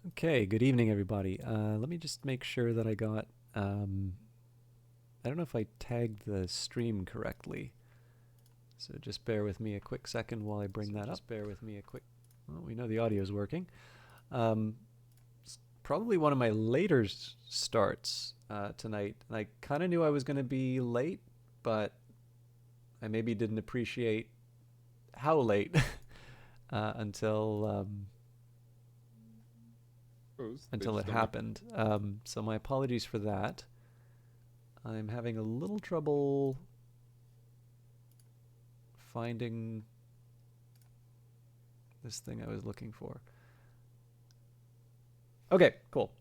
Okay, good evening, everybody. Let me just make sure that I got. I don't know if I tagged the stream correctly, so just bear with me a quick second while I bring that up. Bear with me a quick. Well, we know the audio is working. It's probably one of my later starts tonight, and I kind of knew I was going to be late, but I maybe didn't appreciate how late until it happened. So my apologies for that. I'm having a little trouble finding this thing I was looking for. Okay, cool.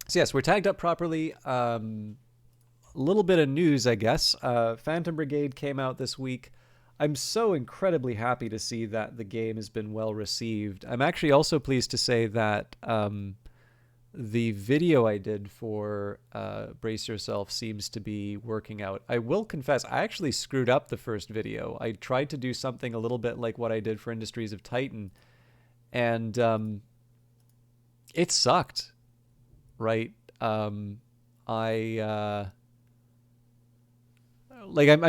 So yes, we're tagged up properly. A little bit of news, I guess. Phantom Brigade came out this week. I'm so incredibly happy to see that the game has been well received. I'm actually also pleased to say that the video I did for Brace Yourself seems to be working out. I will confess, I actually screwed up the first video. I tried to do something a little bit like what I did for Industries of Titan, and it sucked, right? I'm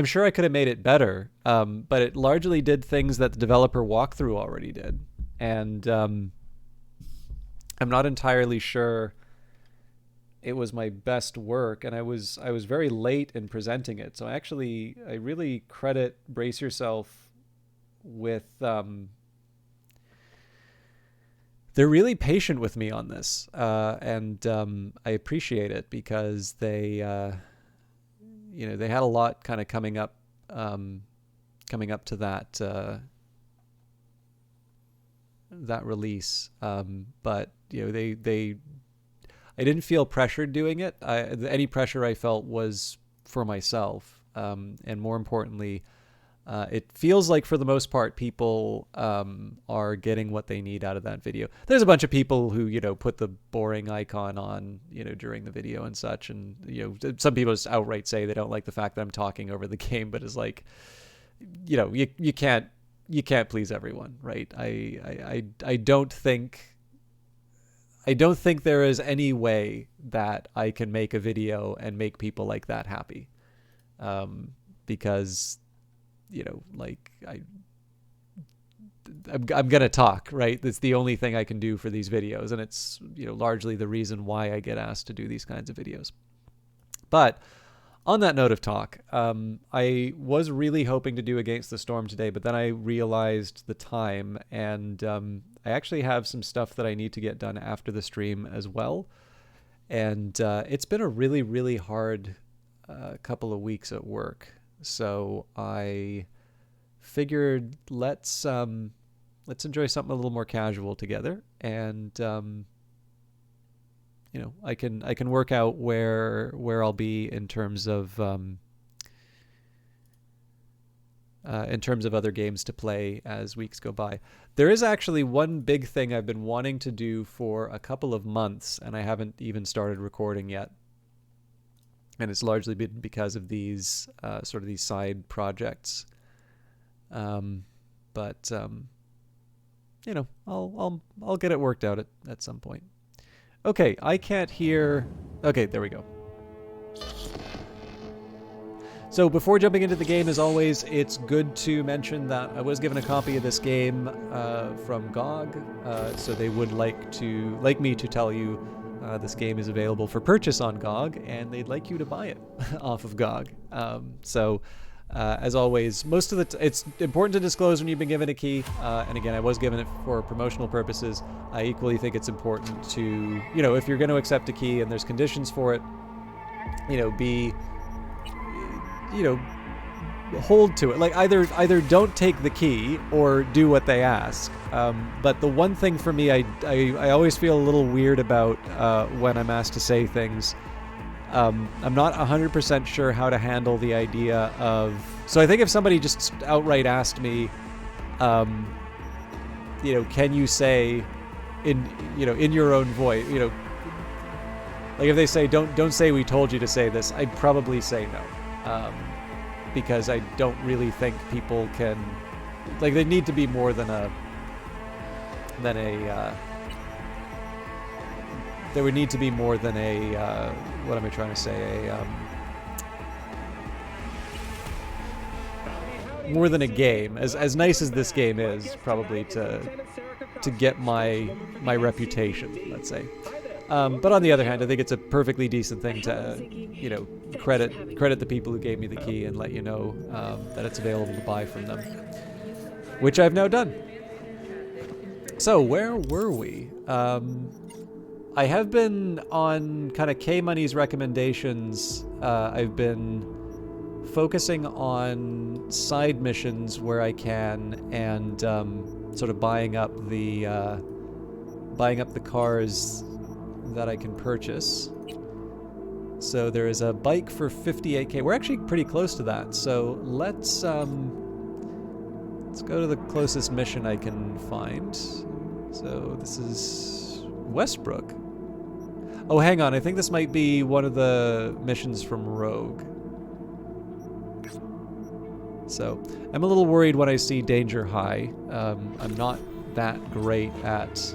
sure I could have made it better, but it largely did things that the developer walkthrough already did, and I'm not entirely sure it was my best work, and I was very late in presenting it. So I really credit Brace Yourself with they're really patient with me on this, and I appreciate it because they they had a lot kind of coming up to that release, but I didn't feel pressured doing it. Any pressure I felt was for myself, and more importantly, it feels like for the most part people are getting what they need out of that video. There's a bunch of people who put the boring icon on during the video and such, and some people just outright say they don't like the fact that I'm talking over the game, but it's like you can't please everyone, right? I don't think there is any way that I can make a video and make people like that happy, because I'm gonna talk, right? That's the only thing I can do for these videos, and it's largely the reason why I get asked to do these kinds of videos. But on that note of talk, I was really hoping to do Against the Storm today, but then I realized the time, and I actually have some stuff that I need to get done after the stream as well. And it's been a really, really hard couple of weeks at work. So I figured let's enjoy something a little more casual together, and I can work out where I'll be in terms of other games to play as weeks go by. There is actually one big thing I've been wanting to do for a couple of months, and I haven't even started recording yet. And it's largely been because of these sort of these side projects. But I'll get it worked out at some point. Okay, I can't hear. Okay, there we go. So before jumping into the game, as always, it's good to mention that I was given a copy of this game from GOG. So they would like me to tell you this game is available for purchase on GOG, and they'd like you to buy it off of GOG. As always, most of it's important to disclose when you've been given a key. And again, I was given it for promotional purposes. I equally think it's important to, if you're going to accept a key and there's conditions for it, hold to it. Like either don't take the key or do what they ask. But the one thing for me, I always feel a little weird about when I'm asked to say things. I'm not 100% sure how to handle the idea of. So I think if somebody just outright asked me, can you say in your own voice, like if they say don't say we told you to say this, I'd probably say no, because I don't really think people can, like, they need to be more than a there would need to be more than a, what am I trying to say, more than a game. As nice as this game is, probably to get my reputation, let's say. But on the other hand, I think it's a perfectly decent thing to, you know, credit the people who gave me the key and let you know that it's available to buy from them, which I've now done. So where were we? I have been on kind of K-Money's recommendations. I've been focusing on side missions where I can, and sort of buying up the cars that I can purchase. So there is a bike for 58k. We're actually pretty close to that. So let's go to the closest mission I can find. So this is Westbrook. Oh, hang on. I think this might be one of the missions from Rogue. So I'm a little worried when I see Danger High. I'm not that great at...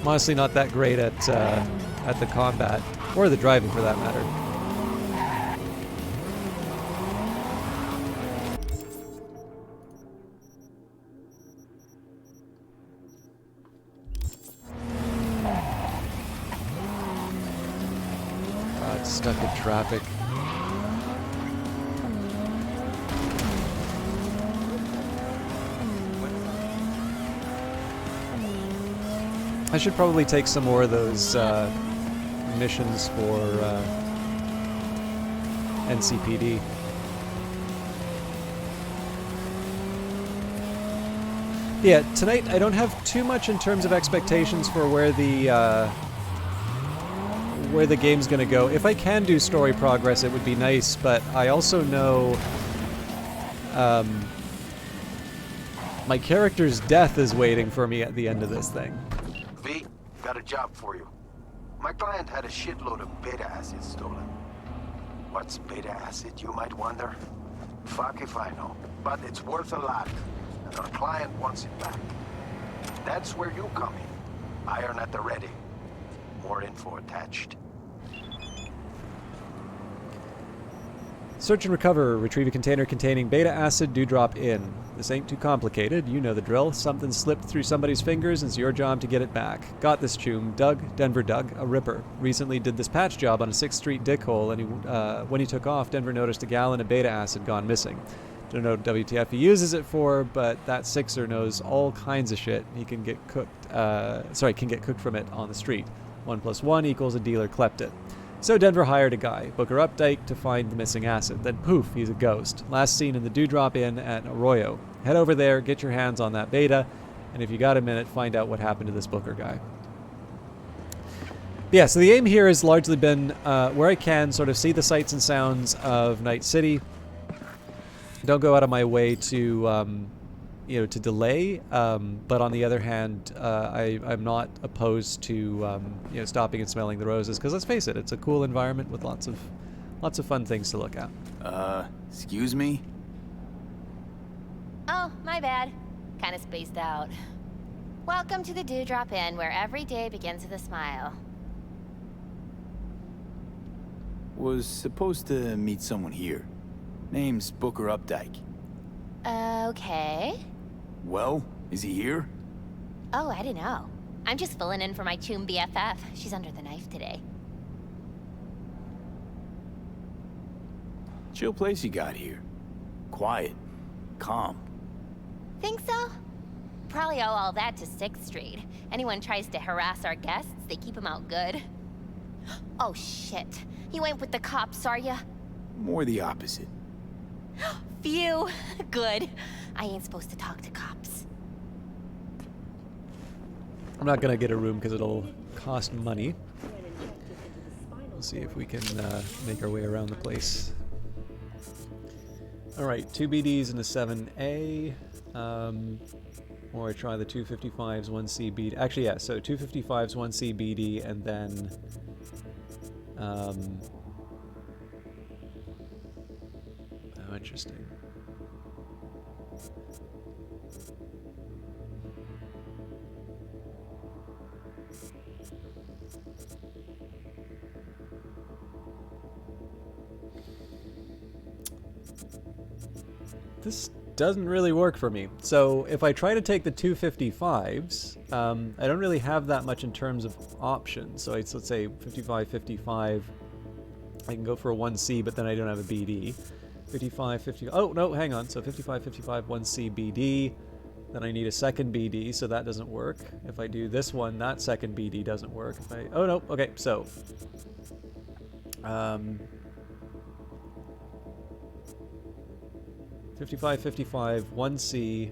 I'm honestly not that great at the combat, or the driving for that matter. It's stuck in traffic. I should probably take some more of those missions for NCPD. Yeah, tonight I don't have too much in terms of expectations for where the game's gonna go. If I can do story progress, it would be nice, but I also know my character's death is waiting for me at the end of this thing. V, got a job for you. My client had a shitload of beta acid stolen. What's beta acid, you might wonder? Fuck if I know, but it's worth a lot, and our client wants it back. That's where you come in. Iron at the ready. More info attached. Search and recover. Retrieve a container containing beta acid. Do drop in. This ain't too complicated. You know the drill. Something slipped through somebody's fingers and it's your job to get it back. Got this, Choom. Doug, Denver Doug, a ripper. Recently did this patch job on a 6th Street dickhole, and when he took off, Denver noticed a gallon of beta acid gone missing. Don't know WTF he uses it for, but that Sixer knows all kinds of shit. He can get cooked. Can get cooked from it on the street. 1 + 1 equals a dealer klept it. So Denver hired a guy, Booker Updike, to find the missing acid. Then poof, he's a ghost. Last seen in the Dewdrop Inn at Arroyo. Head over there, get your hands on that beta, and if you got a minute, find out what happened to this Booker guy. But yeah, so the aim here has largely been where I can sort of see the sights and sounds of Night City. Don't go out of my way to to delay, but on the other hand, I'm not opposed to stopping and smelling the roses, because let's face it, it's a cool environment with lots of fun things to look at. Excuse me? Oh, my bad. Kinda spaced out. Welcome to the Dewdrop Inn, where every day begins with a smile. Was supposed to meet someone here. Name's Booker Updike. Okay. Well, is he here? Oh, I don't know. I'm just filling in for my Choom BFF. She's under the knife today. Chill place you got here. Quiet. Calm. Think so? Probably owe all that to 6th Street. Anyone tries to harass our guests, they keep them out good. Oh, shit. You ain't with the cops, are ya? More the opposite. Phew. Good. I ain't supposed to talk to cops. I'm not gonna get a room because it'll cost money. We'll see if we can make our way around the place. Alright, 2 BDs and a 7A. Or I try the 255s, 1C BD. Actually, yeah, so 255s, 1C BD, and then... oh, interesting. This doesn't really work for me. So if I try to take the 255s, I don't really have that much in terms of options. So let's say 55, 55. I can go for a 1C, but then I don't have a BD. 55, 50. Oh, no, hang on. So 55, 55, 1C, BD. Then I need a second BD, so that doesn't work. If I do this one, that second BD doesn't work. If I, oh, no. Okay, so. 55, 55, 1C,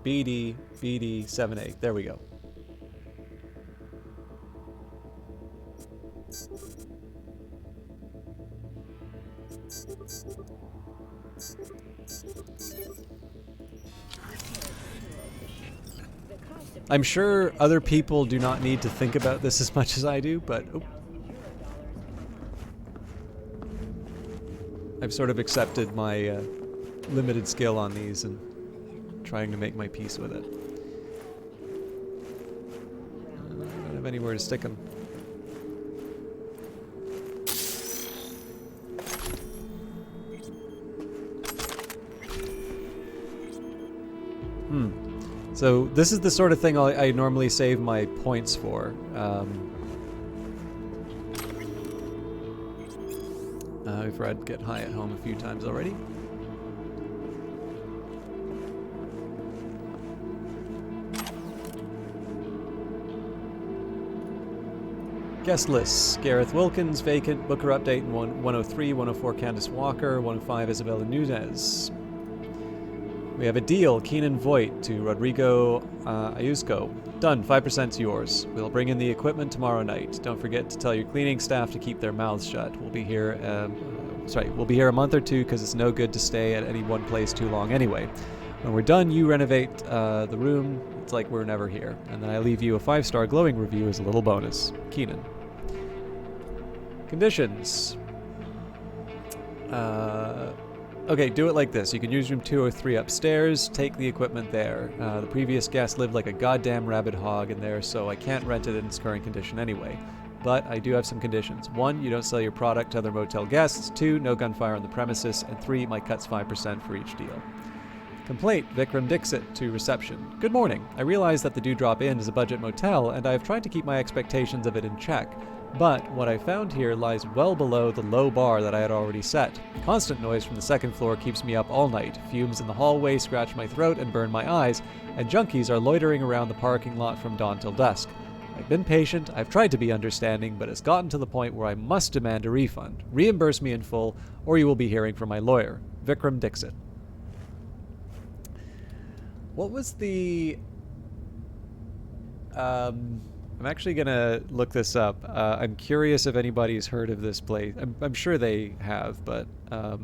BD, BD, 7A. There we go. I'm sure other people do not need to think about this as much as I do, but oh. I've sort of accepted my limited skill on these and trying to make my peace with it. I don't have anywhere to stick them. So this is the sort of thing I normally save my points for. We've read Get High at Home a few times already. Guest lists. Gareth Wilkins, vacant. Booker update in 103, 104 Candace Walker, 105 Isabella Nunez. We have a deal. Keenan Voigt to Rodrigo Ayusko. Done. 5%'s yours. We'll bring in the equipment tomorrow night. Don't forget to tell your cleaning staff to keep their mouths shut. We'll be here. We'll be here a month or two because it's no good to stay at any one place too long anyway. When we're done, you renovate the room. It's like we're never here. And then I leave you a 5-star glowing review as a little bonus. Keenan. Conditions. Okay, do it like this. You can use room 203 upstairs, take the equipment there. The previous guest lived like a goddamn rabid hog in there, so I can't rent it in its current condition anyway. But I do have some conditions. 1, you don't sell your product to other motel guests. 2, no gunfire on the premises. And 3, my cut's 5% for each deal. Complaint, Vikram Dixit to reception. Good morning. I realize that the Dewdrop Inn is a budget motel, and I have tried to keep my expectations of it in check. But what I found here lies well below the low bar that I had already set. Constant noise from the second floor keeps me up all night. Fumes in the hallway scratch my throat and burn my eyes, and junkies are loitering around the parking lot from dawn till dusk. I've been patient, I've tried to be understanding, but it's gotten to the point where I must demand a refund. Reimburse me in full, or you will be hearing from my lawyer. Vikram Dixit. What was the... I'm actually gonna look this up. I'm curious if anybody's heard of this place. I'm sure they have, but I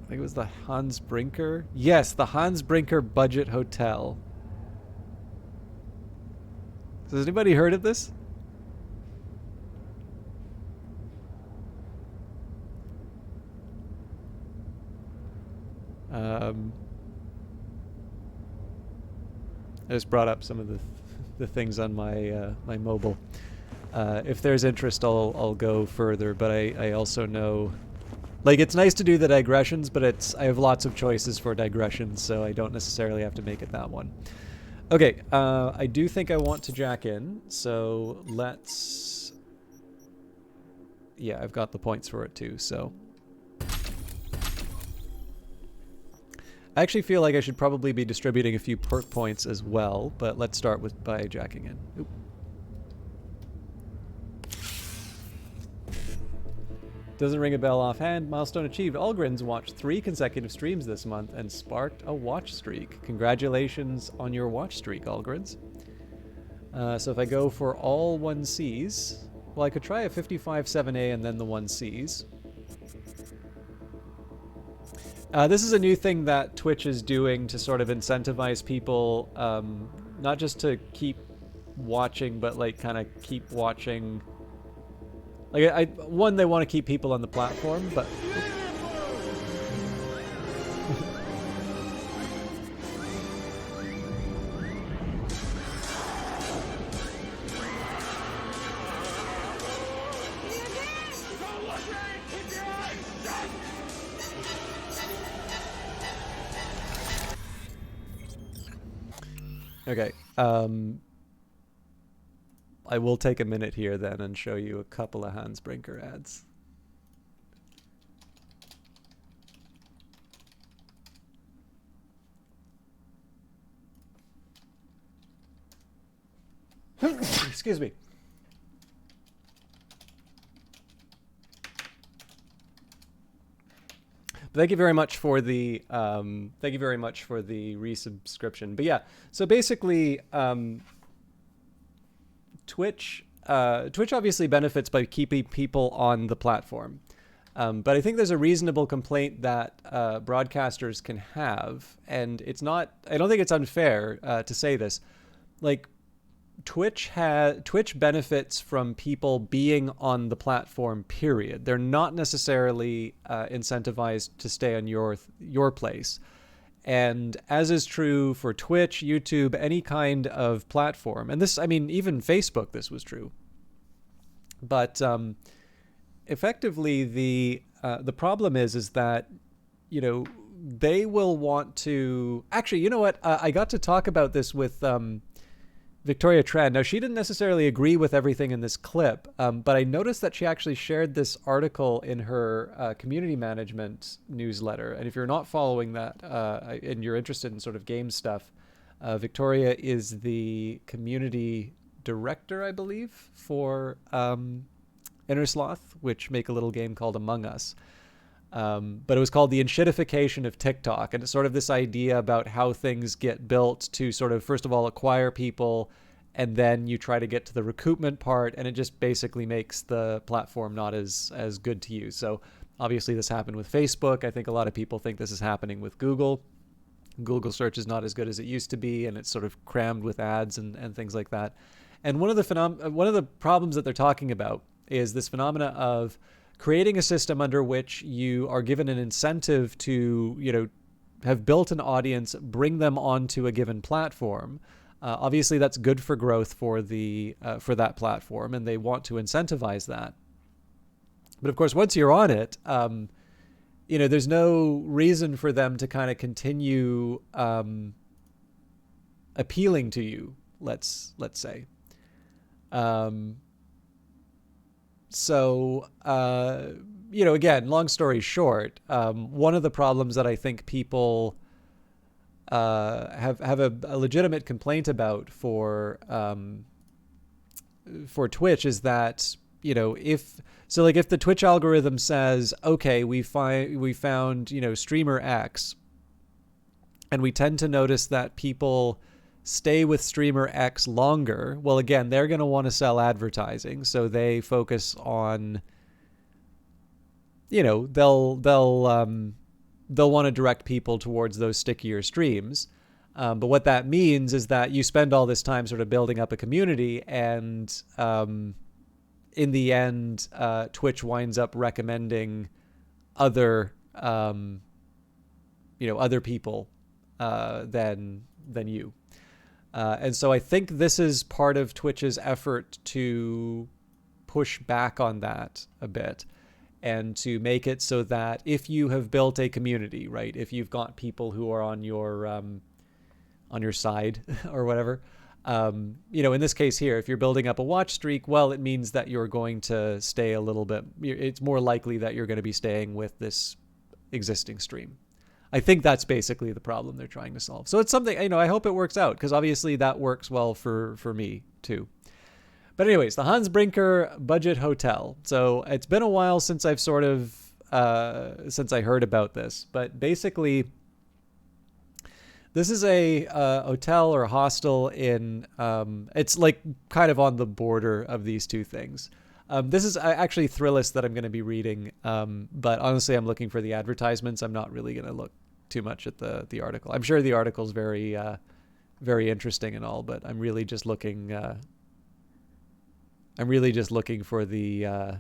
think it was the Hans Brinker. Yes, the Hans Brinker Budget Hotel. Has anybody heard of this? I just brought up some of the things on my my mobile. If there's interest, I'll go further. But I also know, like, it's nice to do the digressions, but I have lots of choices for digressions, so I don't necessarily have to make it that one. Okay, I do think I want to jack in, so let's... Yeah, I've got the points for it too, so... I actually feel like I should probably be distributing a few perk points as well, but let's start by jacking in. Oop. Doesn't ring a bell offhand. Milestone achieved. Algrins watched 3 consecutive streams this month and sparked a watch streak. Congratulations on your watch streak, Algrins. So if I go for all 1Cs, well, I could try a 55 7A and then the 1Cs. This is a new thing that Twitch is doing to sort of incentivize people, not just to keep watching, but like kind of keep watching. Like, one, they want to keep people on the platform, but Okay. I will take a minute here then and show you a couple of Hans Brinker ads. Excuse me. Thank you very much for the resubscription. But yeah, so basically, Twitch obviously benefits by keeping people on the platform. But I think there's a reasonable complaint that broadcasters can have, and it's not. I don't think it's unfair to say this. Like, Twitch benefits from people being on the platform, period. They're not necessarily incentivized to stay on your place. And as is true for Twitch, YouTube, any kind of platform, and this, I mean, even Facebook, this was true. But effectively, the problem is that, you know, they will want to. Actually, you know what? I got to talk about this with Victoria Tran. Now, she didn't necessarily agree with everything in this clip, but I noticed that she actually shared this article in her community management newsletter. And if you're not following that and you're interested in sort of game stuff, Victoria is the community director, I believe, for Innersloth, which make a little game called Among Us. But it was called the enshittification of TikTok. And it's sort of this idea about how things get built to sort of, first of all, acquire people, and then you try to get to the recoupment part, and it just basically makes the platform not as good to use. So obviously this happened with Facebook. I think a lot of people think this is happening with Google. Google search is not as good as it used to be, and it's sort of crammed with ads and things like that. And one of the problems that they're talking about is this phenomena of creating a system under which you are given an incentive to, you know, have built an audience, bring them onto a given platform. Obviously, that's good for growth for that platform, and they want to incentivize that. But of course, once you're on it, you know, there's no reason for them to kind of continue appealing to you. Let's say. So, you know, again, long story short, one of the problems that I think people have a legitimate complaint about for Twitch is that, you know, if the Twitch algorithm says, okay, we found, you know, streamer X, and we tend to notice that people stay with streamer X longer, well, again, they're going to want to sell advertising, so they focus on, you know, they'll want to direct people towards those stickier streams. But what that means is that you spend all this time sort of building up a community, and in the end, Twitch winds up recommending other people than you. And so I think this is part of Twitch's effort to push back on that a bit, and to make it so that if you have built a community, right, if you've got people who are on your side or whatever, you know, in this case here, if you're building up a watch streak, well, it means that you're going to stay a little bit. It's more likely that you're going to be staying with this existing stream. I think that's basically the problem they're trying to solve. So it's something, you know, I hope it works out, because obviously that works well for me too. But anyways, the Hans Brinker budget hotel. So it's been a while since I've sort of, since I heard about this, but basically this is a hotel or hostel in, it's like kind of on the border of these two things. This is actually Thrillist that I'm going to be reading, but honestly, I'm looking for the advertisements. I'm not really going to look too much at the article. I'm sure the article's very very interesting and all, but I'm really just looking for the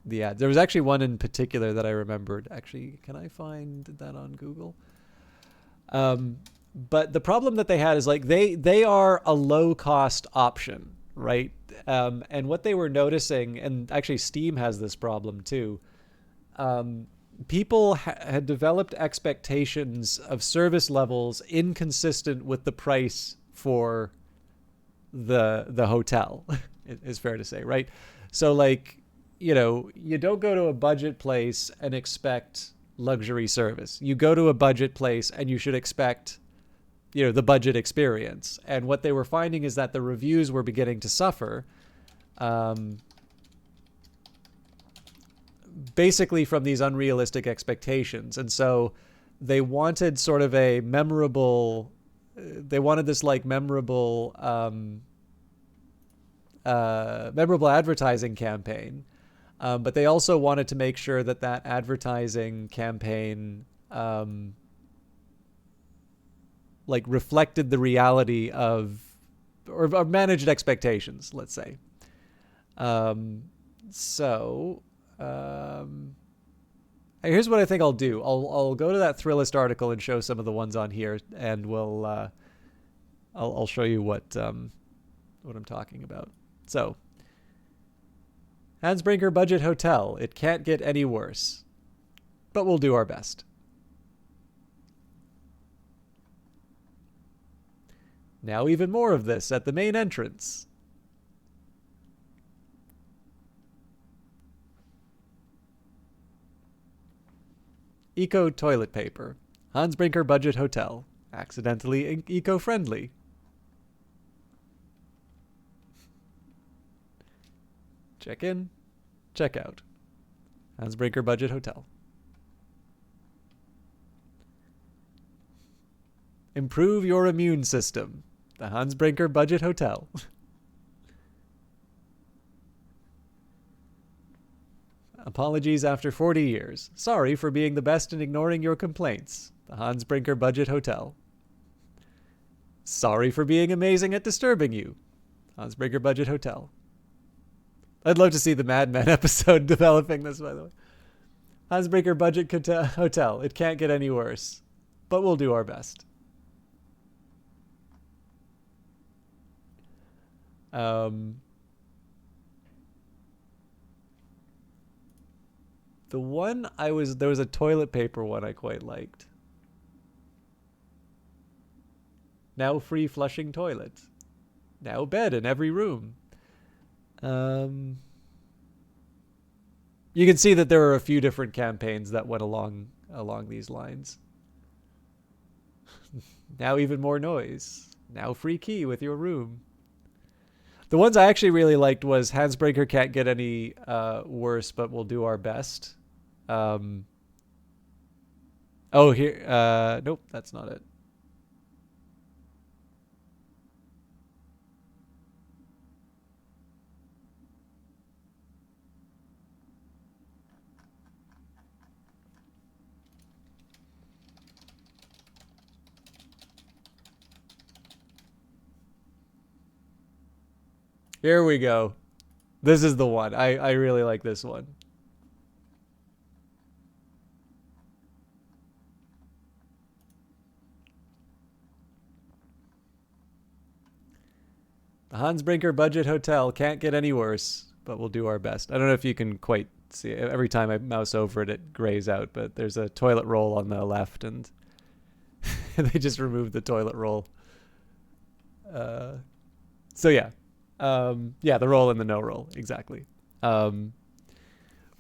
the ads. There was actually one in particular that I remembered. Actually, can I find that on Google? But the problem that they had is like they are a low cost option, right? And what they were noticing, and actually Steam has this problem too. People had developed expectations of service levels inconsistent with the price for the hotel. Is fair to say, right? So like, you know, you don't go to a budget place and expect luxury service. You go to a budget place and you should expect, you know, the budget experience. And what they were finding is that the reviews were beginning to suffer, basically from these unrealistic expectations. And so they wanted sort of a memorable, they wanted this like memorable advertising campaign. But they also wanted to make sure that that advertising campaign like reflected the reality of, or managed expectations, let's say. Here's what I think I'll do. I'll go to that Thrillist article and show some of the ones on here, and I'll show you what I'm talking about. So, Hansbrinker Budget Hotel. It can't get any worse, but we'll do our best. Now even more of this at the main entrance. Eco toilet paper. Hansbrinker Budget Hotel. Accidentally eco-friendly. Check in, check out. Hansbrinker Budget Hotel. Improve your immune system. The Hansbrinker Budget Hotel. Apologies after 40 years. Sorry for being the best and ignoring your complaints. The Hansbrinker Budget Hotel. Sorry for being amazing at disturbing you. Hansbrinker Budget Hotel. I'd love to see the Mad Men episode developing this, by the way. Hansbrinker Budget Hotel. It can't get any worse, but we'll do our best. The one there was a toilet paper one I quite liked. Now free flushing toilet. Now bed in every room. You can see that there are a few different campaigns that went along these lines. Now even more noise. Now free key with your room. The ones I actually really liked was Hansbrinker can't get any worse, but we'll do our best. Nope, that's not it. Here we go. This is the one. I really like this one. The Hansbrinker Budget Hotel can't get any worse, but we'll do our best. I don't know if you can quite see it. Every time I mouse over it, it grays out, but there's a toilet roll on the left, and they just removed the toilet roll. So yeah. Yeah, the roll and the no roll. Exactly. But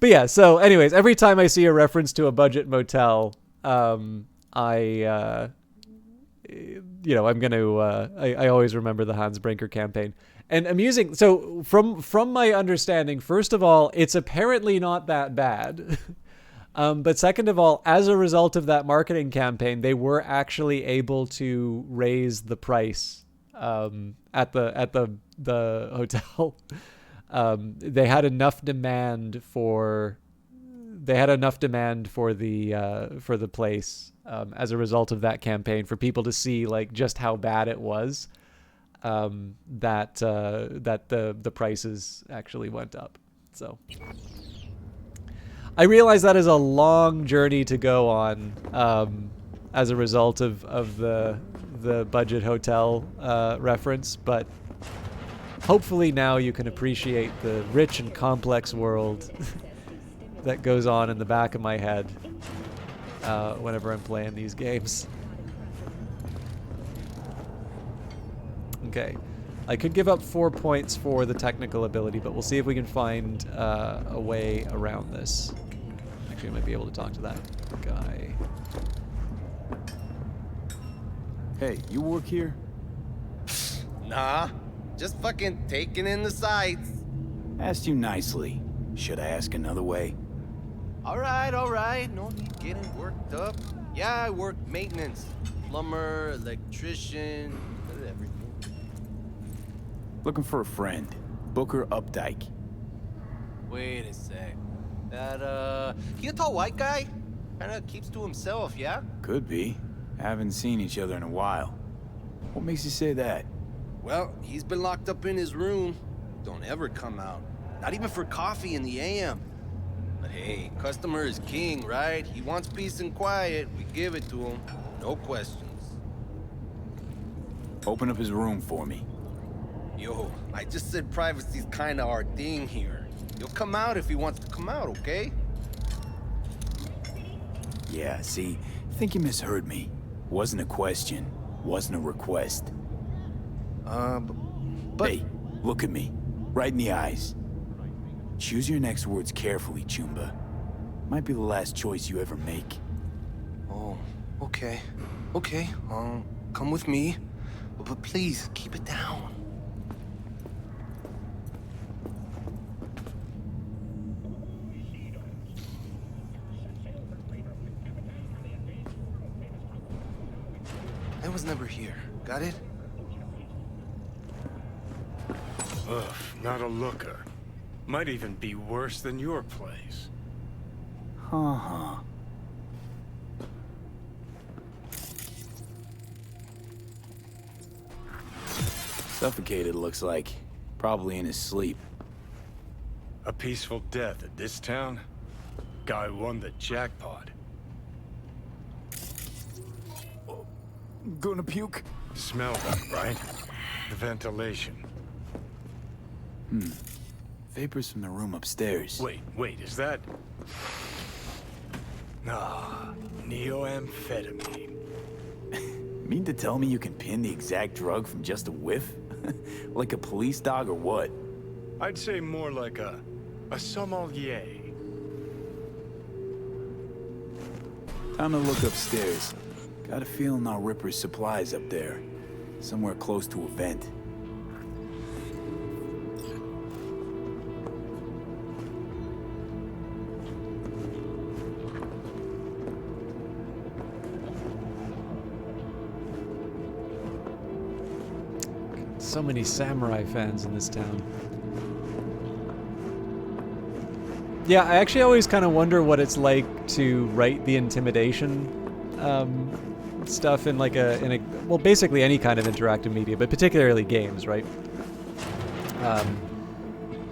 yeah, so anyways, every time I see a reference to a budget motel, I always remember the Hansbrinker campaign. And amusing, so from my understanding, first of all, it's apparently not that bad. But second of all, as a result of that marketing campaign, they were actually able to raise the price at the hotel. They had enough demand for the place as a result of that campaign for people to see like just how bad it was, that the prices actually went up. So I realize that is a long journey to go on as a result of the budget hotel reference, but hopefully now you can appreciate the rich and complex world that goes on in the back of my head whenever I'm playing these games. Okay. I could give up 4 points for the technical ability, but we'll see if we can find a way around this. Actually, I might be able to talk to that guy. Hey, you work here? Nah, just fucking taking in the sights. Asked you nicely. Should I ask another way? All right. No need getting worked up. Yeah, I work maintenance. Plumber, electrician, everything. Looking for a friend. Booker Updike. Wait a sec. That, he a tall white guy? Kinda keeps to himself, yeah? Could be. Haven't seen each other in a while. What makes you say that? Well, he's been locked up in his room. Don't ever come out. Not even for coffee in the AM. But hey, customer is king, right? He wants peace and quiet. We give it to him. No questions. Open up his room for me. Yo, I just said privacy's kinda our thing here. He'll come out if he wants to come out, okay? Yeah, see, think you misheard me. Wasn't a question. Wasn't a request. But... Hey, look at me. Right in the eyes. Choose your next words carefully, Chumba. Might be the last choice you ever make. Oh, okay. Okay, come with me. But please, keep it down. I was never here. Got it? Ugh, not a looker. Might even be worse than your place. Uh-huh. Suffocated, looks like. Probably in his sleep. A peaceful death at this town? Guy won the jackpot. Gonna puke? Smell that, right? The ventilation. Vapors from the room upstairs. Wait, is that... Ah, neoamphetamine. Mean to tell me you can pin the exact drug from just a whiff? Like a police dog or what? I'd say more like a sommelier. Time to look upstairs. Got a feeling our Ripper's supplies up there. Somewhere close to a vent. So many samurai fans in this town. Yeah, I actually always kind of wonder what it's like to write the intimidation stuff in like well, basically any kind of interactive media, but particularly games, right?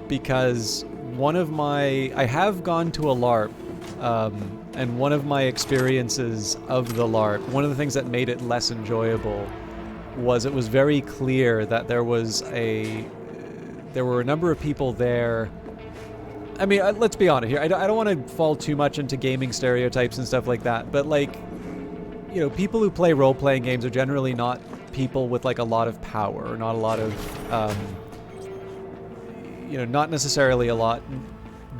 Because I have gone to a LARP, and one of my experiences of the LARP, one of the things that made it less enjoyable was it was very clear that there were a number of people there. I mean, let's be honest here. I don't want to fall too much into gaming stereotypes and stuff like that, but like, you know, people who play role-playing games are generally not people with like a lot of power, or not a lot of, you know, not necessarily a lot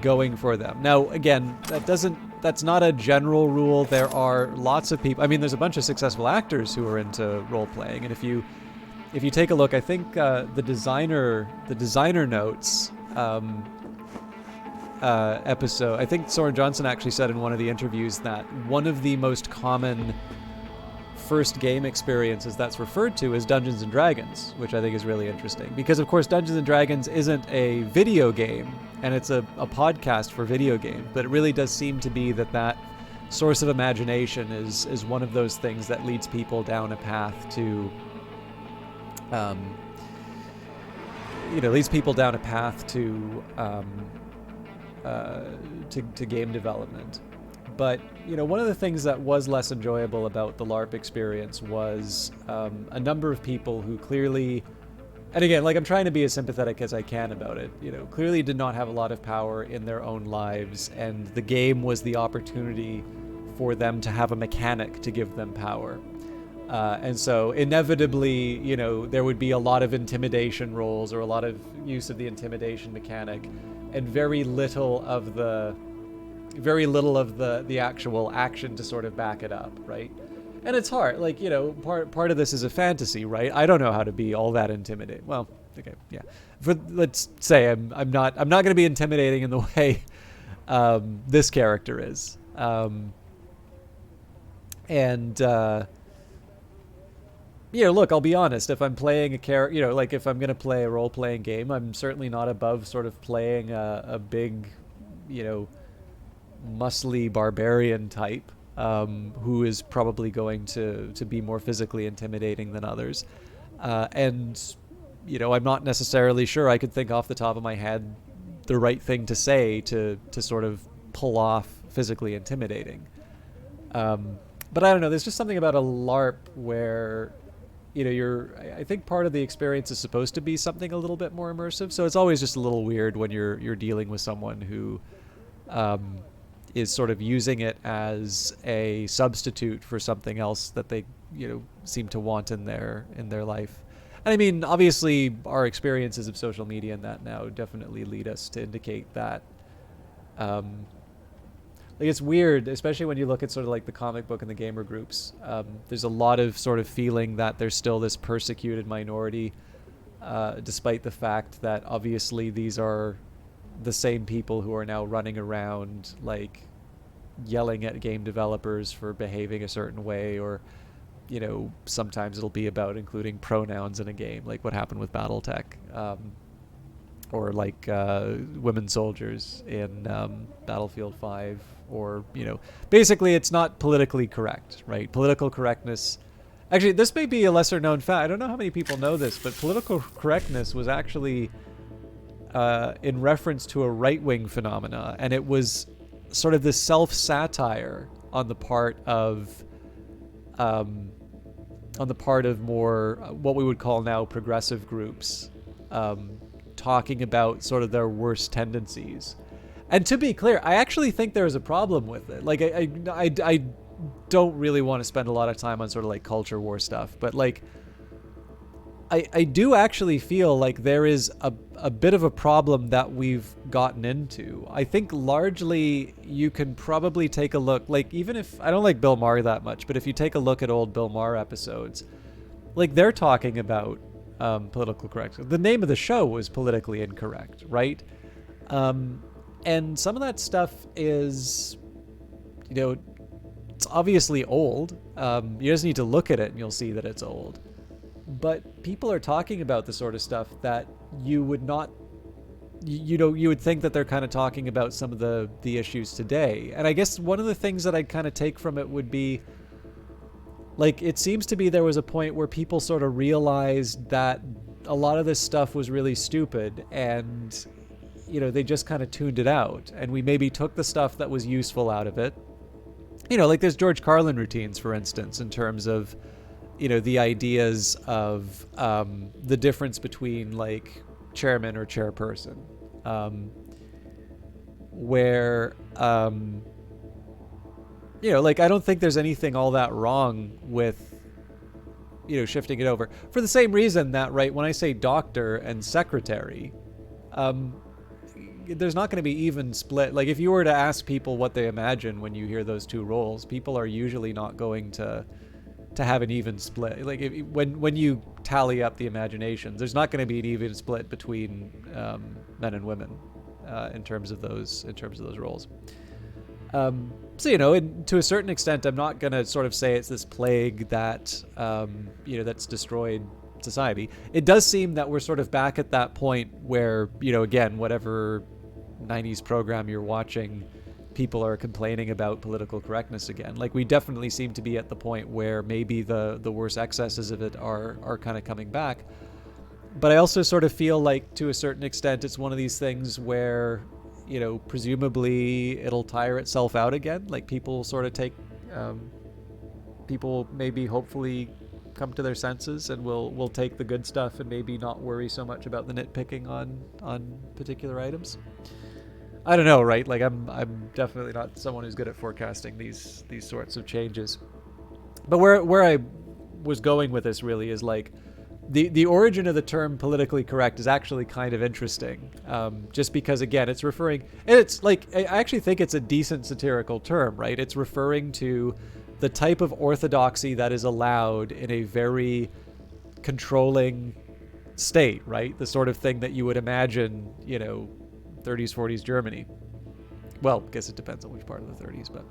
going for them. Now, again, that's not a general rule. There are lots of people. I mean, there's a bunch of successful actors who are into role-playing, and if you take a look, I think the designer notes episode, I think Soren Johnson actually said in one of the interviews that one of the most common first game experiences that's referred to is Dungeons and Dragons, which I think is really interesting because, of course, Dungeons and Dragons isn't a video game, and it's a podcast for video games, but it really does seem to be that source of imagination is one of those things that leads people down a path to, to game development. But one of the things that was less enjoyable about the LARP experience was a number of people who clearly, and again, like, I'm trying to be as sympathetic as I can about it, clearly did not have a lot of power in their own lives, and the game was the opportunity for them to have a mechanic to give them power. And so inevitably, there would be a lot of intimidation rolls or a lot of use of the intimidation mechanic, and very little of the actual action to sort of back it up, right? And it's hard, like, part of this is a fantasy, right? I don't know how to be all that intimidating. Well, okay, yeah. Let's say I'm not going to be intimidating in the way this character is. Look, I'll be honest, if I'm playing a character, like if I'm going to play a role-playing game, I'm certainly not above sort of playing a big, muscly barbarian type who is probably going to be more physically intimidating than others. I'm not necessarily sure I could think off the top of my head the right thing to say to sort of pull off physically intimidating. But I don't know, there's just something about a LARP where I think part of the experience is supposed to be something a little bit more immersive. So it's always just a little weird when you're dealing with someone who is sort of using it as a substitute for something else that they seem to want in their life. And I mean, obviously, our experiences of social media and that now definitely lead us to indicate that. Like, it's weird, especially when you look at sort of like the comic book and the gamer groups. There's a lot of sort of feeling that there's still this persecuted minority, despite the fact that obviously these are the same people who are now running around like yelling at game developers for behaving a certain way, or sometimes it'll be about including pronouns in a game, like what happened with BattleTech, or like women soldiers in Battlefield 5, or basically it's not politically correct, right? Political correctness, actually, this may be a lesser known fact, I don't know how many people know this, but political correctness was actually in reference to a right-wing phenomena, and it was sort of this self-satire on the part of more what we would call now progressive groups, talking about sort of their worst tendencies. And to be clear, I actually think there's a problem with it. Like, I don't really want to spend a lot of time on sort of like culture war stuff, but like, I do actually feel like there is a bit of a problem that we've gotten into. I think largely you can probably take a look, like, even if I don't like Bill Maher that much, but if you take a look at old Bill Maher episodes, like, they're talking about political correctness. The name of the show was Politically Incorrect, right? And some of that stuff is, it's obviously old. You just need to look at it and you'll see that it's old. But people are talking about the sort of stuff that you would not, you would think that they're kind of talking about some of the issues today. And I guess one of the things that I'd kind of take from it would be, like, it seems to be there was a point where people sort of realized that a lot of this stuff was really stupid, and they just kind of tuned it out, and we maybe took the stuff that was useful out of it. Like there's George Carlin routines, for instance, in terms of the ideas of the difference between like chairman or chairperson, where like, I don't think there's anything all that wrong with shifting it over, for the same reason that, right, when I say doctor and secretary, there's not going to be even split. Like, if you were to ask people what they imagine when you hear those two roles, people are usually not going to have an even split. Like, when you tally up the imaginations, there's not going to be an even split between men and women in terms of those roles. So, and to a certain extent, I'm not going to sort of say it's this plague that that's destroyed society. It does seem that we're sort of back at that point where, again, whatever 90s program you're watching, people are complaining about political correctness again. Like, we definitely seem to be at the point where maybe the worst excesses of it are kind of coming back. But I also sort of feel like, to a certain extent, it's one of these things where, you know, presumably it'll tire itself out again. Like people sort of take, people maybe hopefully come to their senses and will take the good stuff and maybe not worry so much about the nitpicking on particular items. I don't know, right? Like I'm definitely not someone who's good at forecasting these sorts of changes. But where I was going with this really is like the origin of the term politically correct is actually kind of interesting. Just because again, it's referring, and it's like I actually think it's a decent satirical term, right? It's referring to the type of orthodoxy that is allowed in a very controlling state, right? The sort of thing that you would imagine, you know, 30s, 40s Germany. Well, I guess it depends on which part of the 30s, but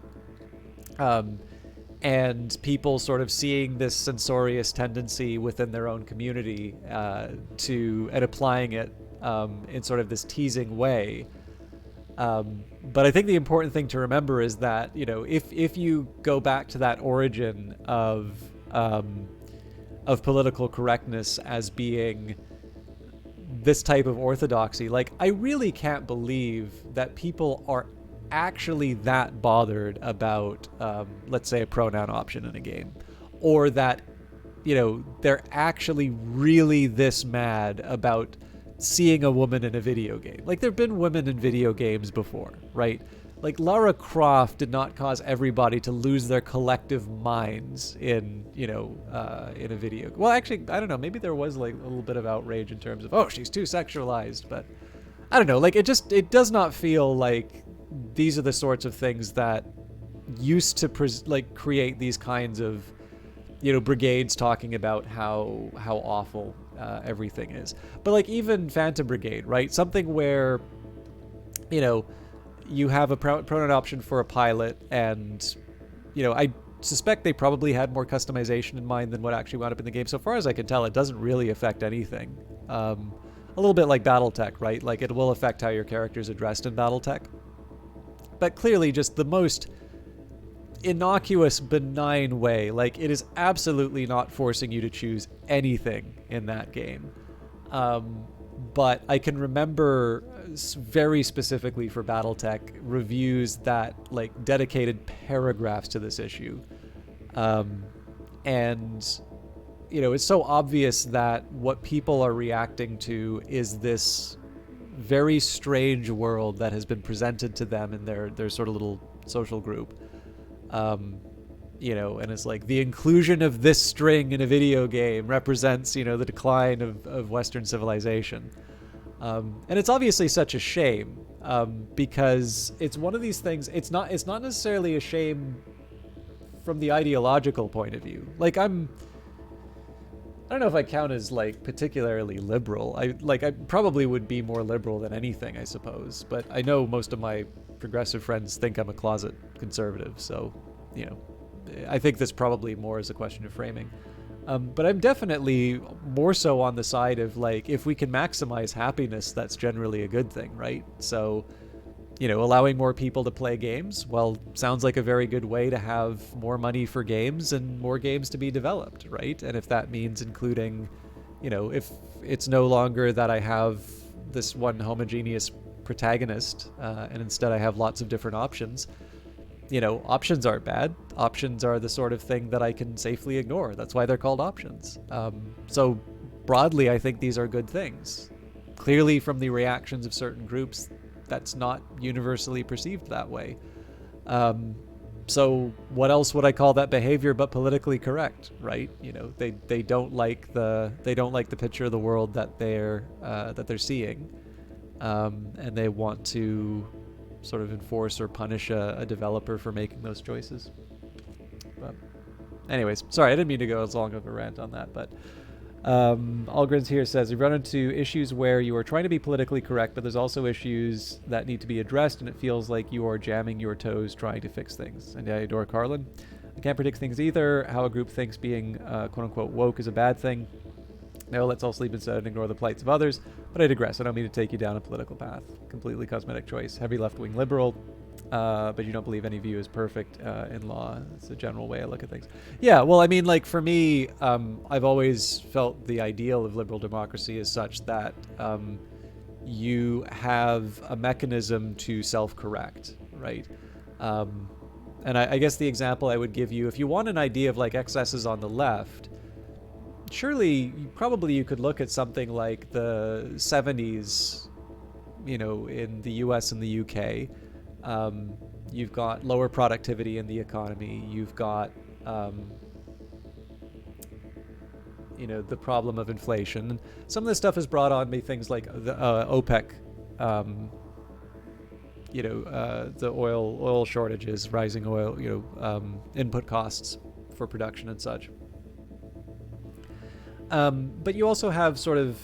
and people sort of seeing this censorious tendency within their own community and applying it in sort of this teasing way. But I think the important thing to remember is that, you know, if you go back to that origin of political correctness as being this type of orthodoxy, like I really can't believe that people are actually that bothered about, let's say, a pronoun option in a game, or that, you know, they're actually really this mad about seeing a woman in a video game. Like there've been women in video games before, right? Like Lara Croft did not cause everybody to lose their collective minds in, you know, in a video. Well, actually, I don't know. Maybe there was like a little bit of outrage in terms of, oh, she's too sexualized, but I don't know. Like it does not feel like these are the sorts of things that used to create these kinds of, you know, brigades talking about how awful everything is. But like even Phantom Brigade, right? Something where, you know, you have a pronoun option for a pilot, and, you know, I suspect they probably had more customization in mind than what actually wound up in the game. So far as I can tell, it doesn't really affect anything. A little bit like BattleTech, right? Like it will affect how your character's addressed in BattleTech. But clearly just the most innocuous, benign way. Like it is absolutely not forcing you to choose anything in that game. But I can remember very specifically for BattleTech reviews that like dedicated paragraphs to this issue. And, you know, it's so obvious that what people are reacting to is this very strange world that has been presented to them in their sort of little social group. You know, and it's like the inclusion of this string in a video game represents, you know, the decline of Western civilization. And it's obviously such a shame, because it's one of these things. It's not necessarily a shame from the ideological point of view. Like I don't know if I count as like particularly liberal. I probably would be more liberal than anything, I suppose. But I know most of my progressive friends think I'm a closet conservative. So, you know, I think this probably more is a question of framing. But I'm definitely more so on the side of like, if we can maximize happiness, that's generally a good thing, right? So, you know, allowing more people to play games, well, sounds like a very good way to have more money for games and more games to be developed, right? And if that means including, you know, if it's no longer that I have this one homogeneous protagonist, and instead I have lots of different options, you know, options aren't bad. Options are the sort of thing that I can safely ignore. That's why they're called options. So broadly, I think these are good things. Clearly, from the reactions of certain groups, that's not universally perceived that way. So what else would I call that behavior but politically correct, right? You know, they don't like the picture of the world that they're seeing, and they want to sort of enforce or punish a developer for making those choices. But anyways, sorry, I didn't mean to go as long of a rant on that, but Algrin's here says, you've run into issues where you are trying to be politically correct, but there's also issues that need to be addressed, and it feels like you are jamming your toes trying to fix things. And I adore Carlin. I can't predict things either, how a group thinks being quote-unquote woke is a bad thing. No, let's all sleep instead and ignore the plights of others. But I digress. I don't mean to take you down a political path. Completely cosmetic choice. Heavy left-wing liberal. But you don't believe any view is perfect in law. It's a general way I look at things. Yeah, well, I mean, like, for me, I've always felt the ideal of liberal democracy is such that, you have a mechanism to self-correct, right? And I guess the example I would give you, if you want an idea of like excesses on the left, surely probably you could look at something like the 70s, in the US and the UK. You've got lower productivity in the economy. You've got, the problem of inflation. Some of this stuff has brought on me things like the OPEC, the oil shortages, rising oil, input costs for production and such. But you also have sort of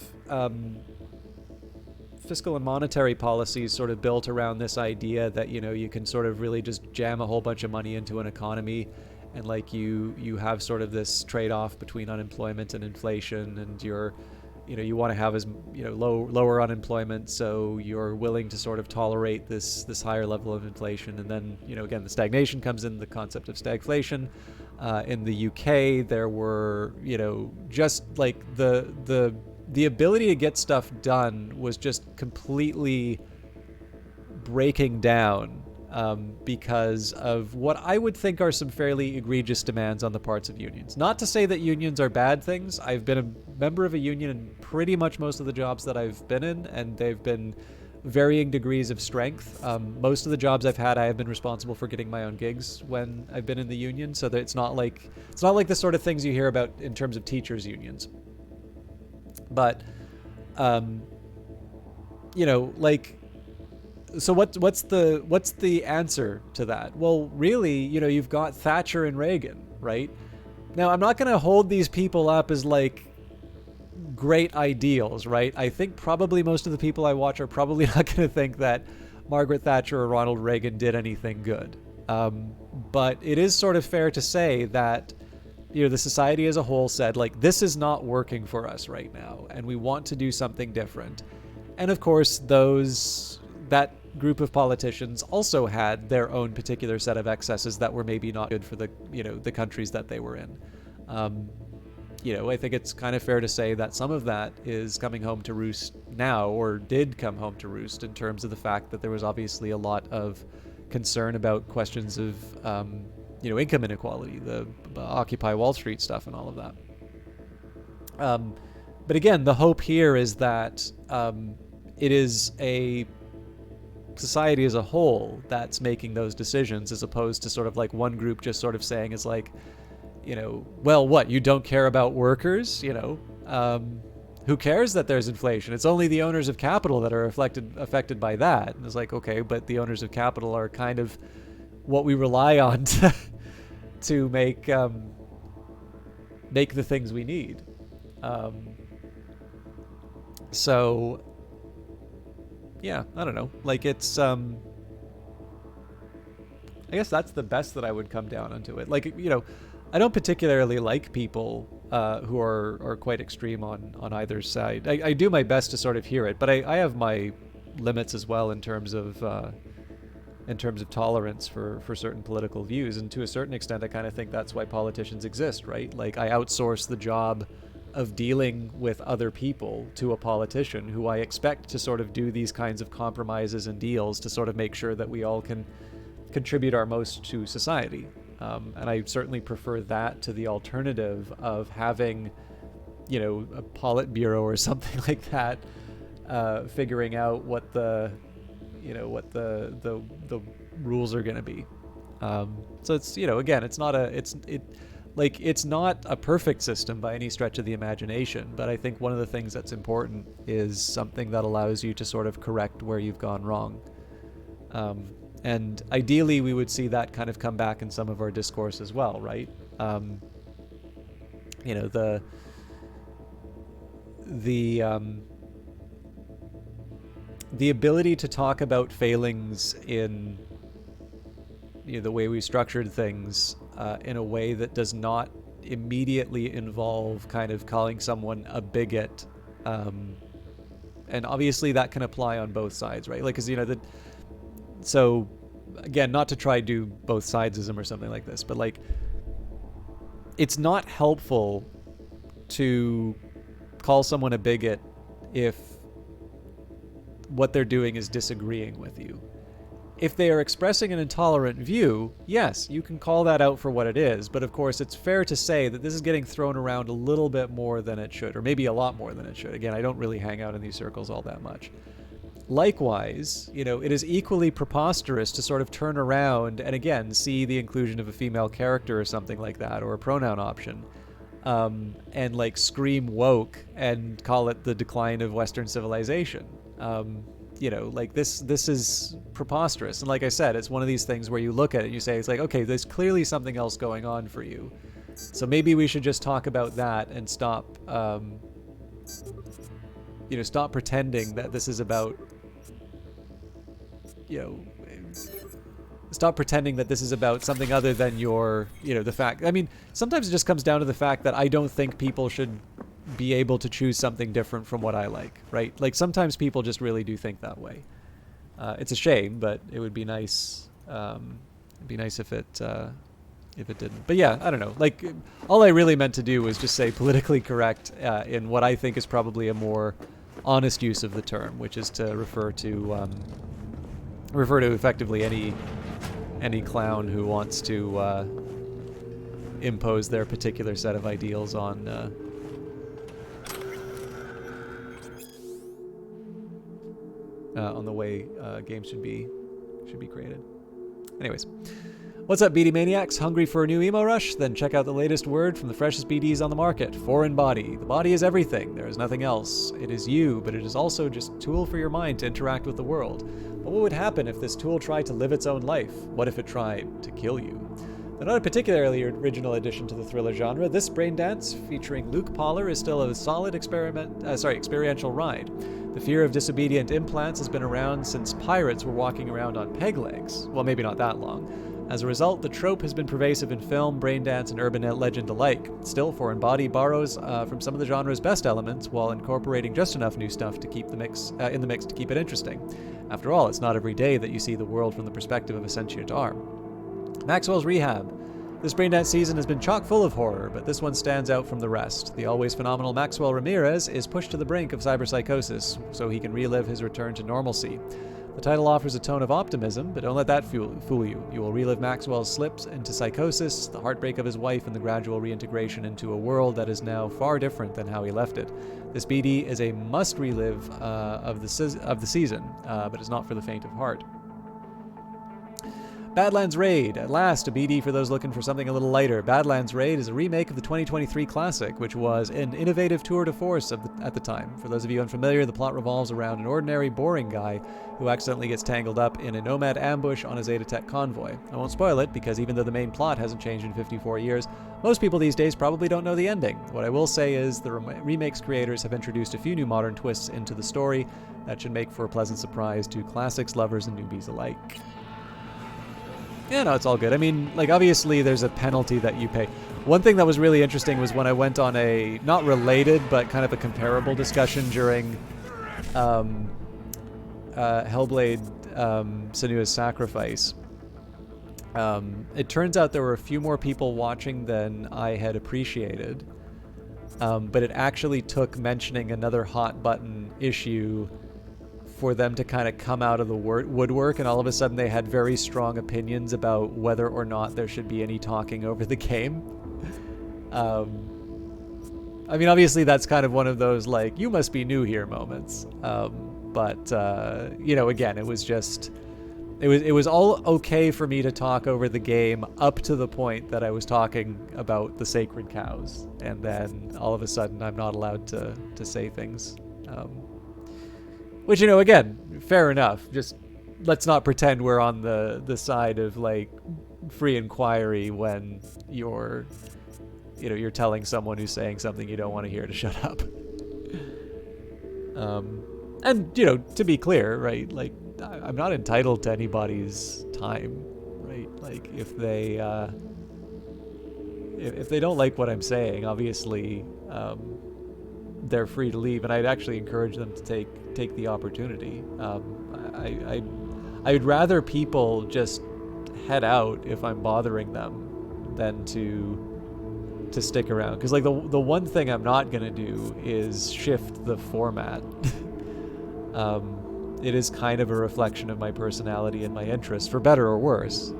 fiscal and monetary policies sort of built around this idea that, you can sort of really just jam a whole bunch of money into an economy, and like you have sort of this trade-off between unemployment and inflation, and you want to have as lower unemployment, so you're willing to sort of tolerate this higher level of inflation. And then again, the stagnation comes in, the concept of stagflation. In the UK, there were just like the ability to get stuff done was just completely breaking down because of what I would think are some fairly egregious demands on the parts of unions. Not to say that unions are bad things. I've been a member of a union in pretty much most of the jobs that I've been in, and they've been varying degrees of strength. Most of the jobs I've had, I have been responsible for getting my own gigs when I've been in the union, so that it's not like the sort of things you hear about in terms of teachers' unions. But, so what's the answer to that? Well, really, you've got Thatcher and Reagan, right? Now, I'm not going to hold these people up as like great ideals, right? I think probably most of the people I watch are probably not going to think that Margaret Thatcher or Ronald Reagan did anything good. But it is sort of fair to say that the society as a whole said, like, this is not working for us right now, and we want to do something different. And of course, that group of politicians also had their own particular set of excesses that were maybe not good for the countries that they were in. I think it's kind of fair to say that some of that is coming home to roost now, or did come home to roost, in terms of the fact that there was obviously a lot of concern about questions of income inequality, the Occupy Wall Street stuff and all of that. But again, the hope here is that it is a society as a whole that's making those decisions, as opposed to sort of like one group just sort of saying is like, well, what, you don't care about workers? Who cares that there's inflation? It's only the owners of capital that are affected by that. And it's like, okay, but the owners of capital are kind of what we rely on to make the things we need. So yeah, I don't know. Like, it's I guess that's the best that I would come down onto it. Like, I don't particularly like people who are quite extreme on either side. I do my best to sort of hear it, but I have my limits as well in terms of tolerance for certain political views. And to a certain extent, I kind of think that's why politicians exist, right? Like, I outsource the job of dealing with other people to a politician who I expect to sort of do these kinds of compromises and deals to sort of make sure that we all can contribute our most to society. And I certainly prefer that to the alternative of having, a Politburo or something like that, figuring out what the rules are going to be. So it's, again, it's not a perfect system by any stretch of the imagination, but I think one of the things that's important is something that allows you to sort of correct where you've gone wrong. And ideally, we would see that kind of come back in some of our discourse as well, right? The ability to talk about failings in the way we structured things in a way that does not immediately involve kind of calling someone a bigot, and obviously that can apply on both sides, right? Like, because so again, not to try do both sidesism or something like this, but like, it's not helpful to call someone a bigot if what they're doing is disagreeing with you. If they are expressing an intolerant view, yes, you can call that out for what it is, but of course it's fair to say that this is getting thrown around a little bit more than it should, or maybe a lot more than it should. Again, I don't really hang out in these circles all that much. Likewise, it is equally preposterous to sort of turn around and again see the inclusion of a female character or something like that, or a pronoun option, and like scream woke and call it the decline of Western civilization. Like this is preposterous. And like I said, it's one of these things where you look at it and you say, it's like, okay, there's clearly something else going on for you. So maybe we should just talk about that and stop pretending that this is about, stop pretending that this is about something other than the fact. I mean, sometimes it just comes down to the fact that I don't think people should be able to choose something different from what I like, right? Like sometimes people just really do think that way. It's a shame, but it would be nice. It'd be nice if it didn't. But yeah, I don't know. Like all I really meant to do was just say politically correct in what I think is probably a more honest use of the term, which is to refer to effectively any clown who wants to impose their particular set of ideals on the way games should be created. Anyways, what's up, BD Maniacs? Hungry for a new emo rush? Then check out the latest word from the freshest BDs on the market, Foreign Body. The body is everything. There is nothing else. It is you, but it is also just a tool for your mind to interact with the world. But what would happen if this tool tried to live its own life? What if it tried to kill you? Though not a particularly original addition to the thriller genre, this brain dance featuring Luke Poller is still a solid experiential ride. The fear of disobedient implants has been around since pirates were walking around on peg legs. Well, maybe not that long. As a result, the trope has been pervasive in film, brain dance, and urban legend alike. Still, Foreign Body borrows from some of the genre's best elements while incorporating just enough new stuff to keep the mix in the mix to keep it interesting. After all, it's not every day that you see the world from the perspective of a sentient arm. Maxwell's Rehab. This braindance season has been chock full of horror, but this one stands out from the rest. The always phenomenal Maxwell Ramirez is pushed to the brink of cyberpsychosis so he can relive his return to normalcy. The title offers a tone of optimism, but don't let that fool you. You will relive Maxwell's slips into psychosis, the heartbreak of his wife, and the gradual reintegration into a world that is now far different than how he left it. This BD is a must relive of the season, but is not for the faint of heart. Badlands Raid. At last, a BD for those looking for something a little lighter. Badlands Raid is a remake of the 2023 classic, which was an innovative tour de force at the time. For those of you unfamiliar, the plot revolves around an ordinary, boring guy who accidentally gets tangled up in a nomad ambush on a Zeta Tech convoy. I won't spoil it, because even though the main plot hasn't changed in 54 years, most people these days probably don't know the ending. What I will say is the remake's creators have introduced a few new modern twists into the story that should make for a pleasant surprise to classics lovers and newbies alike. Yeah, no, it's all good. I mean, like, obviously there's a penalty that you pay. One thing that was really interesting was when I went on a, not related, but kind of a comparable discussion during Hellblade Senua's Sacrifice. It turns out there were a few more people watching than I had appreciated, but it actually took mentioning another hot button issue for them to kind of come out of the woodwork, and all of a sudden they had very strong opinions about whether or not there should be any talking over the game. I mean, obviously that's kind of one of those, like, you must be new here moments. But again, it was just... It was all okay for me to talk over the game up to the point that I was talking about the sacred cows. And then all of a sudden I'm not allowed to say things. Which, again, fair enough. Just let's not pretend we're on the side of, like, free inquiry when you're telling someone who's saying something you don't want to hear to shut up. And, to be clear, right, like, I'm not entitled to anybody's time, right? Like, if they don't like what I'm saying, obviously, they're free to leave, and I'd actually encourage them to take the opportunity. I'd rather people just head out if I'm bothering them than to stick around, because, like, the one thing I'm not gonna do is shift the format. it is kind of a reflection of my personality and my interests, for better or worse.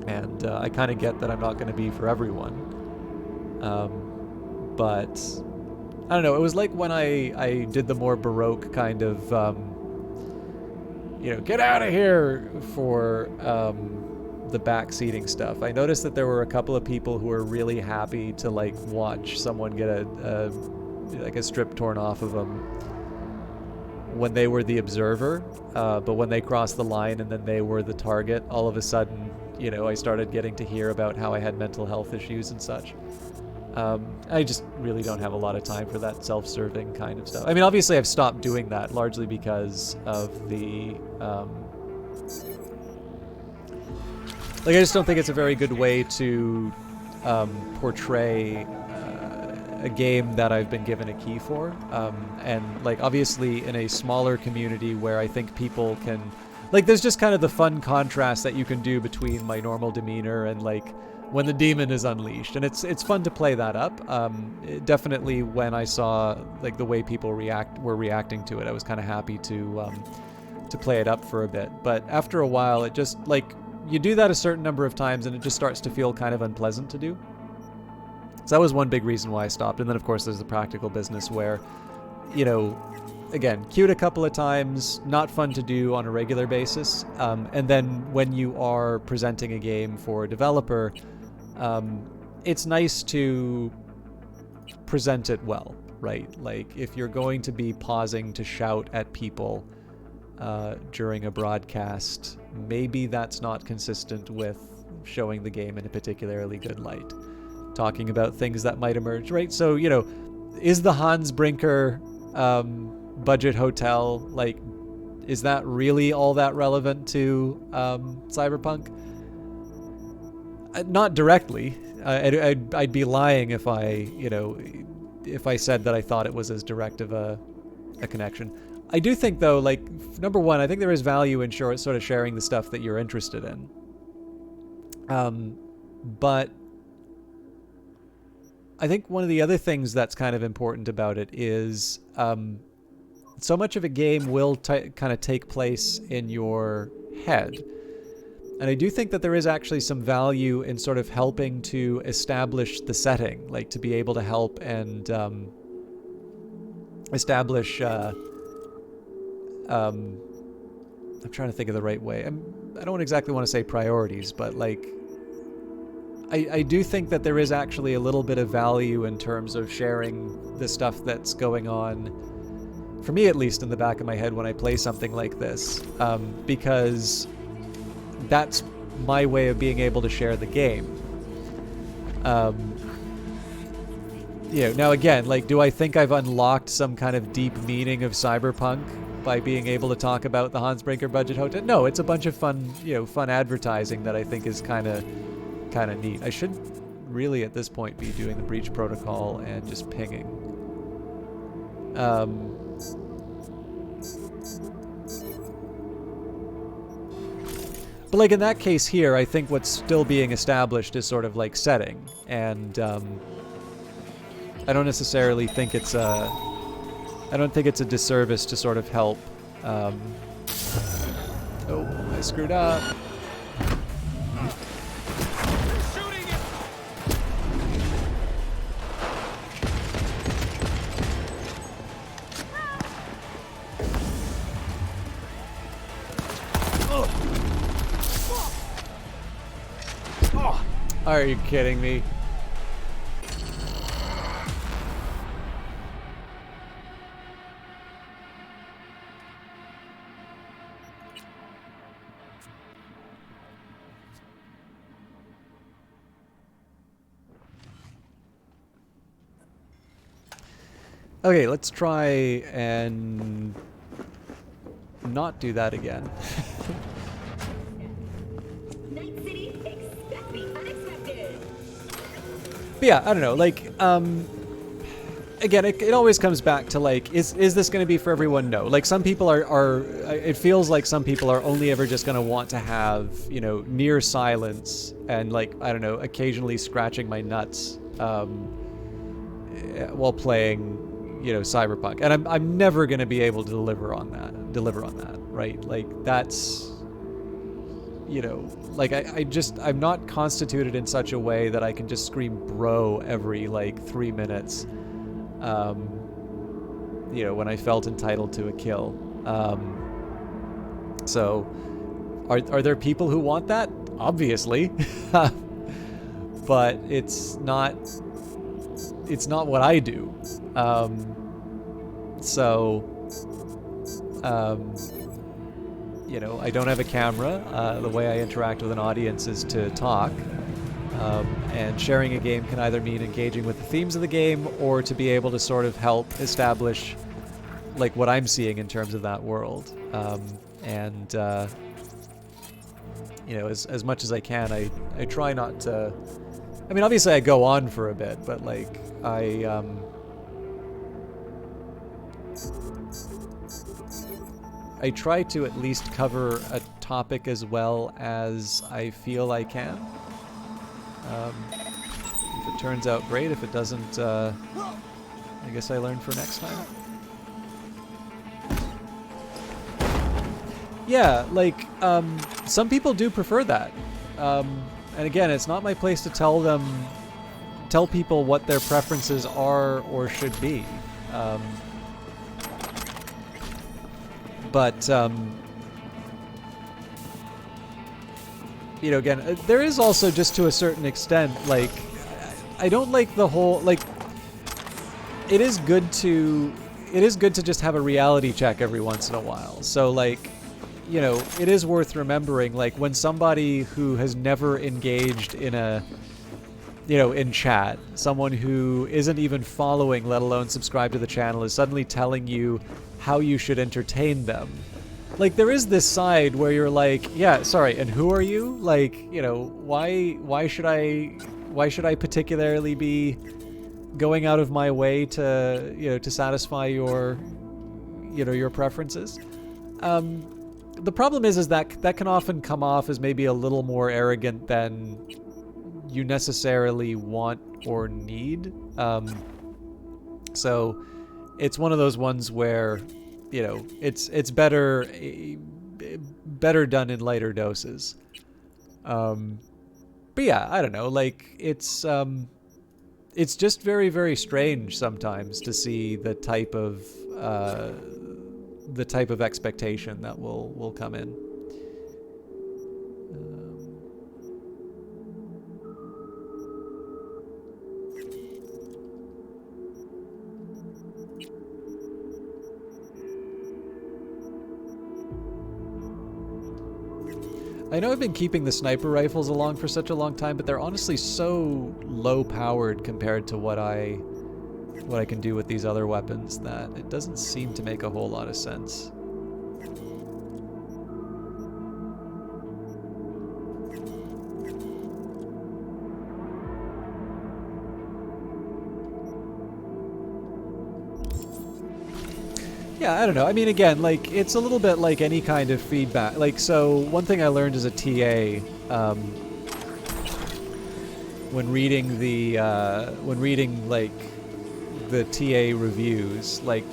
And I kind of get that I'm not going to be for everyone. But I don't know. It was like when I did the more Baroque kind of, get out of here for the back seating stuff. I noticed that there were a couple of people who were really happy to like watch someone get a strip torn off of them when they were the observer, but when they crossed the line and then they were the target, all of a sudden, I started getting to hear about how I had mental health issues and such. I just really don't have a lot of time for that self-serving kind of stuff. I mean, obviously I've stopped doing that largely because of the, I just don't think it's a very good way to portray a game that I've been given a key for. And like obviously in a smaller community where I think people can, like there's just kind of the fun contrast that you can do between my normal demeanor and like when the demon is unleashed, and it's fun to play that up. Definitely when I saw like the way people were reacting to it, I was kind of happy to play it up for a bit. But after a while, it just like you do that a certain number of times, and it just starts to feel kind of unpleasant to do. So that was one big reason why I stopped. And then of course there's the practical business where, again, queued a couple of times, not fun to do on a regular basis. And then when you are presenting a game for a developer, it's nice to present it well, right? Like if you're going to be pausing to shout at people during a broadcast, maybe that's not consistent with showing the game in a particularly good light. Talking about things that might emerge, right? So, is the Hans Brinker budget hotel, like, is that really all that relevant to Cyberpunk? Not directly. I'd be lying if I said that I thought it was as direct of a connection. I do think though, like, number one, I think there is value in sort of sharing the stuff that you're interested in. But I think one of the other things that's kind of important about it is so much of a game will kind of take place in your head. And I do think that there is actually some value in sort of helping to establish the setting, like to be able to help and establish... I'm trying to think of the right way. I don't exactly want to say priorities, but like... I do think that there is actually a little bit of value in terms of sharing the stuff that's going on, for me at least, in the back of my head when I play something like this, because that's my way of being able to share the game. Now again, like, do I think I've unlocked some kind of deep meaning of Cyberpunk by being able to talk about the Hans Brinker budget hotel? No, it's a bunch of fun, fun advertising that I think is kind of neat. I should really at this point be doing the breach protocol and just pinging. But like in that case here, I think what's still being established is sort of like setting, and I don't necessarily think it's a disservice to sort of help. Oh, I screwed up. Are you kidding me? Okay, let's try and not do that again. But yeah, I don't know, like, again, it always comes back to, like, is this going to be for everyone? No. Like, some people are it feels like some people are only ever just going to want to have, near silence and, like, I don't know, occasionally scratching my nuts while playing, Cyberpunk, and I'm never gonna be able to deliver on that, right? Like that's, like I'm not constituted in such a way that I can just scream bro every like 3 minutes, when I felt entitled to a kill. So are there people who want that? Obviously. But it's not what I do. I don't have a camera. The way I interact with an audience is to talk. And sharing a game can either mean engaging with the themes of the game or to be able to sort of help establish like what I'm seeing in terms of that world. As much as I can, I try not to. I mean, obviously I go on for a bit, but like I try to at least cover a topic as well as I feel I can. If it turns out great, if it doesn't, I guess I learn for next time. Yeah, like, some people do prefer that. And again, it's not my place to tell people what their preferences are or should be. But again, there is also just to a certain extent, like, I don't like the whole, like, it is good to just have a reality check every once in a while. So, like, it is worth remembering, like, when somebody who has never engaged in in chat, someone who isn't even following, let alone subscribe to the channel, is suddenly telling you how you should entertain them. Like, there is this side where you're like, yeah, sorry, and who are you? Like, why should I particularly be going out of my way to, to satisfy your preferences? The problem is that can often come off as maybe a little more arrogant than you necessarily want or need. So it's one of those ones where, it's better done in lighter doses. But yeah, I don't know, like, it's just very, very strange sometimes to see the type of expectation that will come in. I know I've been keeping the sniper rifles along for such a long time, but they're honestly so low powered compared to what I can do with these other weapons that it doesn't seem to make a whole lot of sense. Yeah, I don't know. I mean, again, like, it's a little bit like any kind of feedback. Like, so one thing I learned as a TA, when reading like the TA reviews, like,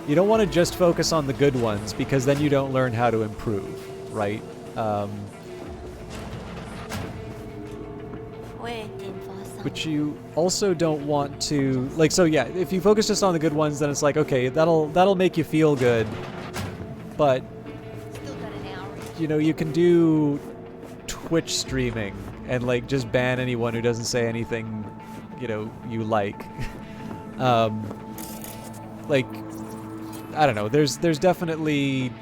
you don't want to just focus on the good ones because then you don't learn how to improve, right? But you also don't want to, like, so yeah, if you focus just on the good ones, then it's like, okay, that'll make you feel good, but you can do Twitch streaming and like just ban anyone who doesn't say anything you like. Like, I don't know, there's definitely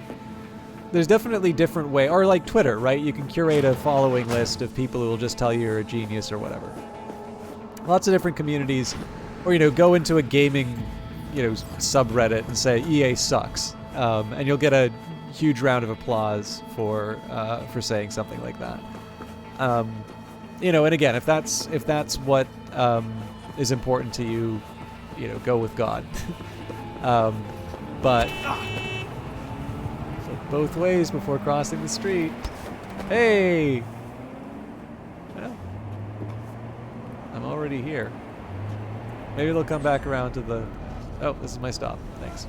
different way, or like Twitter, right? You can curate a following list of people who will just tell you you're a genius or whatever. Lots of different communities, or go into a gaming subreddit and say EA sucks, and you'll get a huge round of applause for saying something like that. And again, if that's what is important to you, go with God. But look both ways before crossing the street. Hey. Well, I'm already here. Maybe they'll come back around to the Oh, this is my stop. Thanks.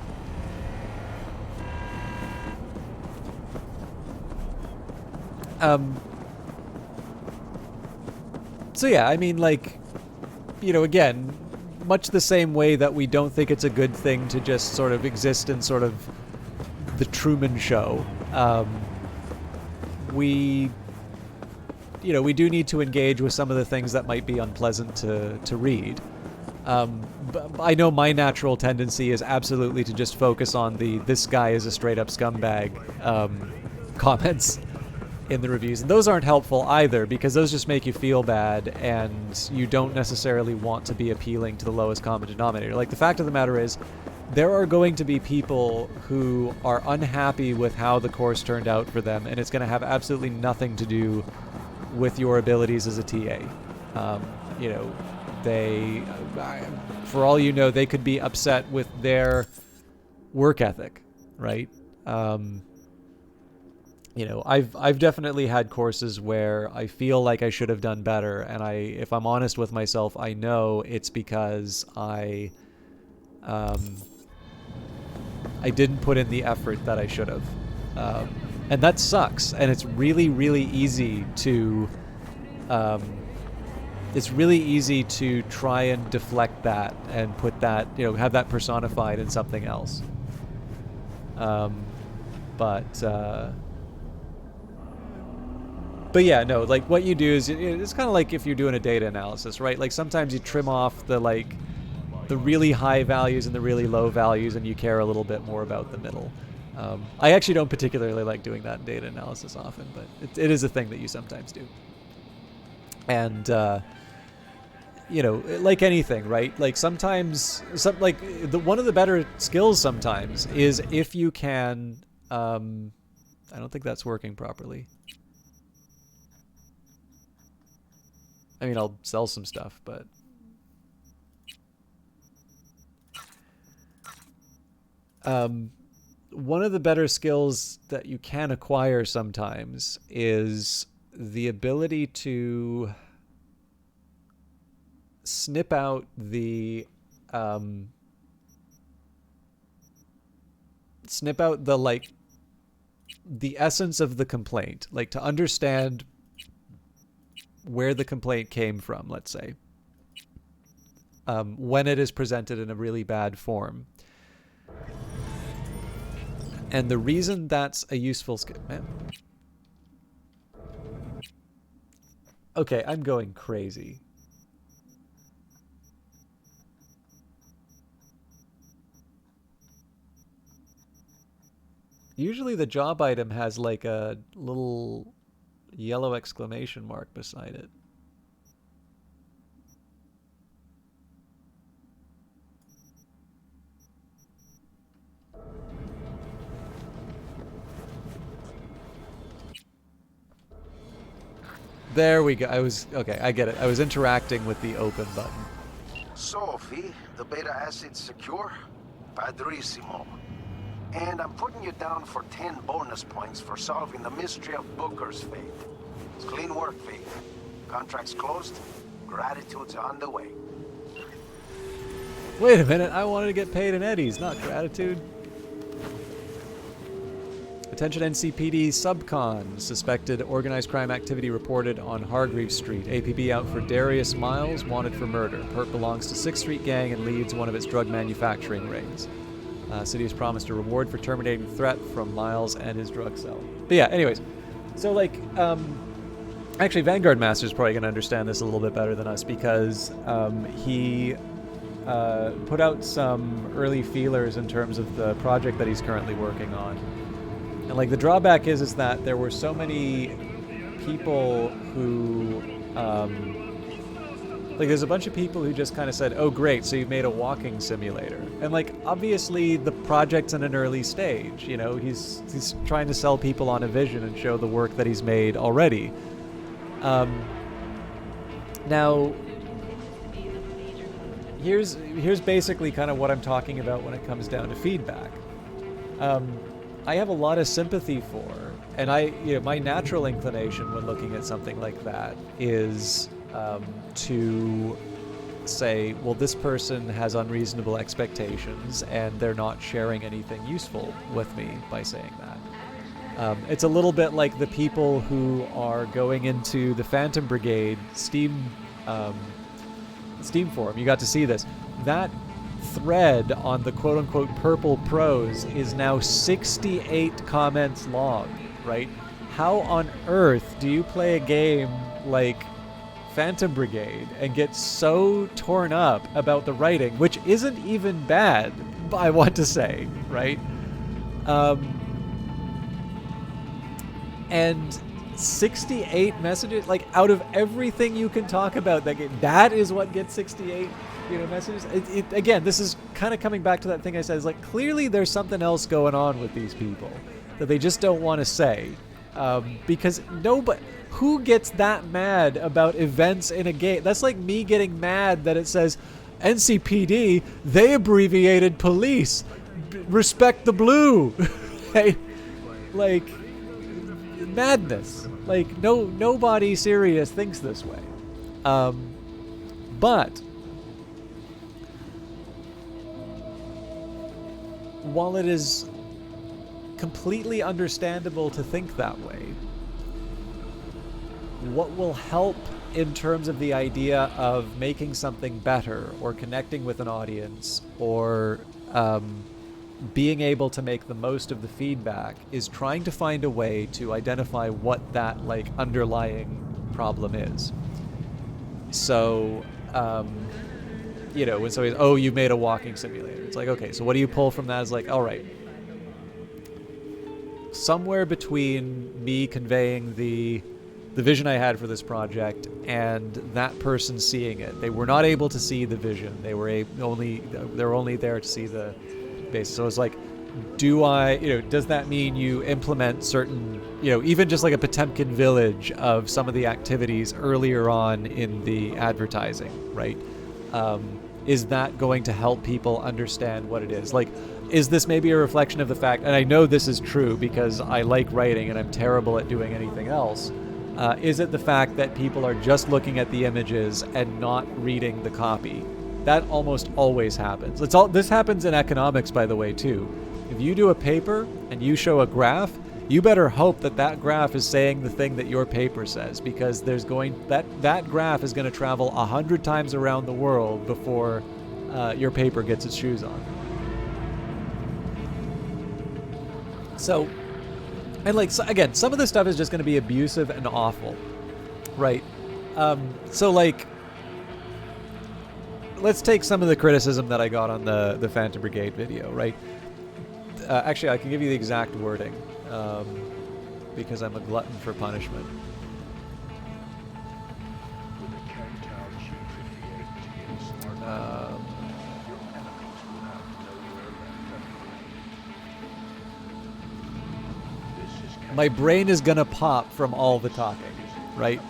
So yeah, I mean, like, you know, again, much the same way that we don't think it's a good thing to just sort of exist in sort of the Truman Show. We, you know, we do need to engage with some of the things that might be unpleasant to read. But I know my natural tendency is absolutely to just focus on the "this guy is a straight up scumbag" comments in the reviews, and those aren't helpful either, because those just make you feel bad, and you don't necessarily want to be appealing to the lowest common denominator. Like, the fact of the matter is, there are going to be people who are unhappy with how the course turned out for them, and it's going to have absolutely nothing to do with your abilities as a TA. You know, they, for all you know, they could be upset with their work ethic, right? You know, I've definitely had courses where I feel like I should have done better, and if I'm honest with myself, I know it's because I didn't put in the effort that I should have, and that sucks. And it's really, really easy to try and deflect that and put that, you know, have that personified in something else. But yeah, no, like, what you do is, it's kind of like if you're doing a data analysis, right? Like, sometimes you trim off the really high values and the really low values, and you care a little bit more about the middle. I actually don't particularly like doing that in data analysis often, but it is a thing that you sometimes do. And, you know, like anything, right? Like, sometimes, one of the better skills sometimes is if you can, I don't think that's working properly. I mean, I'll sell some stuff, but... one of the better skills that you can acquire sometimes is the ability to snip out the like the essence of the complaint, like to understand where the complaint came from, let's say, when it is presented in a really bad form. And the reason that's a useful skill... Man. Okay, I'm going crazy. Usually the job item has like a little yellow exclamation mark beside it. There we go. Okay, I get it. I was interacting with the open button. So, V, the beta acid's secure? Padrissimo. And I'm putting you down for 10 bonus points for solving the mystery of Booker's fate. It's clean work, V. Contract's closed. Gratitude's on the way. Wait a minute, I wanted to get paid in eddies, not gratitude. Attention NCPD subcon. Suspected organized crime activity reported on Hargreaves Street. APB out for Darius Miles, wanted for murder. Perp belongs to 6th Street Gang and leads one of its drug manufacturing rings. City has promised a reward for terminating the threat from Miles and his drug cell. But yeah, anyways. So, like, actually, Vanguard Master's probably going to understand this a little bit better than us, because he put out some early feelers in terms of the project that he's currently working on. And, like, the drawback is that there were so many people who, like, there's a bunch of people who just kind of said, oh, great, so you've made a walking simulator. And, like, obviously the project's in an early stage, you know, he's trying to sell people on a vision and show the work that he's made already. Now, here's basically kind of what I'm talking about when it comes down to feedback. I have a lot of sympathy for, and my natural inclination when looking at something like that is to say, well, this person has unreasonable expectations and they're not sharing anything useful with me by saying that. It's a little bit like the people who are going into the Phantom Brigade Steam forum. You got to see this. That thread on the quote-unquote purple prose is now 68 comments long, right? How on earth do you play a game like Phantom Brigade and get so torn up about the writing, which isn't even bad, I want to say, right? And 68 messages, like, out of everything you can talk about that game, that is what gets 68, messages. Again, this is kind of coming back to that thing I said, is like, clearly there's something else going on with these people that they just don't want to say, because nobody, who gets that mad about events in a game? That's like me getting mad that it says NCPD, they abbreviated police, respect the blue. Like, madness. Like, nobody serious thinks this way. But while it is completely understandable to think that way, what will help in terms of the idea of making something better or connecting with an audience or being able to make the most of the feedback is trying to find a way to identify what that, like, underlying problem is. So, when somebody's, oh, you made a walking simulator. It's like, okay, so what do you pull from that? Is like, all right, somewhere between me conveying the vision I had for this project and that person seeing it. They were not able to see the vision. They were only there to see the base. So it's like, does that mean you implement certain, even just like a Potemkin village of some of the activities earlier on in the advertising, right? Is that going to help people understand what it is? Like, is this maybe a reflection of the fact, and I know this is true because I like writing and I'm terrible at doing anything else, is it the fact that people are just looking at the images and not reading the copy? That almost always happens. This happens in economics, by the way, too. If you do a paper and you show a graph, you better hope that that graph is saying the thing that your paper says, because that graph is going to travel 100 times around the world before your paper gets its shoes on. So, and like, so again, some of this stuff is just going to be abusive and awful, right? So like, let's take some of the criticism that I got on the Phantom Brigade video, right? Actually, I can give you the exact wording, because I'm a glutton for punishment. My brain is gonna pop from all the talking, right?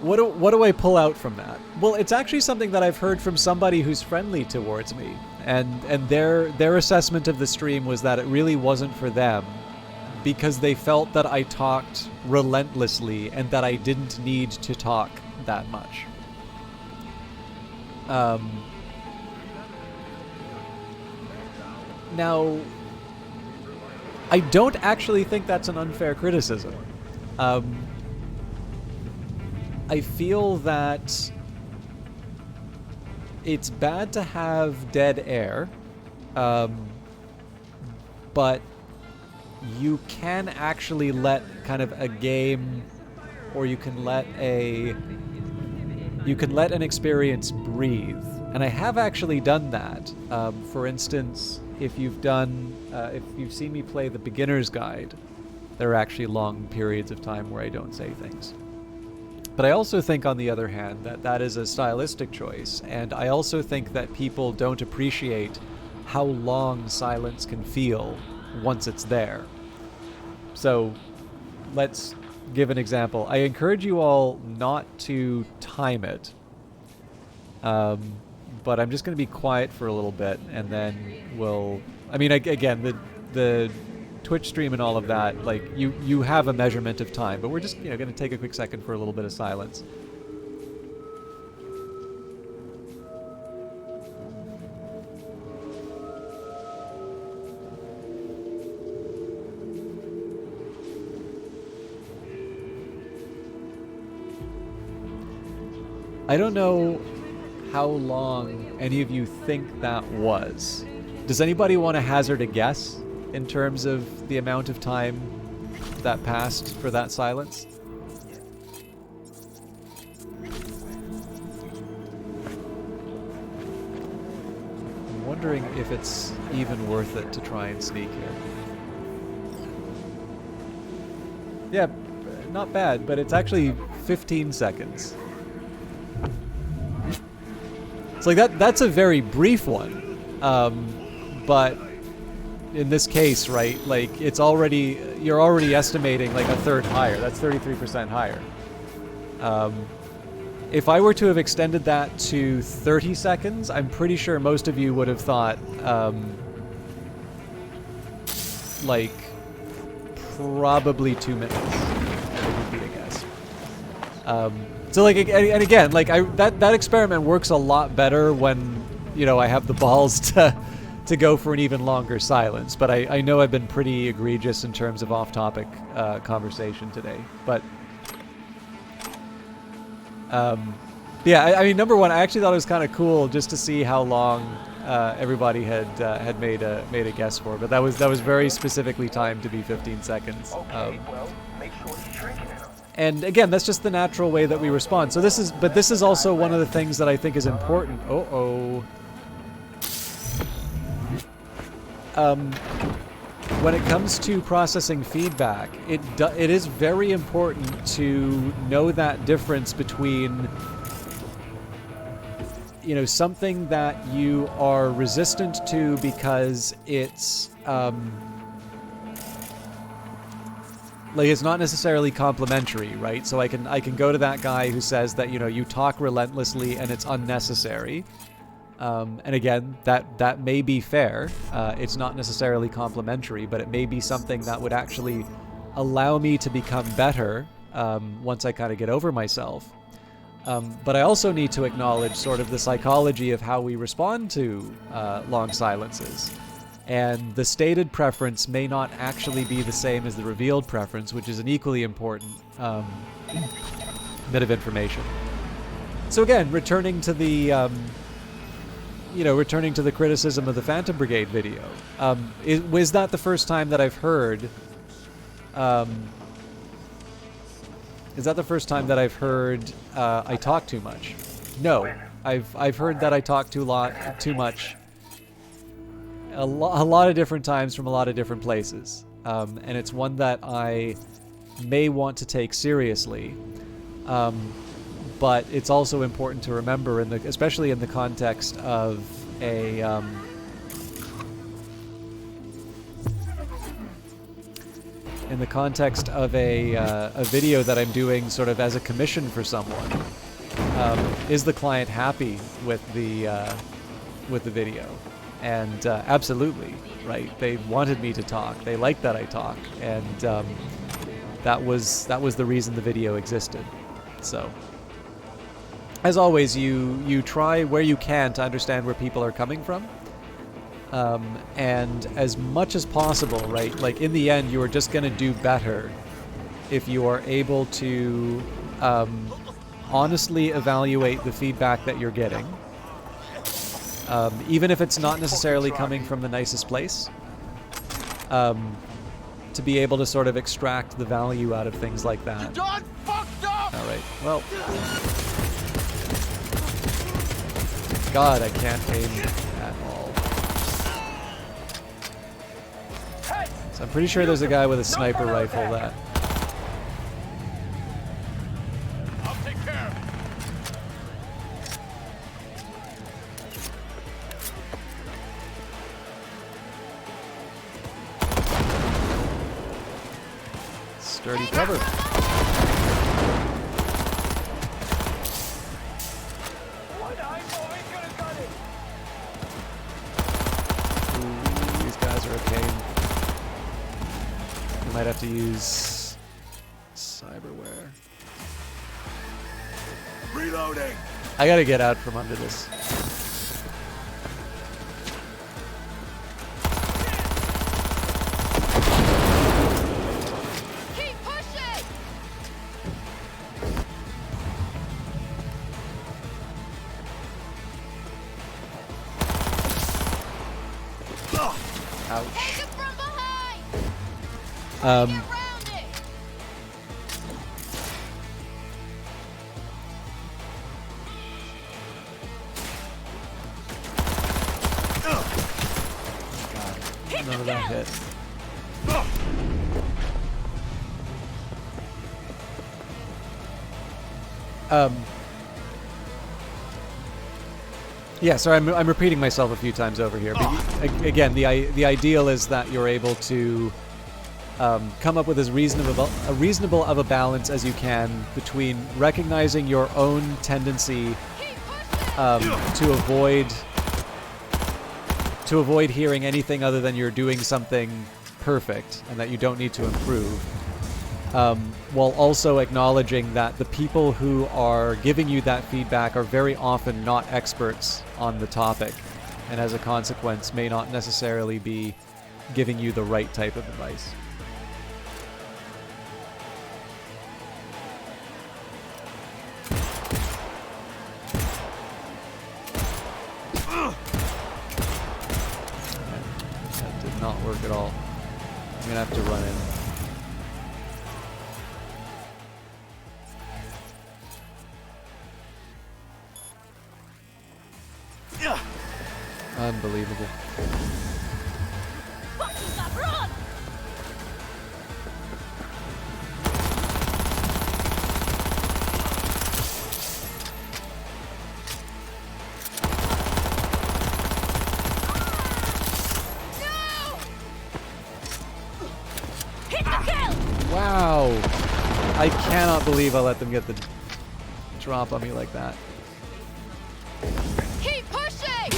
What do I pull out from that? Well, it's actually something that I've heard from somebody who's friendly towards me, and their assessment of the stream was that it really wasn't for them, because they felt that I talked relentlessly and that I didn't need to talk that much. Now, I don't actually think that's an unfair criticism. I feel that it's bad to have dead air, but you can actually let kind of a game, or you can let an experience breathe. And I have actually done that. For instance, if you've seen me play the beginner's guide, there are actually long periods of time where I don't say things. But I also think, on the other hand, that is a stylistic choice, and I also think that people don't appreciate how long silence can feel once it's there. So, let's give an example. I encourage you all not to time it, but I'm just going to be quiet for a little bit, and then again, the Twitch stream and all of that, like, you have a measurement of time, but we're just going to take a quick second for a little bit of silence. I don't know how long any of you think that was. Does anybody want to hazard a guess in terms of the amount of time that passed for that silence? I'm wondering if it's even worth it to try and sneak here. Yeah, not bad, but it's actually 15 seconds. It's like that's a very brief one. But in this case, right, like you're already estimating like a third higher. That's 33% higher. If I were to have extended that to 30 seconds, I'm pretty sure most of you would have thought, like, probably 2 minutes. Would be a guess. So like, and again, like that experiment works a lot better when, you know, I have the balls to go for an even longer silence. But I know I've been pretty egregious in terms of off-topic conversation today. But yeah, I mean, number one, I actually thought it was kind of cool just to see how long everybody had made a guess for. But that was very specifically timed to be 15 seconds. And again, that's just the natural way that we respond. So this is also one of the things that I think is important. When it comes to processing feedback, it is very important to know that difference between, you know, something that you are resistant to because it's like it's not necessarily complimentary, right? So I can go to that guy who says that, you know, you talk relentlessly and it's unnecessary. And again, that may be fair. It's not necessarily complimentary, but it may be something that would actually allow me to become better once I kind of get over myself. But I also need to acknowledge sort of the psychology of how we respond to long silences. And the stated preference may not actually be the same as the revealed preference, which is an equally important bit of information. So again, returning to the criticism of the Phantom Brigade video, was that the first time that I've heard? Is that the first time that I've heard I talk too much? No, I've heard that I talk too much. A lot of different times from a lot of different places, and it's one that I may want to take seriously. But it's also important to remember, especially in the context of a video that I'm doing sort of as a commission for someone. Is the client happy with the video? And absolutely, right? They wanted me to talk. They liked that I talk, and that was the reason the video existed. So, as always, you try where you can to understand where people are coming from, and as much as possible, right? Like in the end, you are just going to do better if you are able to honestly evaluate the feedback that you're getting. Even if it's not necessarily coming from the nicest place, to be able to sort of extract the value out of things like that. All right, well, God, I can't aim at all. So I'm pretty sure there's a guy with a sniper rifle that... Sturdy cover. Ooh, these guys are a pain. We might have to use cyberware. Reloading. I gotta get out from under this. Ouch. From behind! Um, Around it! none of that hit. Yeah, sorry, I'm repeating myself a few times over here. But again, the ideal is that you're able to come up with as reasonable of a balance as you can between recognizing your own tendency to avoid hearing anything other than you're doing something perfect and that you don't need to improve, while also acknowledging that the people who are giving you that feedback are very often not experts on the topic, and as a consequence may not necessarily be giving you the right type of advice. That did not work at all. I'm gonna have to run in. Unbelievable. Wow. I cannot believe I let them get the drop on me like that. Keep pushing!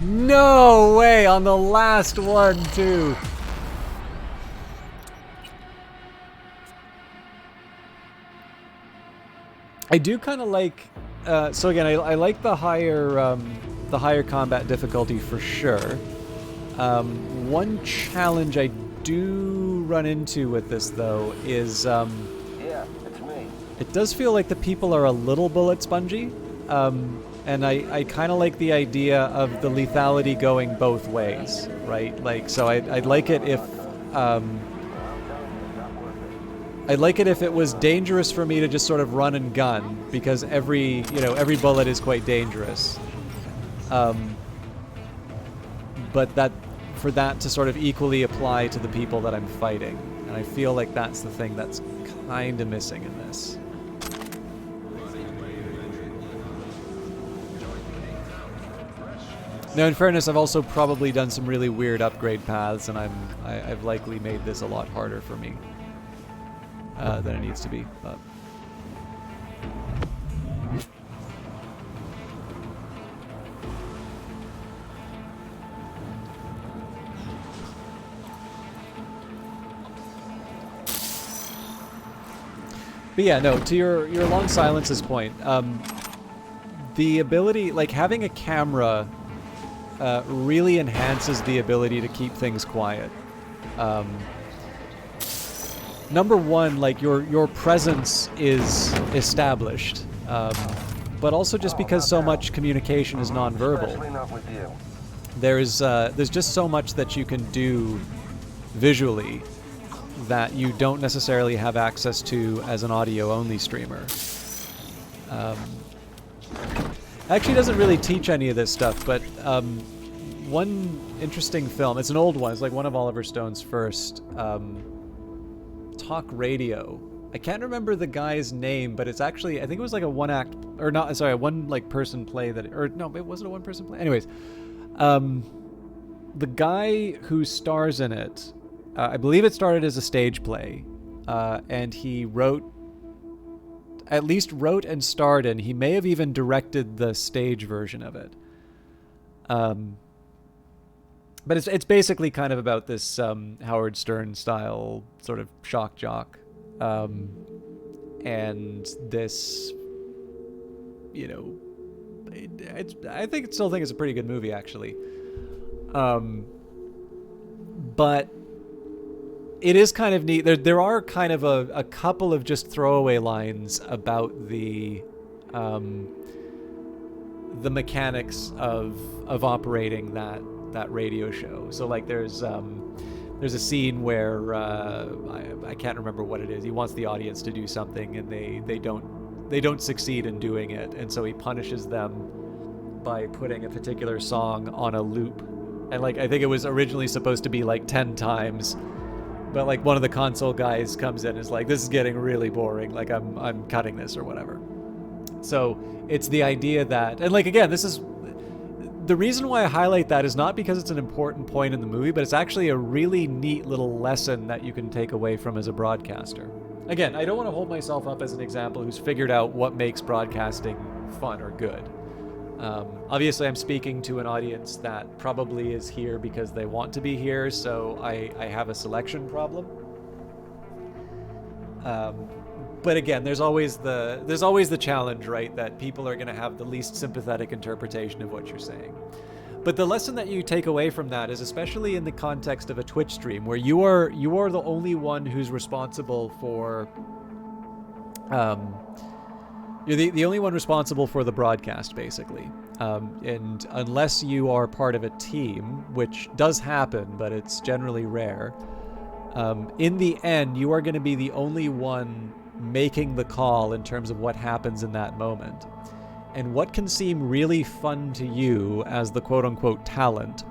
No way! On the last one, too. I do kind of like. So again, I like the higher combat difficulty for sure. One challenge I do run into with this though is Yeah, it's me. it does feel like the people are a little bullet spongy, and I kind of like the idea of the lethality going both ways, right? Like, so I'd like it if. I'd like it if it was dangerous for me to just sort of run and gun, because every bullet is quite dangerous. But for that to sort of equally apply to the people that I'm fighting. And I feel like that's the thing that's kind of missing in this. Now, in fairness, I've also probably done some really weird upgrade paths, and I've likely made this a lot harder for me. Than it needs to be, but yeah, no, to your long silences point, the ability, like having a camera really enhances the ability to keep things quiet. Number one, like your presence is established, but also just because so much communication is nonverbal. There's just so much that you can do visually that you don't necessarily have access to as an audio-only streamer. Actually doesn't really teach any of this stuff, but one interesting film, it's an old one, it's like one of Oliver Stone's first, talk radio. I can't remember the guy's name, but it's actually, I think it was like a one like person play it wasn't a one person play. Anyways, the guy who stars in it, I believe it started as a stage play, and he at least wrote and starred in, he may have even directed the stage version of it. But it's basically kind of about this Howard Stern style sort of shock jock, and this, I still think it's a pretty good movie actually. But it is kind of neat. There are kind of a couple of just throwaway lines about the mechanics of operating that radio show. So like there's a scene where I can't remember what it is. He wants the audience to do something, and they don't succeed in doing it, and so he punishes them by putting a particular song on a loop. And like I think it was originally supposed to be like 10 times, but like one of the console guys comes in and is like, this is getting really boring, like I'm cutting this or whatever. So it's the idea that, and like again, this is the reason why I highlight that is not because it's an important point in the movie, but it's actually a really neat little lesson that you can take away from as a broadcaster. Again, I don't want to hold myself up as an example who's figured out what makes broadcasting fun or good. Obviously, I'm speaking to an audience that probably is here because they want to be here, so I have a selection problem. But again, there's always the challenge, right? That people are going to have the least sympathetic interpretation of what you're saying. But the lesson that you take away from that is, especially in the context of a Twitch stream, where you are the only one who's responsible for, you're the only one responsible for the broadcast, basically. And unless you are part of a team, which does happen, but it's generally rare, in the end, you are going to be the only one making the call in terms of what happens in that moment. And what can seem really fun to you as the quote-unquote talent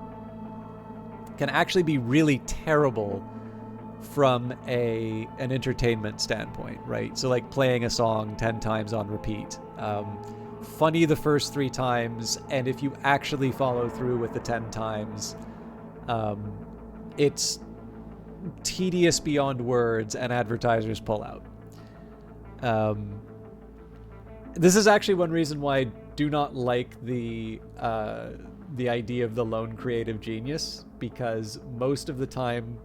can actually be really terrible from an entertainment standpoint, right? So like playing a song 10 times on repeat. Funny the first 3 times, and if you actually follow through with the 10 times, it's tedious beyond words, and advertisers pull out. This is actually one reason why I do not like the idea of the lone creative genius, because most of the time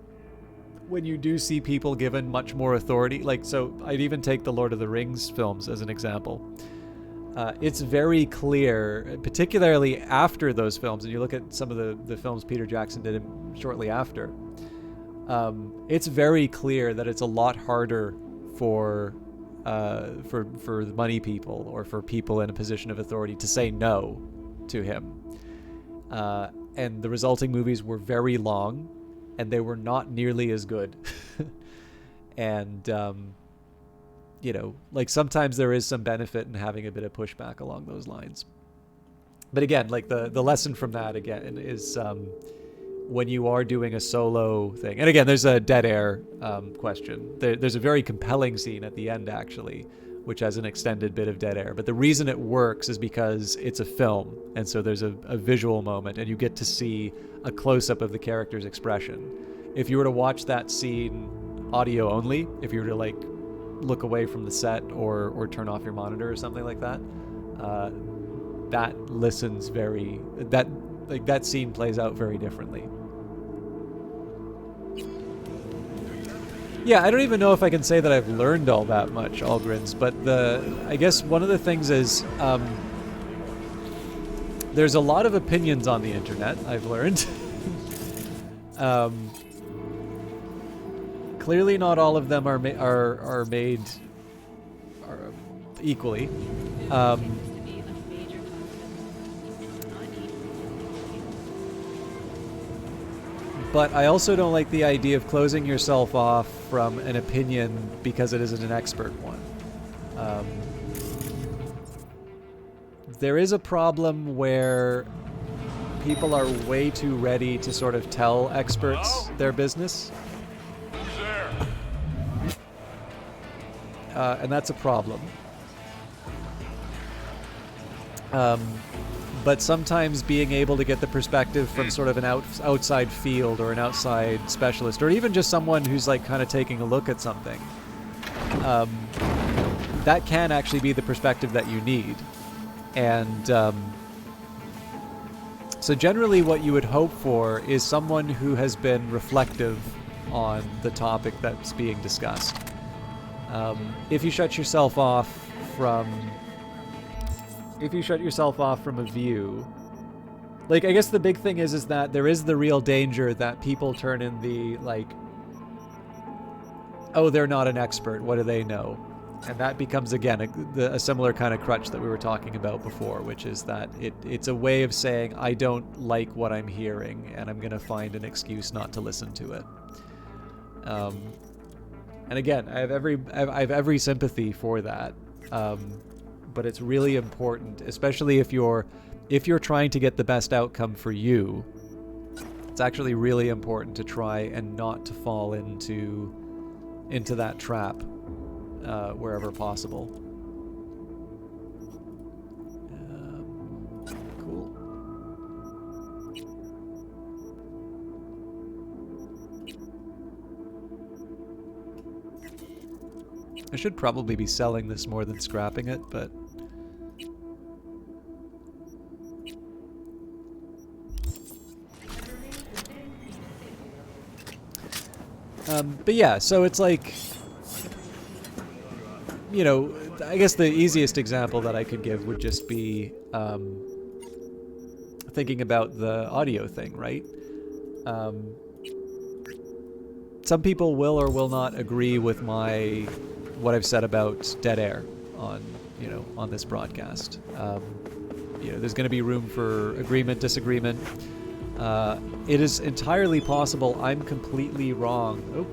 when you do see people given much more authority, like, so I'd even take the Lord of the Rings films as an example. It's very clear, particularly after those films, and you look at some of the films Peter Jackson did shortly after, it's very clear that it's a lot harder for the money people or for people in a position of authority to say no to him. And the resulting movies were very long, and they were not nearly as good. And, like sometimes there is some benefit in having a bit of pushback along those lines. But again, like the lesson from that again is when you are doing a solo thing. And again, there's a dead air question. There's a very compelling scene at the end, actually, which has an extended bit of dead air. But the reason it works is because it's a film. And so there's a visual moment, and you get to see a close-up of the character's expression. If you were to watch that scene audio only, if you were to like look away from the set or turn off your monitor or something like that, that scene plays out very differently. Yeah, I don't even know if I can say that I've learned all that much, Algrins, but I guess one of the things is there's a lot of opinions on the internet, I've learned. Clearly not all of them are made equally. But I also don't like the idea of closing yourself off from an opinion because it isn't an expert one. There is a problem where people are way too ready to sort of tell experts their business. Who's there? And that's a problem. But sometimes being able to get the perspective from sort of an outside field or an outside specialist, or even just someone who's like kind of taking a look at something, that can actually be the perspective that you need. And so generally what you would hope for is someone who has been reflective on the topic that's being discussed. If you shut yourself off from a view, like, I guess the big thing is that there is the real danger that people turn in the, like, oh, they're not an expert, what do they know? And that becomes, again, a similar kind of crutch that we were talking about before, which is that it's a way of saying, I don't like what I'm hearing, and I'm going to find an excuse not to listen to it. And again, I have every sympathy for that. But it's really important, especially if you're trying to get the best outcome for you. It's actually really important to try and not to fall into that trap wherever possible. Cool. I should probably be selling this more than scrapping it, but yeah, so it's like, you know, I guess the easiest example that I could give would just be thinking about the audio thing, right? Some people will or will not agree with what I've said about dead air on this broadcast. There's going to be room for agreement, disagreement. It is entirely possible I'm completely wrong. Oh.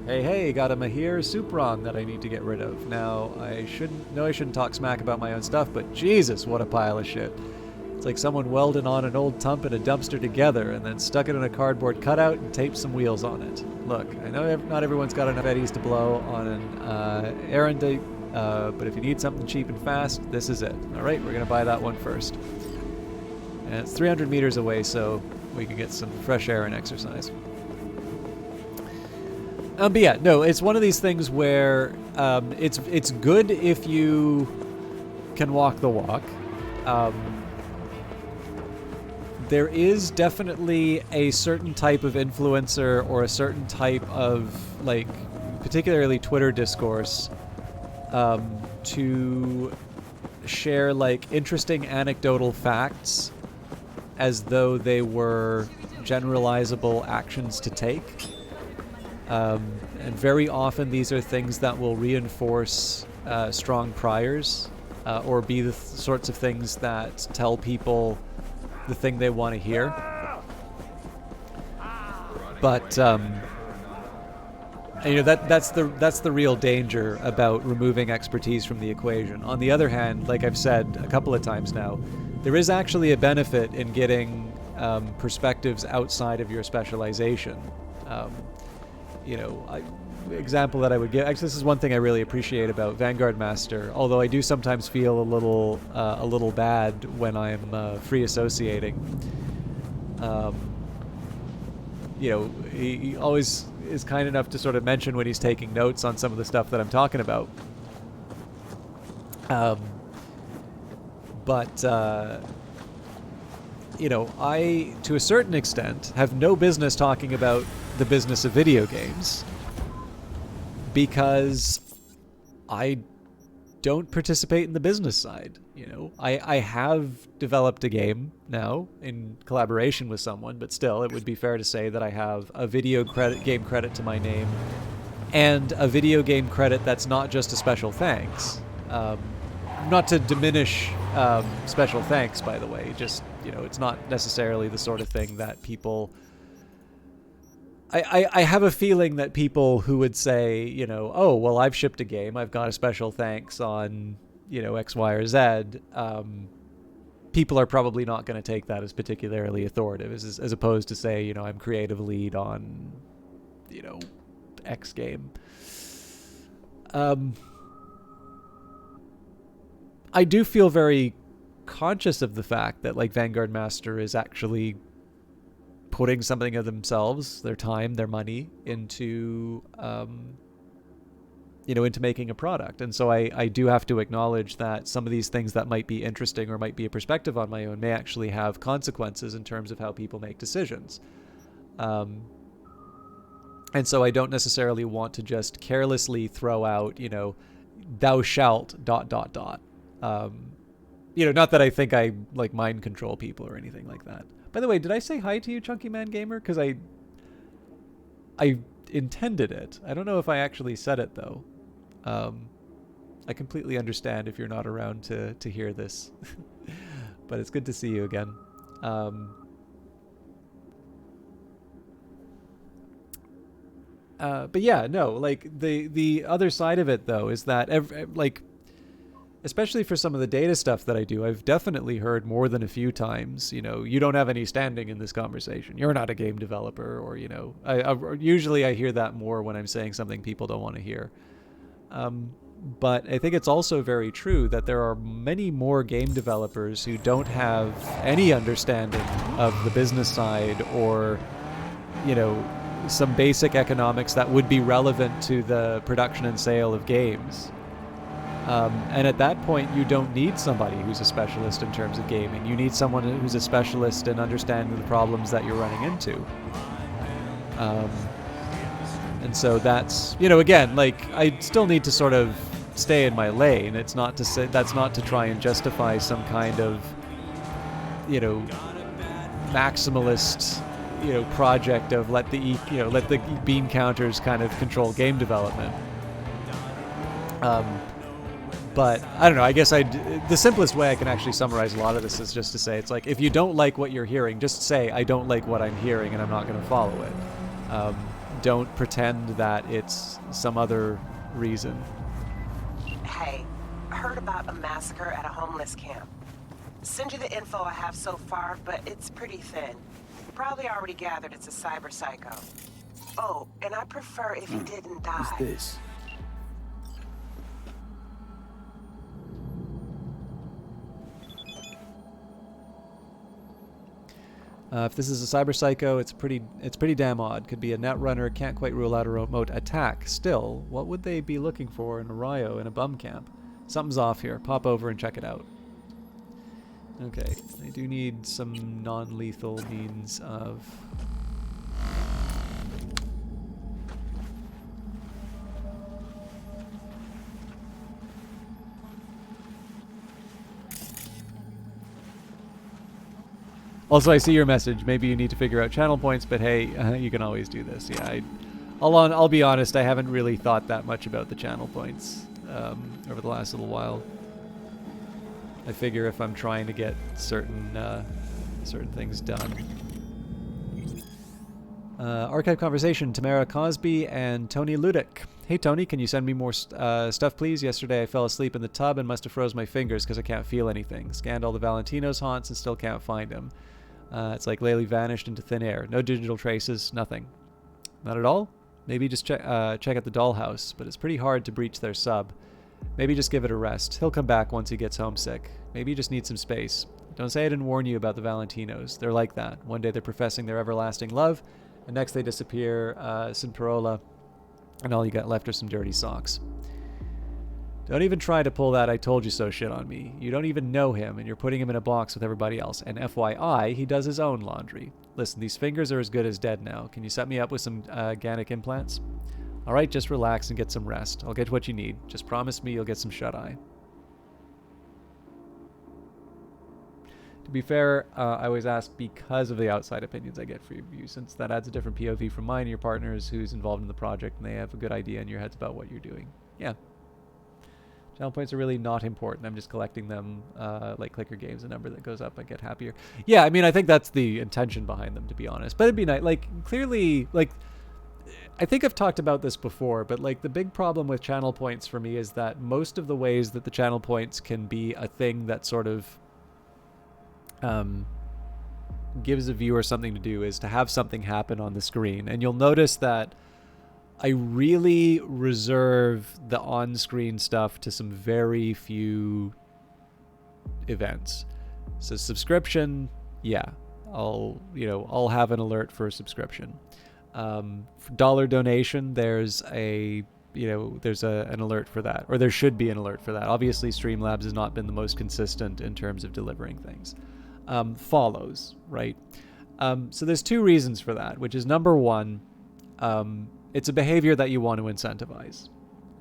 Hey, got a Mahir Supron that I need to get rid of. Now, I shouldn't talk smack about my own stuff, but Jesus, what a pile of shit. It's like someone welded on an old tump and a dumpster together and then stuck it in a cardboard cutout and taped some wheels on it. Look, I know not everyone's got enough eddies to blow on an errand, but if you need something cheap and fast, this is it. All right, we're going to buy that one first. And it's 300 meters away, so we can get some fresh air and exercise. But yeah, no, it's one of these things where it's good if you can walk the walk. There is definitely a certain type of influencer or a certain type of, like, particularly Twitter discourse, to share, like, interesting anecdotal facts as though they were generalizable actions to take. And very often these are things that will reinforce strong priors, or be the sorts of things that tell people the thing they want to hear. But that's the real danger about removing expertise from the equation. On the other hand, like I've said a couple of times now, there is actually a benefit in getting perspectives outside of your specialization. Example that I would give. Actually, this is one thing I really appreciate about Vanguard Master. Although I do sometimes feel a little bad when I'm free associating. He always is kind enough to sort of mention when he's taking notes on some of the stuff that I'm talking about. I, to a certain extent, have no business talking about the business of video games because I don't participate in the business side. I have developed a game now in collaboration with someone, but still, it would be fair to say that I have a game credit to my name and a video game credit that's not just a special thanks. Not to diminish special thanks, by the way. Just, it's not necessarily the sort of thing that people... I have a feeling that people who would say, oh, well, I've shipped a game, I've got a special thanks on, X, Y, or Z, people are probably not going to take that as particularly authoritative, as opposed to say, I'm creative lead on, X game. I do feel very conscious of the fact that, like, Vanguard Master is actually putting something of themselves, their time, their money into, into making a product. And so I do have to acknowledge that some of these things that might be interesting or might be a perspective on my own may actually have consequences in terms of how people make decisions. And so I don't necessarily want to just carelessly throw out, thou shalt ... not that I think I like mind control people or anything like that. By the way, did I say hi to you, Chunky Man Gamer? Because I intended it. I don't know if I actually said it though. I completely understand if you're not around to hear this, but it's good to see you again. But yeah, no, like the other side of it though is that especially for some of the data stuff that I do, I've definitely heard more than a few times, you don't have any standing in this conversation. You're not a game developer, or, usually I hear that more when I'm saying something people don't want to hear. But I think it's also very true that there are many more game developers who don't have any understanding of the business side or, some basic economics that would be relevant to the production and sale of games. And at that point, you don't need somebody who's a specialist in terms of gaming. You need someone who's a specialist in understanding the problems that you're running into. And so that's, again, like, I still need to sort of stay in my lane. It's not to say, that's not to try and justify some kind of, maximalist, project of let the bean counters kind of control game development. But I don't know, I guess the simplest way I can actually summarize a lot of this is just to say, it's like, if you don't like what you're hearing, just say, I don't like what I'm hearing and I'm not going to follow it. Don't pretend that it's some other reason. Hey, heard about a massacre at a homeless camp. Send you the info I have so far, but it's pretty thin. You probably already gathered it's a cyber psycho. Oh, and I prefer if he didn't die. What's this? If this is a cyber psycho, it's pretty damn odd. Could be a net runner, can't quite rule out a remote attack. Still, what would they be looking for in a Rio in a bum camp? Something's off here. Pop over and check it out. Okay, I do need some non-lethal means of... Also, I see your message. Maybe you need to figure out channel points, but hey, you can always do this. Yeah, I'll be honest, I haven't really thought that much about the channel points over the last little while. I figure if I'm trying to get certain things done. Archive conversation, Tamara Cosby and Tony Ludick. Hey Tony, can you send me more stuff please? Yesterday I fell asleep in the tub and must have froze my fingers because I can't feel anything. Scanned all the Valentino's haunts and still can't find him. It's like Laylee vanished into thin air. No digital traces, nothing. Not at all? Maybe just check at the dollhouse, but it's pretty hard to breach their sub. Maybe just give it a rest. He'll come back once he gets homesick. Maybe you just need some space. Don't say I didn't warn you about the Valentinos. They're like that. One day they're professing their everlasting love, and next they disappear, sin parola, and all you got left are some dirty socks. Don't even try to pull that I told you so shit on me. You don't even know him, and you're putting him in a box with everybody else. And FYI, he does his own laundry. Listen, these fingers are as good as dead now. Can you set me up with some organic implants? All right, just relax and get some rest. I'll get what you need. Just promise me you'll get some shut-eye. To be fair, I always ask because of the outside opinions I get for your view, since that adds a different POV from mine and your partners who's involved in the project, and they have a good idea in your heads about what you're doing. Yeah. Channel points are really not important. I'm just collecting them like clicker games. The number that goes up, I get happier. Yeah, I mean, I think that's the intention behind them, to be honest. But it'd be nice. Like, clearly, like, I think I've talked about this before, but like the big problem with channel points for me is that most of the ways that the channel points can be a thing that sort of gives a viewer something to do is to have something happen on the screen. And you'll notice that I really reserve the on-screen stuff to some very few events. So subscription, yeah, I'll have an alert for a subscription. For dollar donation, there's an alert for that, or there should be an alert for that. Obviously, Streamlabs has not been the most consistent in terms of delivering things. Follows, right? So there's two reasons for that, which is number one, it's a behavior that you want to incentivize.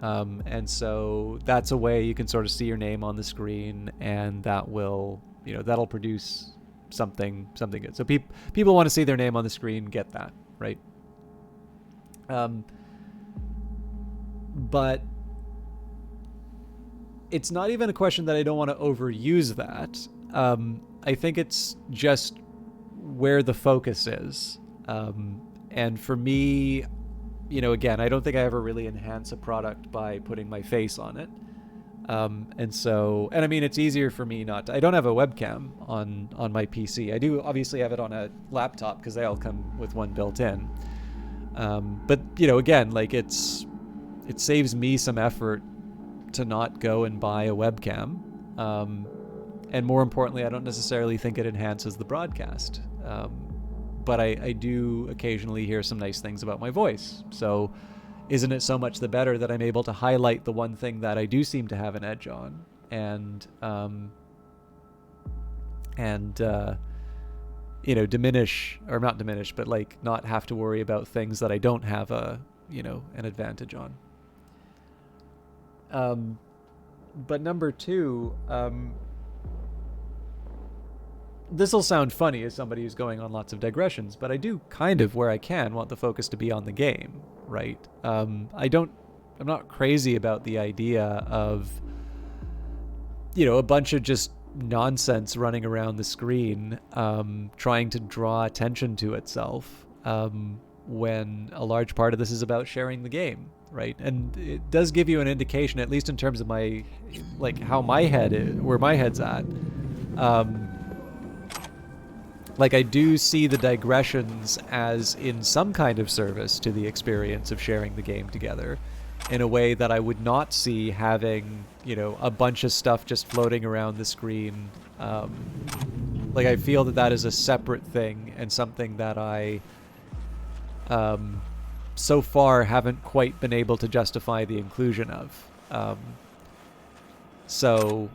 And so that's a way you can sort of see your name on the screen, and that will, that'll produce something good. So people want to see their name on the screen, get that, right? But it's not even a question that I don't want to overuse that. I think it's just where the focus is. And for me, again, I don't think I ever really enhance a product by putting my face on it. And I mean, it's easier for me not to, I don't have a webcam on my PC. I do obviously have it on a laptop because they all come with one built in. But again, like it saves me some effort to not go and buy a webcam. And more importantly, I don't necessarily think it enhances the broadcast. But I do occasionally hear some nice things about my voice. So isn't it so much the better that I'm able to highlight the one thing that I do seem to have an edge on, and diminish, or not diminish, but like not have to worry about things that I don't have an advantage on. But number two, this will sound funny as somebody who's going on lots of digressions, but I do kind of, where I can, want the focus to be on the game, right? I'm not crazy about the idea of, a bunch of just nonsense running around the screen, trying to draw attention to itself, when a large part of this is about sharing the game, right? And it does give you an indication, at least in terms of my, like, how my head is, where my head's at. Like, I do see the digressions as in some kind of service to the experience of sharing the game together, in a way that I would not see having, a bunch of stuff just floating around the screen. Like, I feel that is a separate thing, and something that I, so far, haven't quite been able to justify the inclusion of. So,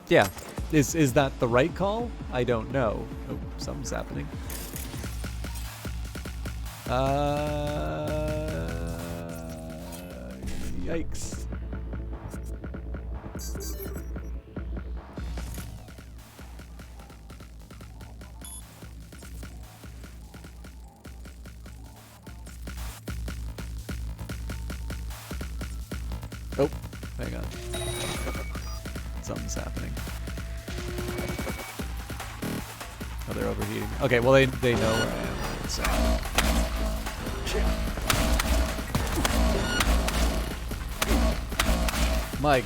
yeah. Is that the right call? I don't know. Oh, something's happening. Yikes. Oh, hang on. Something's happening. Oh, they're overheating. Okay, well, they know where I am. So. My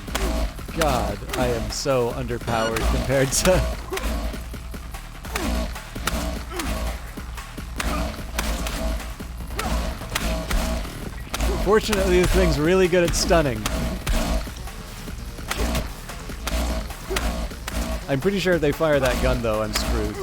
God, I am so underpowered compared to... Fortunately, this thing's really good at stunning. I'm pretty sure if they fire that gun, though, I'm screwed.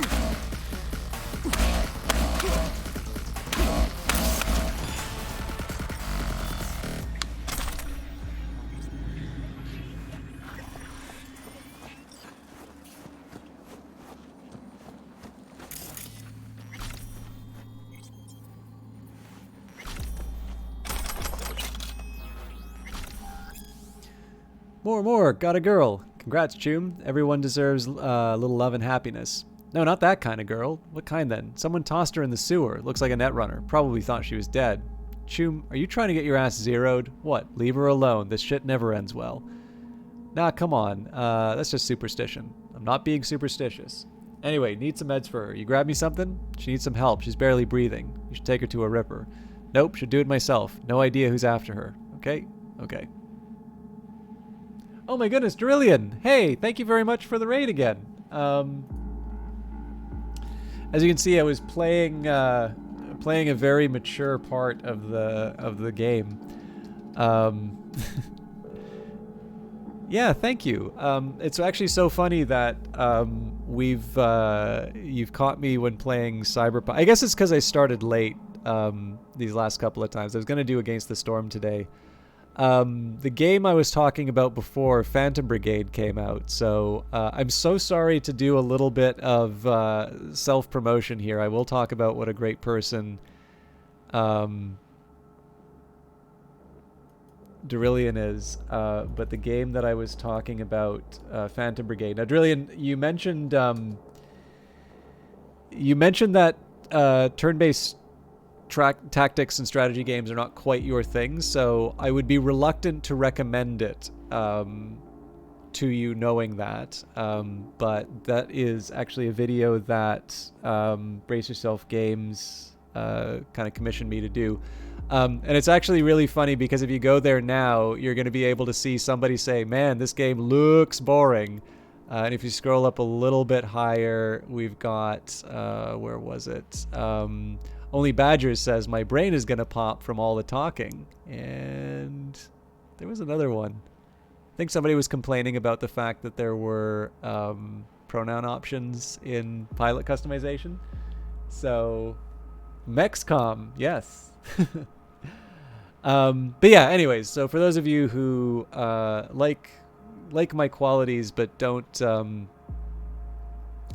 More, got a girl. Congrats, Choom. Everyone deserves a little love and happiness. No, not that kind of girl. What kind then? Someone tossed her in the sewer. Looks like a netrunner. Probably thought she was dead. Choom, are you trying to get your ass zeroed? What? Leave her alone. This shit never ends well. Nah, come on. That's just superstition. I'm not being superstitious. Anyway, need some meds for her. You grab me something? She needs some help. She's barely breathing. You should take her to a ripper. Nope, should do it myself. No idea who's after her. Okay? Okay. Oh my goodness, Drillian! Hey, thank you very much for the raid again. As you can see, I was playing a very mature part of the game. Yeah, thank you. It's actually so funny that you've caught me when playing Cyberpunk. I guess it's because I started late these last couple of times. I was gonna do Against the Storm today. The game I was talking about before, Phantom Brigade, came out, so I'm so sorry to do a little bit of self-promotion here. I will talk about what a great person Drillion is, but the game that I was talking about, Phantom Brigade. Now, Drillion, you mentioned that turn-based tactics and strategy games are not quite your thing, so I would be reluctant to recommend it to you, knowing that. But that is actually a video that Brace Yourself Games kind of commissioned me to do. And it's actually really funny because if you go there now, you're going to be able to see somebody say, man, this game looks boring. And if you scroll up a little bit higher, we've got, where was it? Only Badgers says, my brain is going to pop from all the talking. And there was another one. I think somebody was complaining about the fact that there were pronoun options in pilot customization. So, Mexcom, yes. But yeah, anyways, so for those of you who like my qualities but don't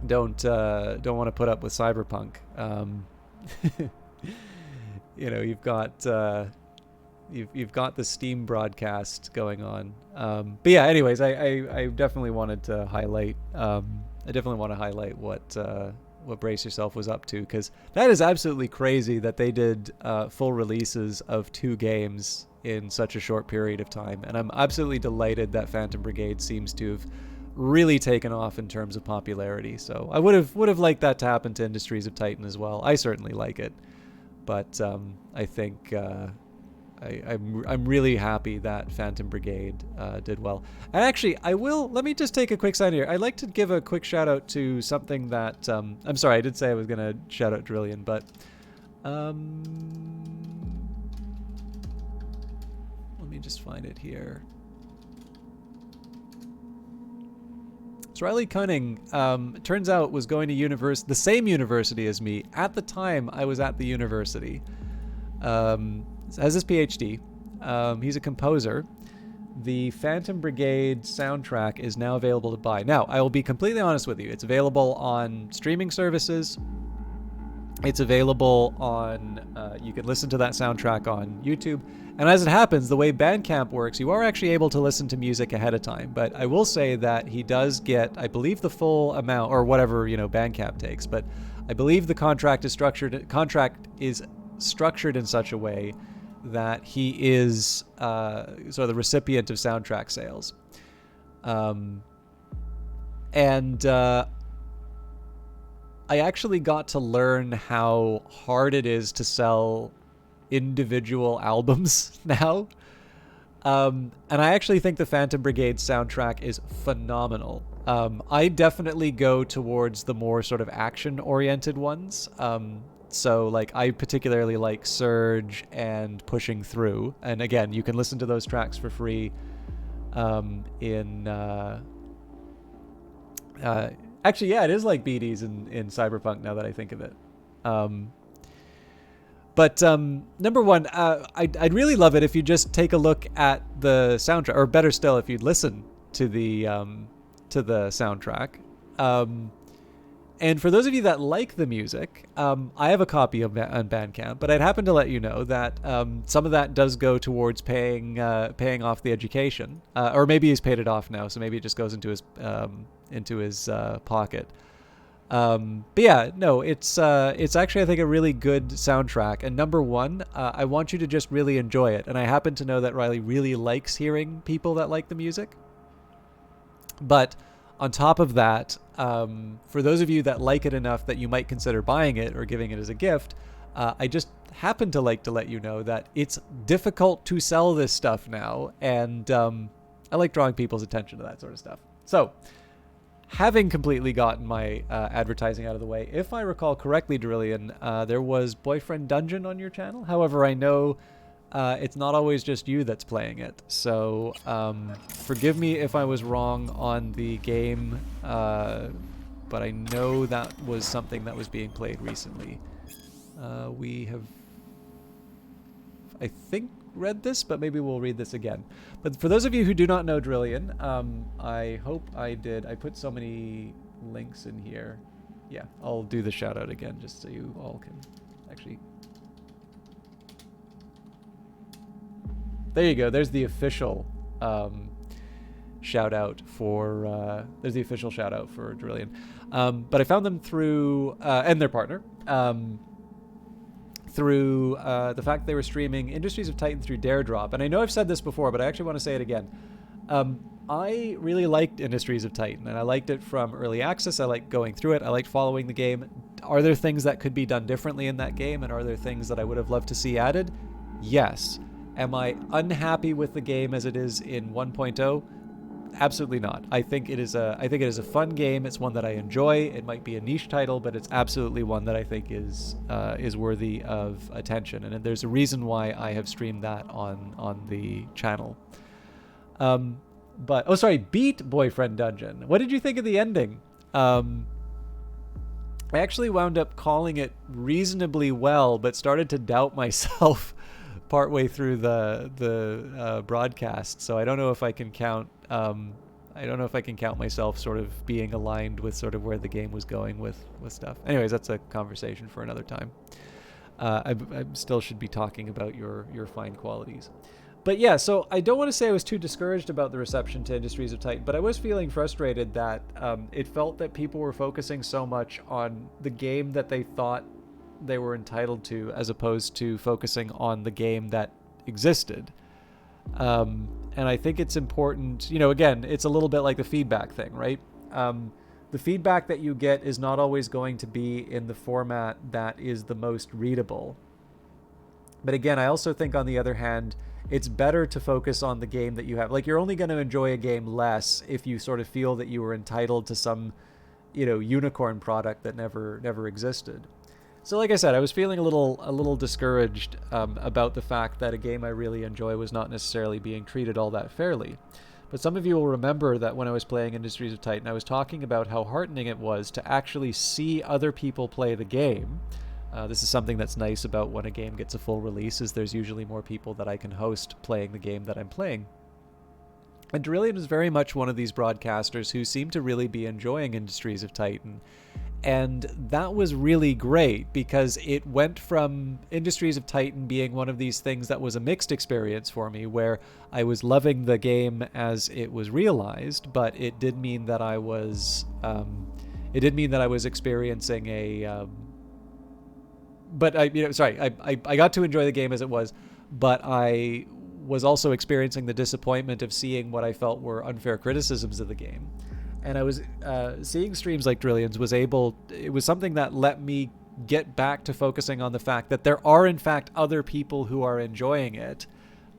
want to put up with Cyberpunk, you know, you've got the Steam broadcast going on. But yeah, anyways, I definitely wanted to highlight what Brace Yourself was up to, because that is absolutely crazy that they did full releases of 2 games in such a short period of time. And I'm absolutely delighted that Phantom Brigade seems to have really taken off in terms of popularity. So I would have liked that to happen to Industries of Titan as well. I certainly like it, but I think I'm really happy that Phantom Brigade did well. And actually, let me just take a quick sign here. I'd like to give a quick shout out to something that, I'm sorry, I did say I was going to shout out Drillion, but let me just find it here. So Riley Cunning, it turns out, was going to the same university as me at the time I was at the university. Has his PhD. He's a composer. The Phantom Brigade soundtrack is now available to buy. Now, I will be completely honest with you. It's available on streaming services. It's available on, you can listen to that soundtrack on YouTube. And as it happens, the way Bandcamp works, you are actually able to listen to music ahead of time. But I will say that he does get, I believe, the full amount, or whatever, you know, Bandcamp takes. But I believe the contract is structured in such a way that he is sort of the recipient of soundtrack sales. And I actually got to learn how hard it is to sell individual albums now. And I actually think the Phantom Brigade soundtrack is phenomenal. I definitely go towards the more sort of action-oriented ones. So, like, I particularly like Surge and Pushing Through. And again, you can listen to those tracks for free actually, yeah, it is like BD's in Cyberpunk, now that I think of it. But number one, I'd really love it if you just take a look at the soundtrack, or better still, if you'd listen to the soundtrack. And for those of you that like the music, I have a copy on Bandcamp, but I'd happen to let you know that some of that does go towards paying off the education, or maybe he's paid it off now, so maybe it just goes into his pocket. But yeah, no, it's actually, I think, a really good soundtrack. And number one, I want you to just really enjoy it. And I happen to know that Riley really likes hearing people that like the music. But on top of that, for those of you that like it enough that you might consider buying it or giving it as a gift, I just happen to like to let you know that it's difficult to sell this stuff now, and I like drawing people's attention to that sort of stuff. So, having completely gotten my advertising out of the way, if I recall correctly, Drillion, there was Boyfriend Dungeon on your channel. However, I know it's not always just you that's playing it. So forgive me if I was wrong on the game, but I know that was something that was being played recently. We have, I think, read this, but maybe we'll read this again. But for those of you who do not know Drillion, I hope I did. I put so many links in here. Yeah, I'll do the shout out again just so you all can actually. There you go. There's the official shout out for Drillion. But I found them through and their partner through the fact they were streaming Industries of Titan through Daredrop. And I know I've said this before, but I actually want to say it again. I really liked Industries of Titan, and I liked it from early access. I liked going through it. I liked following the game. Are there things that could be done differently in that game, and are there things that I would have loved to see added? Yes. Am I unhappy with the game as it is in 1.0? Absolutely not. I think it is a fun game. It's one that I enjoy. It might be a niche title, but it's absolutely one that I think is worthy of attention. And there's a reason why I have streamed that on the channel. Beat Boyfriend Dungeon. What did you think of the ending? I actually wound up calling it reasonably well, but started to doubt myself partway through the broadcast. So I don't know if I can count. I don't know if I can count myself sort of being aligned with sort of where the game was going with stuff. Anyways, that's a conversation for another time. I still should be talking about your fine qualities. But yeah, so I don't want to say I was too discouraged about the reception to Industries of Titan, but I was feeling frustrated that it felt that people were focusing so much on the game that they thought they were entitled to, as opposed to focusing on the game that existed. And I think it's important, again, it's a little bit like the feedback thing, right? The feedback that you get is not always going to be in the format that is the most readable. But again, I also think on the other hand, it's better to focus on the game that you have. Like, you're only going to enjoy a game less if you sort of feel that you were entitled to some, unicorn product that never existed. So like I said, I was feeling a little discouraged about the fact that a game I really enjoy was not necessarily being treated all that fairly. But some of you will remember that when I was playing Industries of Titan, I was talking about how heartening it was to actually see other people play the game. This is something that's nice about when a game gets a full release, is there's usually more people that I can host playing the game that I'm playing. And Drillion is very much one of these broadcasters who seem to really be enjoying Industries of Titan. And that was really great, because it went from Industries of Titan being one of these things that was a mixed experience for me, where I was loving the game as it was realized, but it did mean that I was experiencing a I got to enjoy the game as it was, but I was also experiencing the disappointment of seeing what I felt were unfair criticisms of the game. And I was seeing streams like Drillion's it was something that let me get back to focusing on the fact that there are in fact other people who are enjoying it.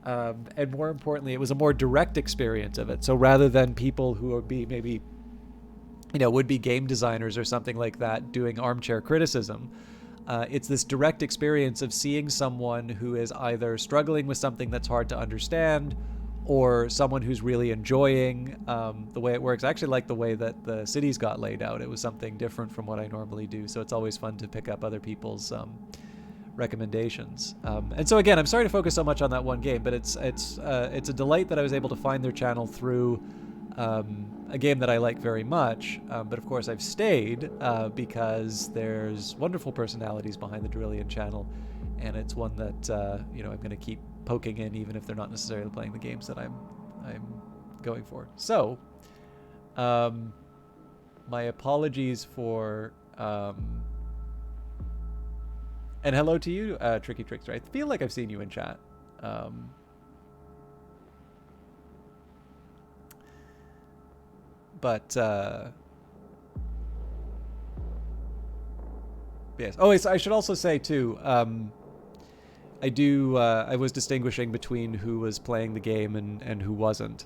And more importantly, it was a more direct experience of it. So rather than people who would be maybe, would be game designers or something like that doing armchair criticism, it's this direct experience of seeing someone who is either struggling with something that's hard to understand, or someone who's really enjoying the way it works. I actually like the way that the cities got laid out. It was something different from what I normally do, so it's always fun to pick up other people's recommendations. And so again, I'm sorry to focus so much on that one game, but it's a delight that I was able to find their channel through a game that I like very much. But of course, I've stayed because there's wonderful personalities behind the Drillion channel, and it's one that I'm going to keep poking in, even if they're not necessarily playing the games that I'm going for. So, my apologies for, and hello to you, Tricky Trickster. I feel like I've seen you in chat. But yes. Oh, I should also say too. I was distinguishing between who was playing the game and who wasn't.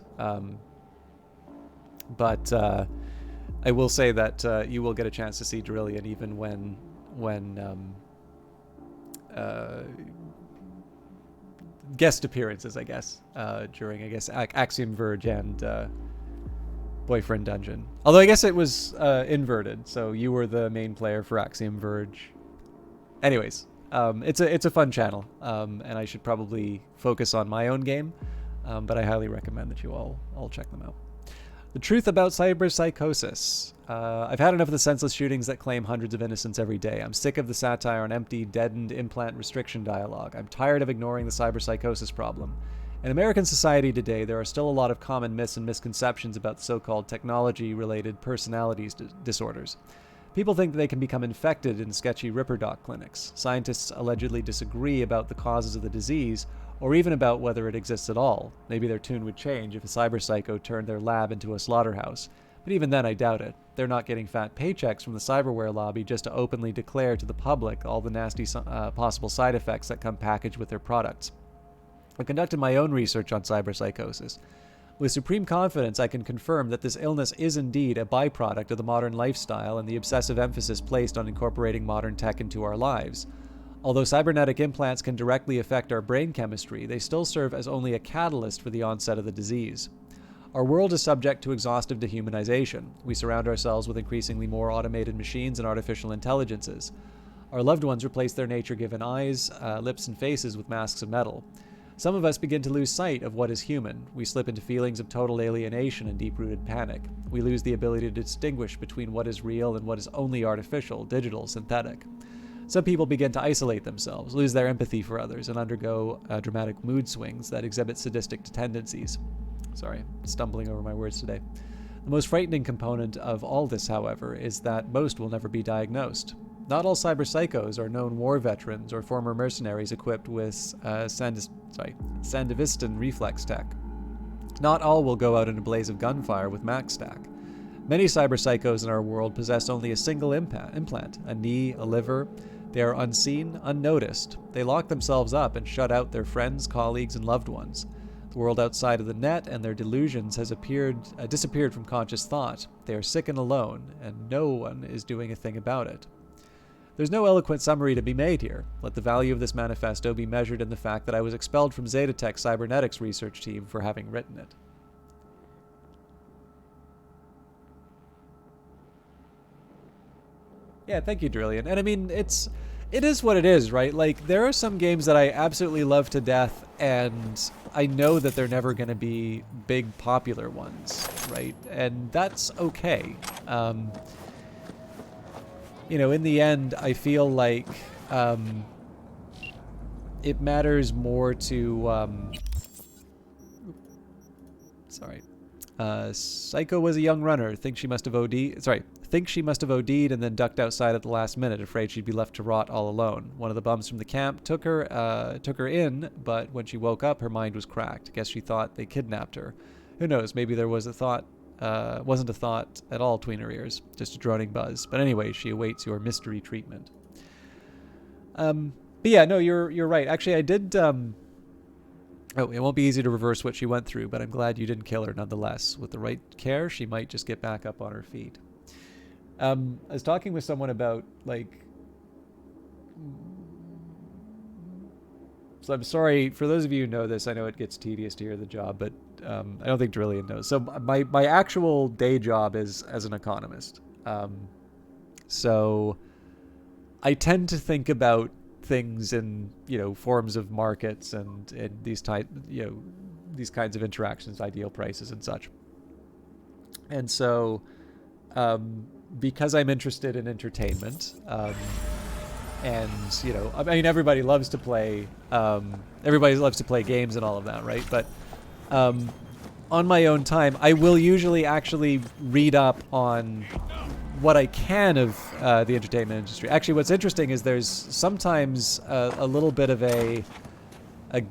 But I will say that you will get a chance to see Drillion even when guest appearances, I guess, during Axiom Verge and Boyfriend Dungeon. Although I guess it was inverted, so you were the main player for Axiom Verge. Anyways. It's a fun channel, and I should probably focus on my own game, but I highly recommend that you all check them out. The truth about cyberpsychosis. I've had enough of the senseless shootings that claim hundreds of innocents every day. I'm sick of the satire on empty, deadened implant restriction dialogue. I'm tired of ignoring the cyberpsychosis problem. In American society today, there are still a lot of common myths and misconceptions about so-called technology-related personalities disorders. People think that they can become infected in sketchy Ripper Doc clinics. Scientists allegedly disagree about the causes of the disease, or even about whether it exists at all. Maybe their tune would change if a cyberpsycho turned their lab into a slaughterhouse. But even then, I doubt it. They're not getting fat paychecks from the cyberware lobby just to openly declare to the public all the nasty possible side effects that come packaged with their products. I've conducted my own research on cyberpsychosis. With supreme confidence, I can confirm that this illness is indeed a byproduct of the modern lifestyle and the obsessive emphasis placed on incorporating modern tech into our lives. Although cybernetic implants can directly affect our brain chemistry, they still serve as only a catalyst for the onset of the disease. Our world is subject to exhaustive dehumanization. We surround ourselves with increasingly more automated machines and artificial intelligences. Our loved ones replace their nature-given eyes, lips, and faces with masks of metal. Some of us begin to lose sight of what is human. We slip into feelings of total alienation and deep-rooted panic. We lose the ability to distinguish between what is real and what is only artificial, digital, synthetic. Some people begin to isolate themselves, lose their empathy for others, and undergo dramatic mood swings that exhibit sadistic tendencies. Sorry, stumbling over my words today. The most frightening component of all this, however, is that most will never be diagnosed. Not all cyberpsychos are known war veterans or former mercenaries equipped with Sandevistan reflex tech. Not all will go out in a blaze of gunfire with max stack. Many cyberpsychos in our world possess only a single implant, a knee, a liver. They are unseen, unnoticed. They lock themselves up and shut out their friends, colleagues, and loved ones. The world outside of the net and their delusions has disappeared from conscious thought. They are sick and alone, and no one is doing a thing about it. There's no eloquent summary to be made here. Let the value of this manifesto be measured in the fact that I was expelled from Zetatech's cybernetics research team for having written it. Yeah, thank you, Drillian. And I mean, it is what it is, right? Like, there are some games that I absolutely love to death, and I know that they're never going to be big, popular ones, right? And that's okay. You know, in the end, I feel like it matters more to... Psycho was a young runner. Think she must have OD'd and then ducked outside at the last minute, afraid she'd be left to rot all alone. One of the bums from the camp took her in, but when she woke up, her mind was cracked. Guess she thought they kidnapped her. Who knows? Maybe there was wasn't a thought at all between her ears, just a droning buzz. But anyway, she awaits your mystery treatment. But yeah, no, you're right. Actually, I did. It won't be easy to reverse what she went through, but I'm glad you didn't kill her nonetheless. With the right care, she might just get back up on her feet. I was talking with someone about, like... So I'm sorry, for those of you who know this, I know it gets tedious to hear the job, but I don't think Drillian knows. So my actual day job is as an economist. So I tend to think about things in, forms of markets and these these kinds of interactions, ideal prices and such. And so because I'm interested in entertainment, and I mean, everybody loves to play games and all of that, right? But on my own time, I will usually actually read up on what I can of the entertainment industry. Actually, what's interesting is there's sometimes a little bit of a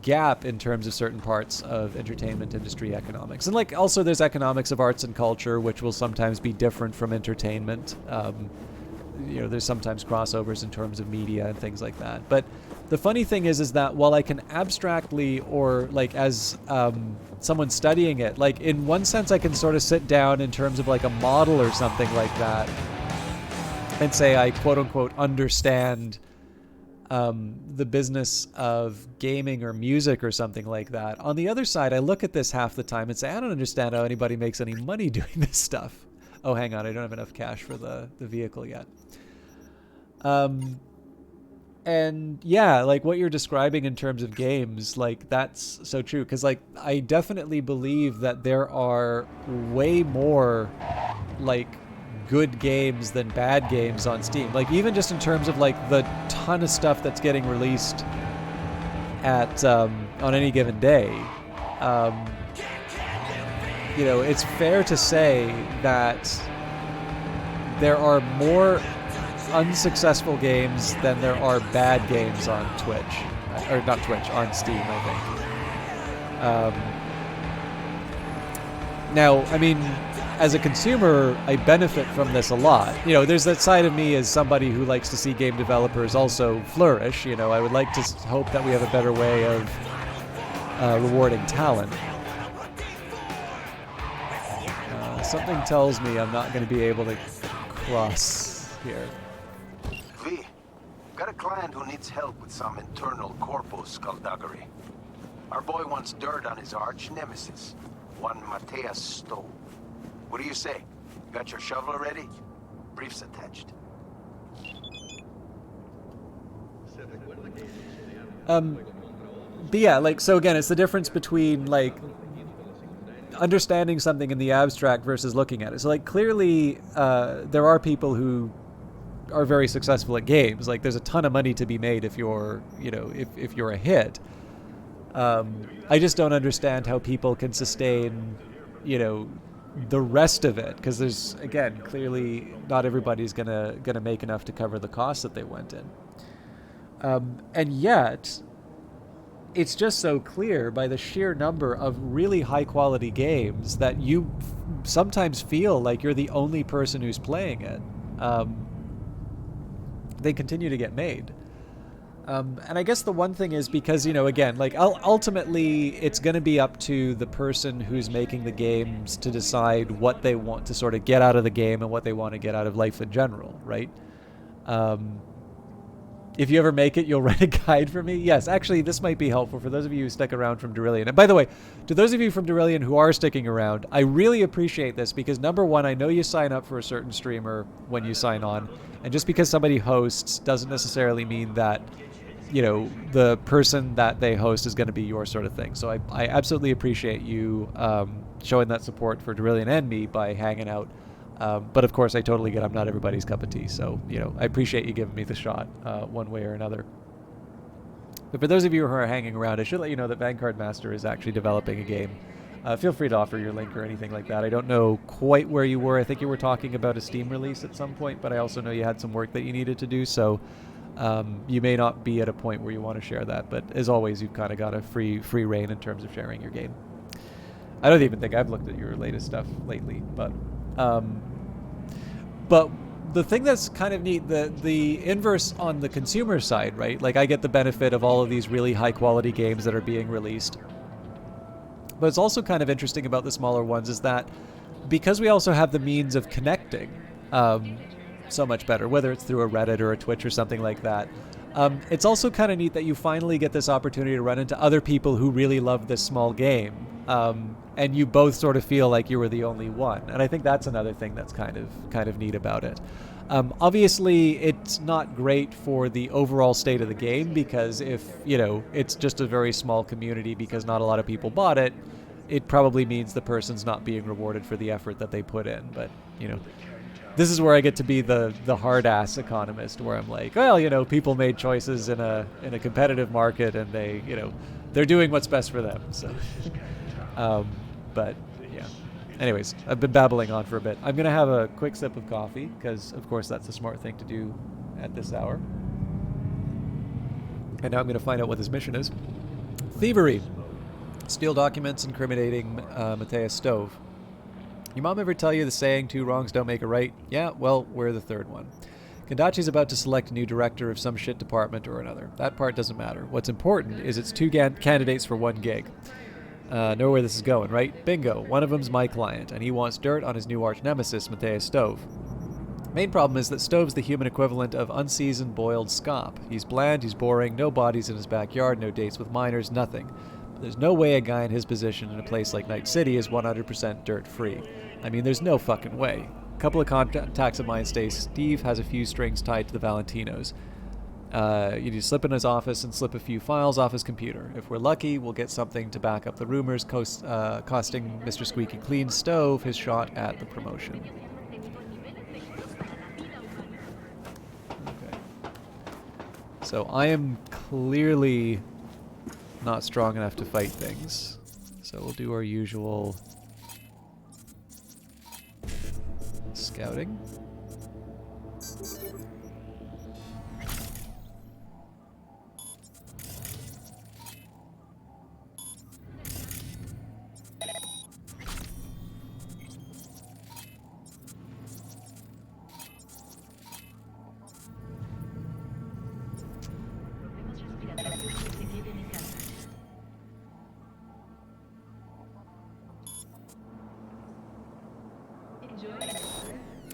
gap in terms of certain parts of entertainment industry economics. And like also there's economics of arts and culture, which will sometimes be different from entertainment. There's sometimes crossovers in terms of media and things like that. But the funny thing is that while I can abstractly, or like as someone studying it, like in one sense I can sort of sit down in terms of like a model or something like that and say I quote unquote understand the business of gaming or music or something like that. On the other side, I look at this half the time and say, I don't understand how anybody makes any money doing this stuff. Oh, hang on, I don't have enough cash for the vehicle yet. And yeah, like what you're describing in terms of games, like that's so true. Because like I definitely believe that there are way more like good games than bad games on Steam. Like even just in terms of like the ton of stuff that's getting released at on any given day. you know, it's fair to say that there are more unsuccessful games than there are bad games on Twitch. Or not Twitch, on Steam, I think. Now, I mean, as a consumer, I benefit from this a lot. You know, there's that side of me as somebody who likes to see game developers also flourish. You know, I would like to hope that we have a better way of rewarding talent. Something tells me I'm not going to be able to cross here. V, got a client who needs help with some internal corpo skullduggery. Our boy wants dirt on his arch nemesis, one Mateus Stowe. What do you say? Got your shovel ready? Briefs attached. But yeah, like, so again, it's the difference between, like, understanding something in the abstract versus looking at it. So, like, clearly, there are people who are very successful at games. Like, there's a ton of money to be made if you're, you know, if you're a hit. I just don't understand how people can sustain, you know, the rest of it, because there's, again, clearly not everybody's gonna make enough to cover the costs that they went in. And yet, it's just so clear by the sheer number of really high quality games that you sometimes feel like you're the only person who's playing it. They continue to get made. And I guess the one thing is because, you know, again, like ultimately it's going to be up to the person who's making the games to decide what they want to sort of get out of the game and what they want to get out of life in general, right? If you ever make it, you'll write a guide for me. Yes, actually, this might be helpful for those of you who stuck around from Derillion. And by the way, to those of you from Derillion who are sticking around, I really appreciate this because, number one, I know you sign up for a certain streamer when you sign on. And just because somebody hosts doesn't necessarily mean that, you know, the person that they host is going to be your sort of thing. So I absolutely appreciate you showing that support for Derillion and me by hanging out. But of course, I totally get I'm not everybody's cup of tea. So, you know, I appreciate you giving me the shot one way or another. But for those of you who are hanging around, I should let you know that Vanguard Master is actually developing a game. Feel free to offer your link or anything like that. I don't know quite where you were. I think you were talking about a Steam release at some point, but I also know you had some work that you needed to do. So you may not be at a point where you want to share that. But as always, you've kind of got a free reign in terms of sharing your game. I don't even think I've looked at your latest stuff lately, but the thing that's kind of neat, the inverse on the consumer side, right? Like, I get the benefit of all of these really high quality games that are being released. But it's also kind of interesting about the smaller ones is that because we also have the means of connecting so much better, whether it's through a Reddit or a Twitch or something like that, it's also kind of neat that you finally get this opportunity to run into other people who really love this small game. And you both sort of feel like you were the only one. And I think that's another thing that's kind of neat about it. Obviously, it's not great for the overall state of the game because if, you know, it's just a very small community because not a lot of people bought it, it probably means the person's not being rewarded for the effort that they put in. But, you know, this is where I get to be the hard-ass economist where I'm like, well, you know, people made choices in a competitive market and they, you know, they're doing what's best for them. So, but yeah. Anyways, I've been babbling on for a bit. I'm going to have a quick sip of coffee because, of course, that's the smart thing to do at this hour. And now I'm going to find out what this mission is. Thievery. Steal documents incriminating Mateus Stowe. Your mom ever tell you the saying, 2 wrongs don't make a right? Yeah, well, we're the third one. Kondachi's about to select a new director of some shit department or another. That part doesn't matter. What's important is it's 2 candidates for 1 gig. Know where this is going, right? Bingo. One of them's my client, and he wants dirt on his new arch nemesis, Mateus Stowe. Main problem is that Stove's the human equivalent of unseasoned boiled scop. He's bland, he's boring, no bodies in his backyard, no dates with minors, nothing. But there's no way a guy in his position in a place like Night City is 100% dirt-free. I mean, there's no fucking way. A couple of contacts of mine say Steve has a few strings tied to the Valentinos. You need to slip in his office and slip a few files off his computer. If we're lucky, we'll get something to back up the rumors costing Mr. Squeaky Clean Stove his shot at the promotion. Okay. So I am clearly not strong enough to fight things. So we'll do our usual scouting.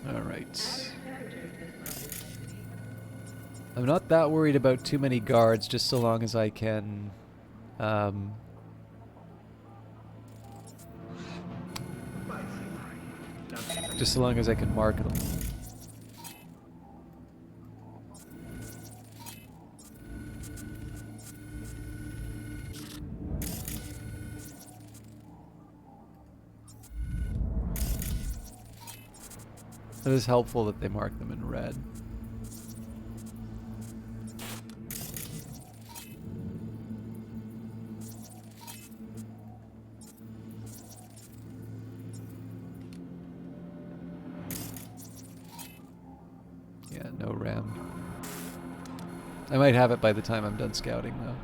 Alright. I'm not that worried about too many guards, just so long as I can... just so long as I can mark them. It is helpful that they mark them in red. Yeah, no ram. I might have it by the time I'm done scouting, though.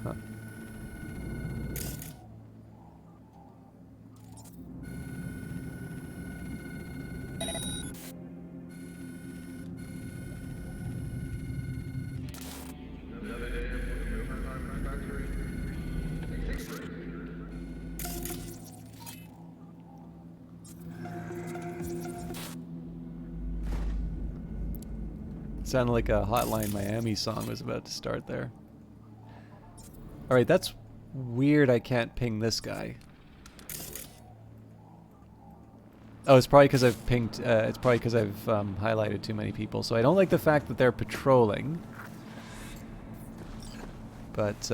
Huh. Sounded like a Hotline Miami song was about to start there. Alright, that's weird I can't ping this guy. Oh, it's probably because I've pinged, it's probably because I've highlighted too many people. So I don't like the fact that they're patrolling. But,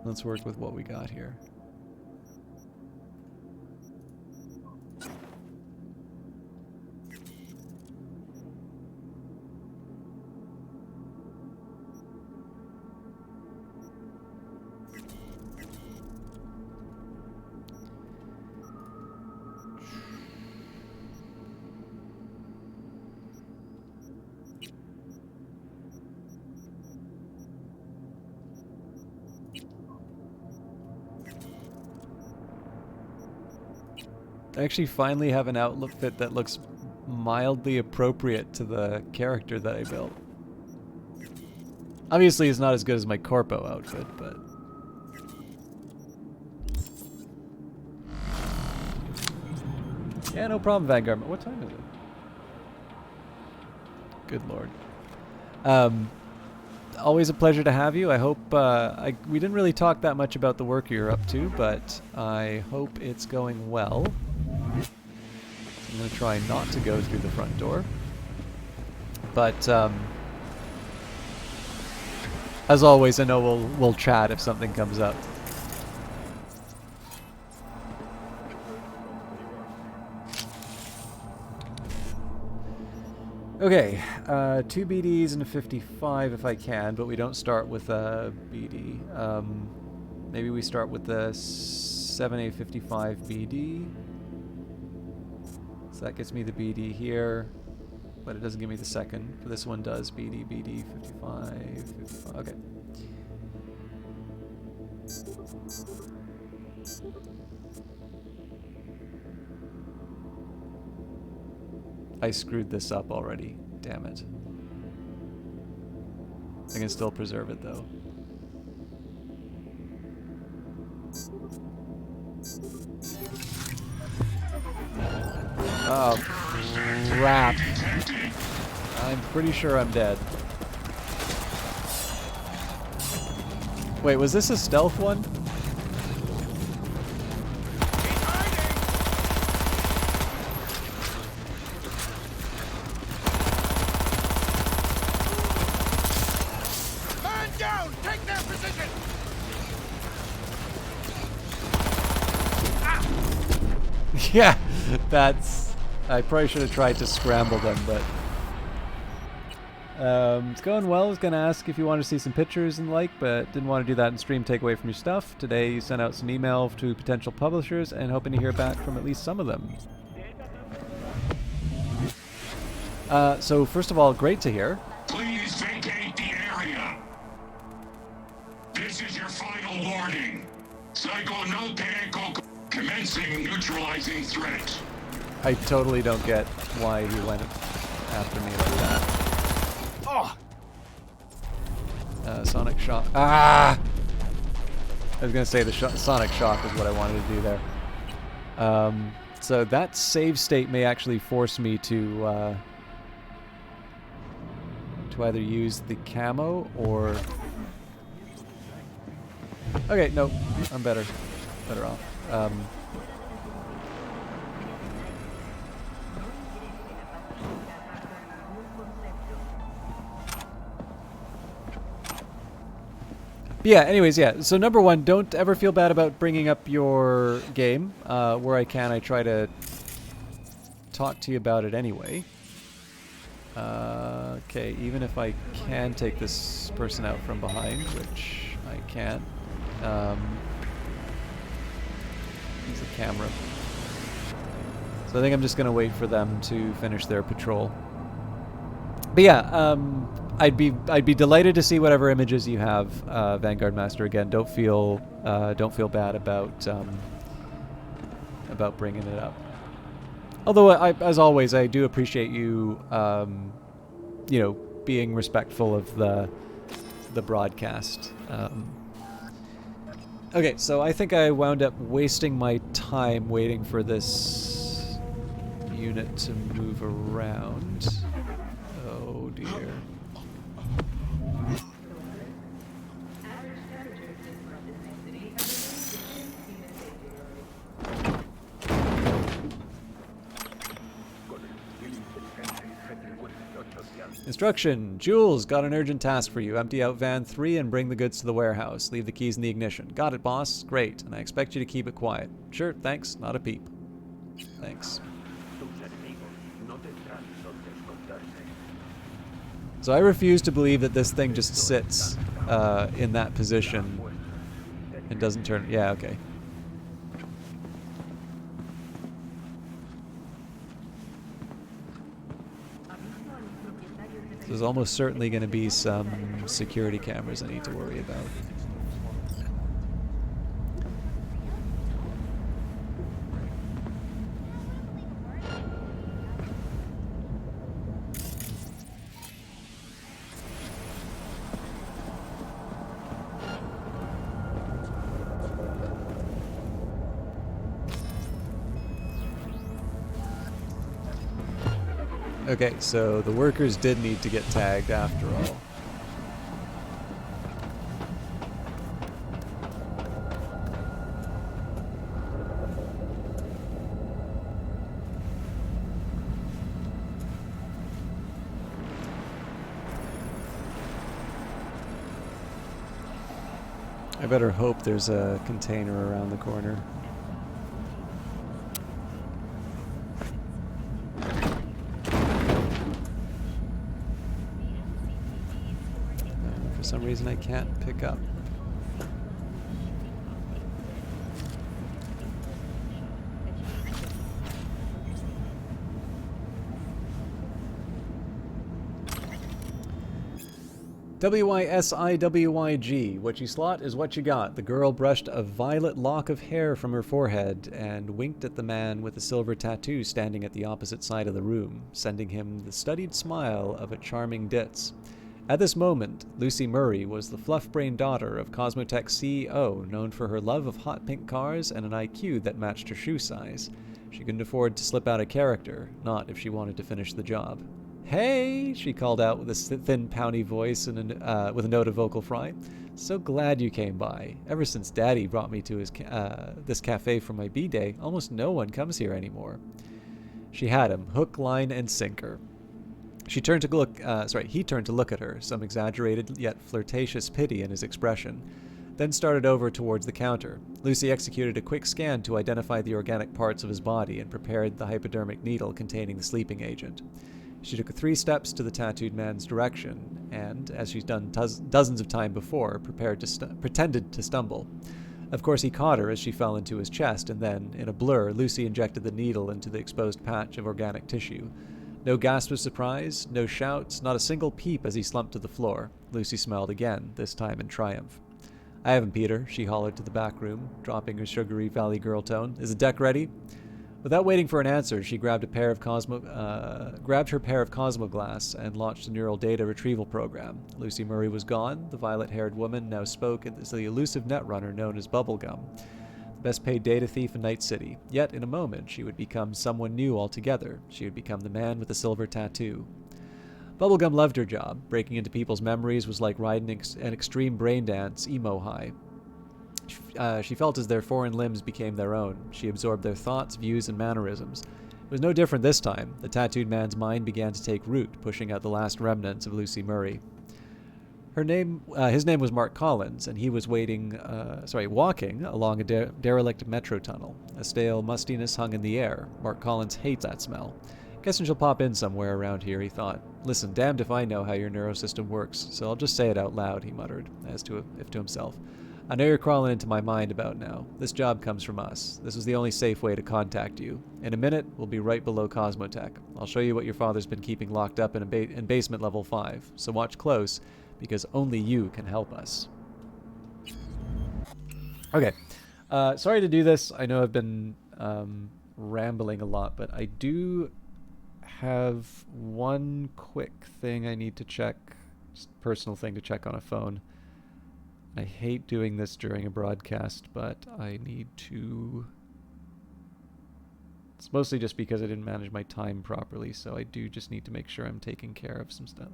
let's work with what we got here. I actually finally have an outfit that looks mildly appropriate to the character that I built. Obviously, it's not as good as my Corpo outfit, but... yeah, no problem, Vanguard. What time is it? Good lord. Always a pleasure to have you. I hope... we didn't really talk that much about the work you're up to, but I hope it's going well. I'm going to try not to go through the front door. But, as always, I know we'll chat if something comes up. Okay, 2 BDs and a 55 if I can, but we don't start with a BD. Maybe we start with the 7A55 BD. So that gets me the BD here, but it doesn't give me the second. But this one does BD, BD, 55, 55. Okay. I screwed this up already. Damn it. I can still preserve it though. Oh, crap. I'm pretty sure I'm dead. Wait, was this a stealth one? Man down! Take their position! Yeah, that's... I probably should have tried to scramble them, but... it's going well. I was going to ask if you want to see some pictures and the like, but didn't want to do that in stream, take away from your stuff. Today you sent out some email to potential publishers and hoping to hear back from at least some of them. So first of all, great to hear. Please vacate the area. This is your final warning. Psycho no Tereco commencing neutralizing threat. I totally don't get why he went after me like that. Oh! Sonic Shock. Ah! I was going to say the Sonic Shock is what I wanted to do there. So that save state may actually force me to either use the camo or... Okay, no, I'm better off. But yeah, anyways, yeah. So number one, don't ever feel bad about bringing up your game. Where I can, I try to talk to you about it anyway. Okay, even if I can take this person out from behind, which I can't. Use a camera. So I think I'm just going to wait for them to finish their patrol. But yeah, I'd be delighted to see whatever images you have, Vanguard Master. Again, don't feel bad about bringing it up. Although, as always, I do appreciate you, you know, being respectful of the broadcast. Okay, so I think I wound up wasting my time waiting for this unit to move around. Oh dear. Instruction. Jules, got an urgent task for you. Empty out van 3 and bring the goods to the warehouse. Leave the keys in the ignition. Got it, boss? Great. And I expect you to keep it quiet. Sure, thanks. Not a peep. Thanks. So I refuse to believe that this thing just sits in that position and doesn't turn... Yeah, okay. There's almost certainly going to be some security cameras I need to worry about. Okay, so the workers did need to get tagged after all. I better hope there's a container around the corner. For some reason I can't pick up. WYSIWYG. What you slot is what you got. The girl brushed a violet lock of hair from her forehead and winked at the man with the silver tattoo standing at the opposite side of the room, sending him the studied smile of a charming ditz. At this moment, Lucy Murray was the fluff-brained daughter of Cosmotech's CEO, known for her love of hot pink cars and an IQ that matched her shoe size. She couldn't afford to slip out of character, not if she wanted to finish the job. "Hey!" she called out with a thin, pouty voice and with a note of vocal fry. "So glad you came by. Ever since Daddy brought me to his this cafe for my B-day, almost no one comes here anymore." She had him, hook, line, and sinker. He turned to look at her, some exaggerated yet flirtatious pity in his expression. then started over towards the counter. Lucy executed a quick scan to identify the organic parts of his body and prepared the hypodermic needle containing the sleeping agent. She took 3 steps to the tattooed man's direction and, as she's done dozens of times before, pretended to stumble. Of course, he caught her as she fell into his chest, and then, in a blur, Lucy injected the needle into the exposed patch of organic tissue. No gasp of surprise, no shouts, not a single peep as he slumped to the floor. Lucy smiled again, this time in triumph. "I have him, Peter," she hollered to the back room, dropping her sugary Valley Girl tone. "Is the deck ready?" Without waiting for an answer, she grabbed her pair of Cosmoglass and launched a neural data retrieval program. Lucy Murray was gone. The violet-haired woman now spoke as the elusive netrunner known as Bubblegum, the best-paid data thief in Night City. Yet, in a moment, she would become someone new altogether. She would become the man with the silver tattoo. Bubblegum loved her job. Breaking into people's memories was like riding an extreme brain dance, emo high. She felt as their foreign limbs became their own. She absorbed their thoughts, views, and mannerisms. It was no different this time. The tattooed man's mind began to take root, pushing out the last remnants of Lucy Murray. His name was Mark Collins, and he was walking along a derelict metro tunnel. A stale mustiness hung in the air. Mark Collins hates that smell. Guessing she'll pop in somewhere around here, he thought. "Listen, damned if I know how your neurosystem works, so I'll just say it out loud," he muttered, as if to himself. "I know you're crawling into my mind about now. This job comes from us. This is the only safe way to contact you. In a minute, we'll be right below Cosmotech. I'll show you what your father's been keeping locked up in basement level 5. So watch close, because only you can help us." Okay. Sorry to do this. I know I've been rambling a lot, but I do have one quick thing I need to check. Just a personal thing to check on a phone. I hate doing this during a broadcast, but I need to... It's mostly just because I didn't manage my time properly, so I do just need to make sure I'm taking care of some stuff.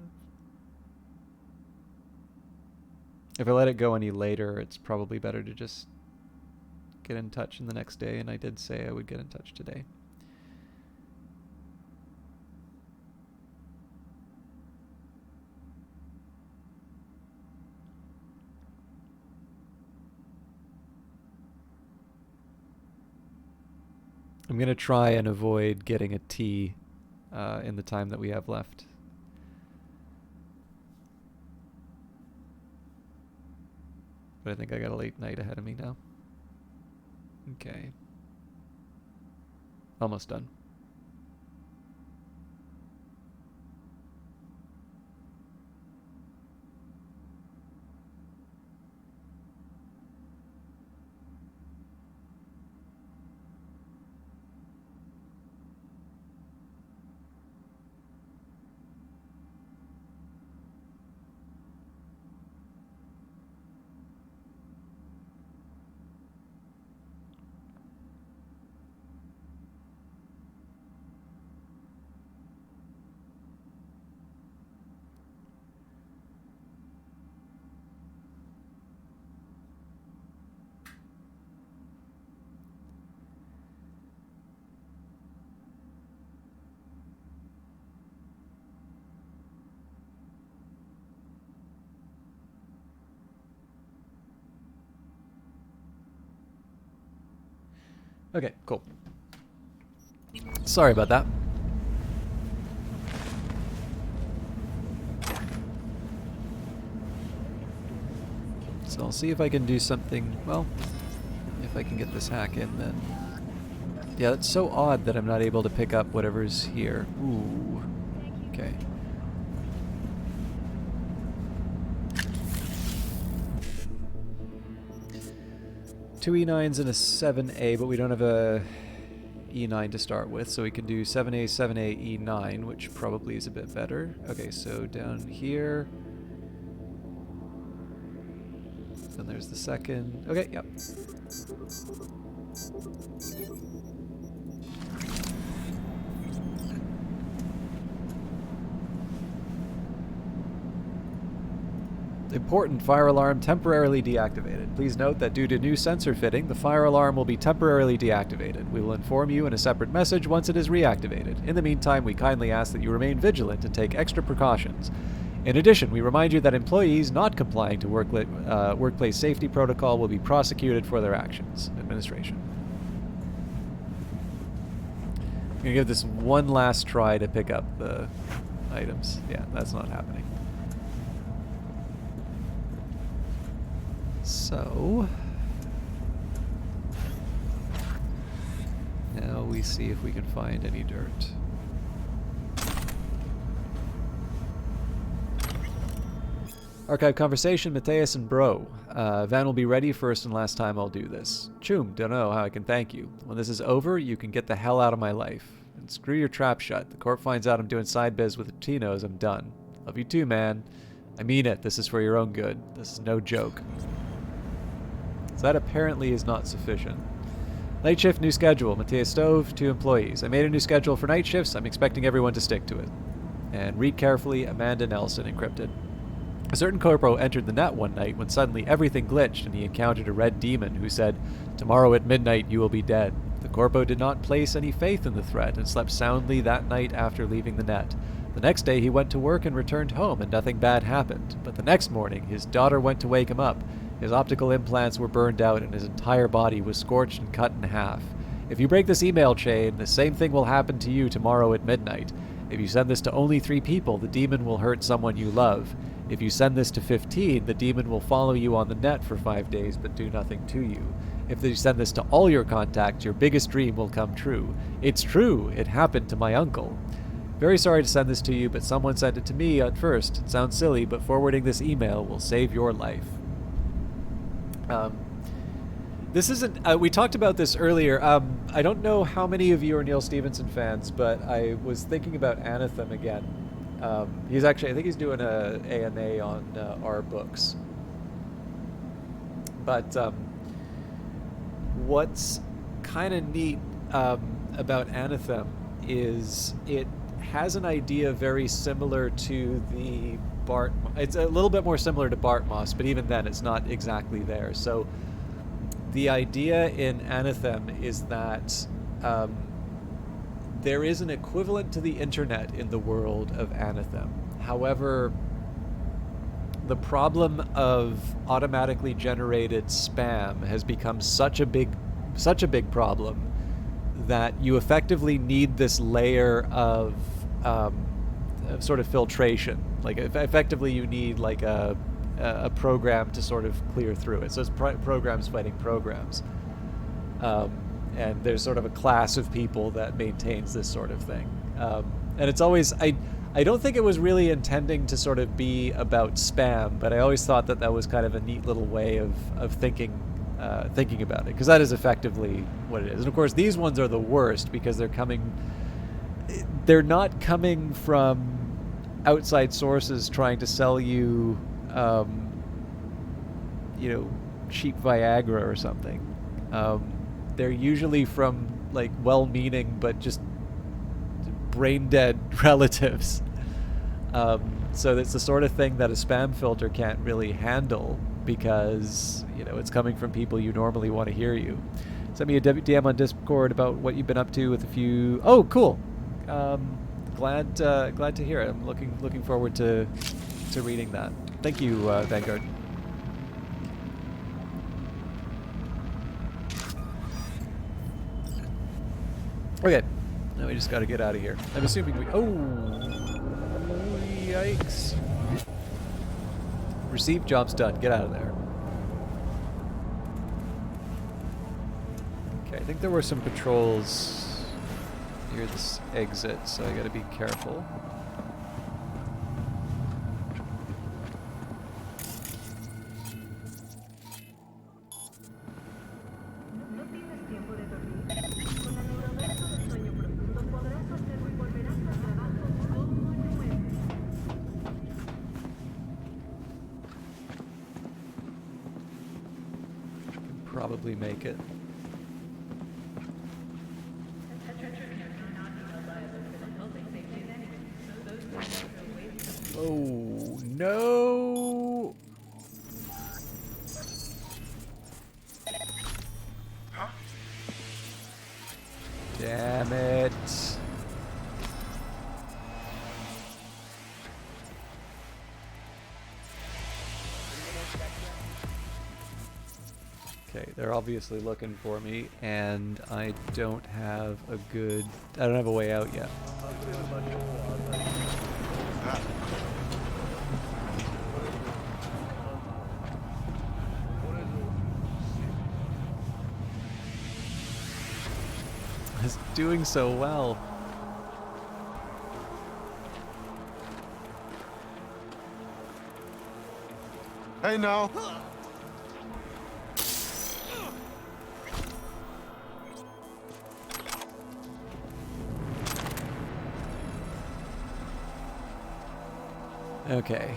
If I let it go any later, it's probably better to just get in touch in the next day, and I did say I would get in touch today. I'm going to try and avoid getting a tea in the time that we have left. But I think I got a late night ahead of me now. Okay. Almost done. Okay, cool. Sorry about that. So I'll see if I can do something, well, if I can get this hack in then. Yeah, it's so odd that I'm not able to pick up whatever's here. Ooh. Okay. Two E9s and a 7A, but we don't have a E9 to start with, so we can do 7A, 7A, E9, which probably is a bit better. Okay, so down here. Then there's the second. Okay, yep. Important, fire alarm temporarily deactivated. Please note that due to new sensor fitting, the fire alarm will be temporarily deactivated. We will inform you in a separate message once it is reactivated. In the meantime, we kindly ask that you remain vigilant and take extra precautions. In addition, we remind you that employees not complying to workplace safety protocol will be prosecuted for their actions. Administration. I'm going to give this one last try to pick up the items. Yeah, that's not happening. So... now we see if we can find any dirt. Archive conversation, Mateus and Bro. Van will be ready first and last time I'll do this. Choom, don't know how I can thank you. When this is over, you can get the hell out of my life. And screw your trap shut. The corp finds out I'm doing side biz with Tino's, I'm done. Love you too, man. I mean it. This is for your own good. This is no joke. So that apparently is not sufficient. Night shift, new schedule. Mateus Stove, 2 employees. I made a new schedule for night shifts. I'm expecting everyone to stick to it. And read carefully, Amanda Nelson, encrypted. A certain corpo entered the net one night when suddenly everything glitched and he encountered a red demon who said, "Tomorrow at midnight you will be dead." The corpo did not place any faith in the threat and slept soundly that night after leaving the net. The next day he went to work and returned home and nothing bad happened. But the next morning his daughter went to wake him up. His optical implants were burned out and his entire body was scorched and cut in half. If you break this email chain, the same thing will happen to you tomorrow at midnight. If you send this to only 3 people, the demon will hurt someone you love. If you send this to 15, the demon will follow you on the net for 5 days but do nothing to you. If you send this to all your contacts, your biggest dream will come true. It's true. It happened to my uncle. Very sorry to send this to you, but someone sent it to me at first. It sounds silly, but forwarding this email will save your life. This isn't... we talked about this earlier. I don't know how many of you are Neil Stephenson fans, but I was thinking about Anathem again. He's actually... I think he's doing a AMA on our books. But what's kind of neat about Anathem is it has an idea very similar to the Bart... It's a little bit more similar to Bartmoss, but even then it's not exactly there. So the idea in Anathem is that there is an equivalent to the internet in the world of Anathem. However, the problem of automatically generated spam has become such a big problem that you effectively need this layer of sort of filtration. Like effectively you need like a program to sort of clear through it. So it's programs fighting programs. And there's sort of a class of people that maintains this sort of thing. And it's always, I don't think it was really intending to sort of be about spam, but I always thought that that was kind of a neat little way of thinking about it, because that is effectively what it is. And of course these ones are the worst because they're not coming from outside sources trying to sell you, cheap Viagra or something. They're usually from like well-meaning but just brain-dead relatives. So it's the sort of thing that a spam filter can't really handle because, it's coming from people you normally want to hear you. Send me a DM on Discord about what you've been up to with a few... Oh, cool. Glad to hear it. I'm looking forward to reading that. Thank you, Vanguard. Okay, now we just got to get out of here. I'm assuming we... Oh, yikes! Receive, job's done. Get out of there. Okay, I think there were some patrols near this exit, so I gotta be careful. Probably make it. Oh no! Huh? Damn it. Okay, they're obviously looking for me, and I don't have a good... I don't have a way out yet. It's doing so well. Hey, now. Okay.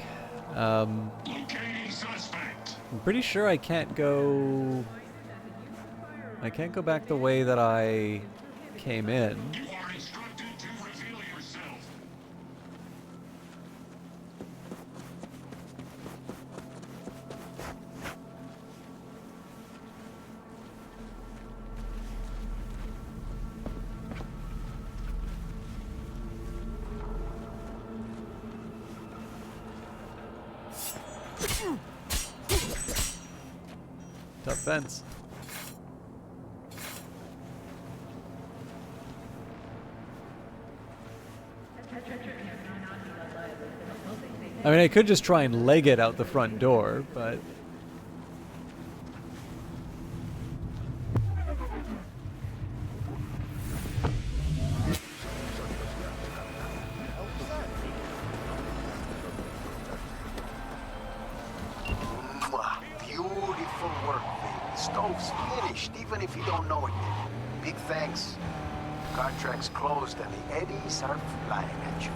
Locating suspect. I'm pretty sure I can't go... I can't go back the way that I came in. You are instructed to reveal yourself. Tough fence. I mean, I could just try and leg it out the front door, but... Mwah. Beautiful work, baby. Stove's finished, even if you don't know it yet. Big thanks. Contract's closed and the eddies are flying at you.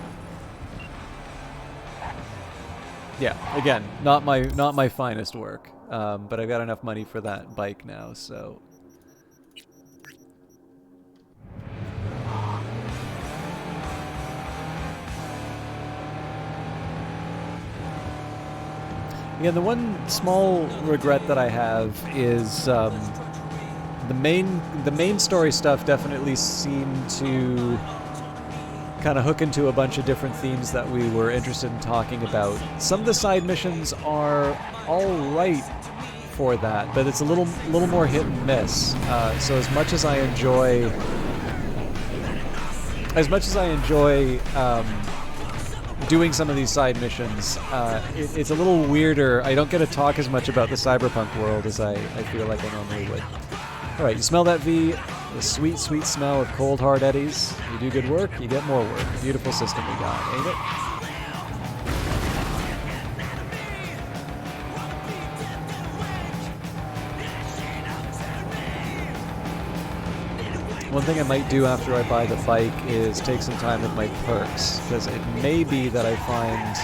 Yeah, again, not my finest work, but I've got enough money for that bike now, so... Yeah, the one small regret that I have is the main story stuff definitely seemed to kind of hook into a bunch of different themes that we were interested in talking about. Some of the side missions are all right for that, but it's a little more hit and miss. So as much as I enjoy doing some of these side missions, it's a little weirder. I don't get to talk as much about the Cyberpunk world as I feel like I normally would. All right, you smell that, V? The sweet, sweet smell of cold, hard eddies. You do good work, you get more work. Beautiful system we got, ain't it? One thing I might do after I buy the bike is take some time with my perks, because it may be that I find...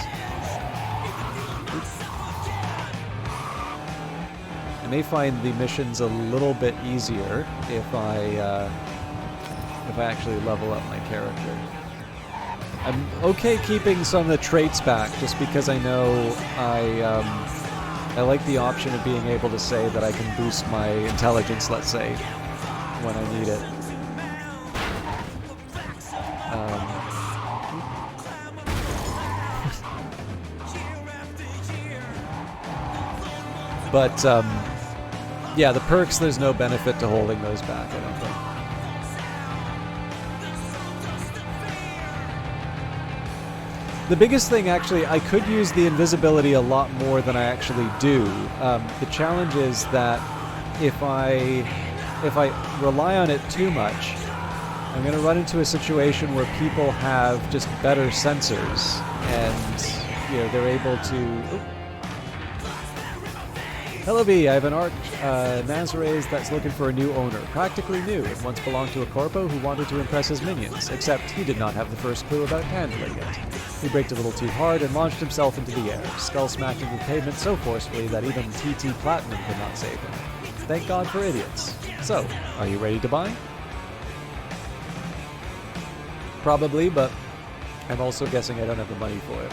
I may find the missions a little bit easier if I actually level up my character. I'm okay keeping some of the traits back, just because I know I like the option of being able to say that I can boost my intelligence, let's say, when I need it. But, yeah, the perks, there's no benefit to holding those back, I don't think. The biggest thing, actually, I could use the invisibility a lot more than I actually do. The challenge is that if I rely on it too much, I'm going to run into a situation where people have just better sensors, and, you know, they're able to... Oop. Hello, B. I have an Arch Nazareth that's looking for a new owner. Practically new. It once belonged to a corpo who wanted to impress his minions, except he did not have the first clue about handling it. He braked a little too hard and launched himself into the air, skull smacked into the pavement so forcefully that even TT Platinum could not save him. Thank God for idiots. So, are you ready to buy? Probably, but I'm also guessing I don't have the money for it.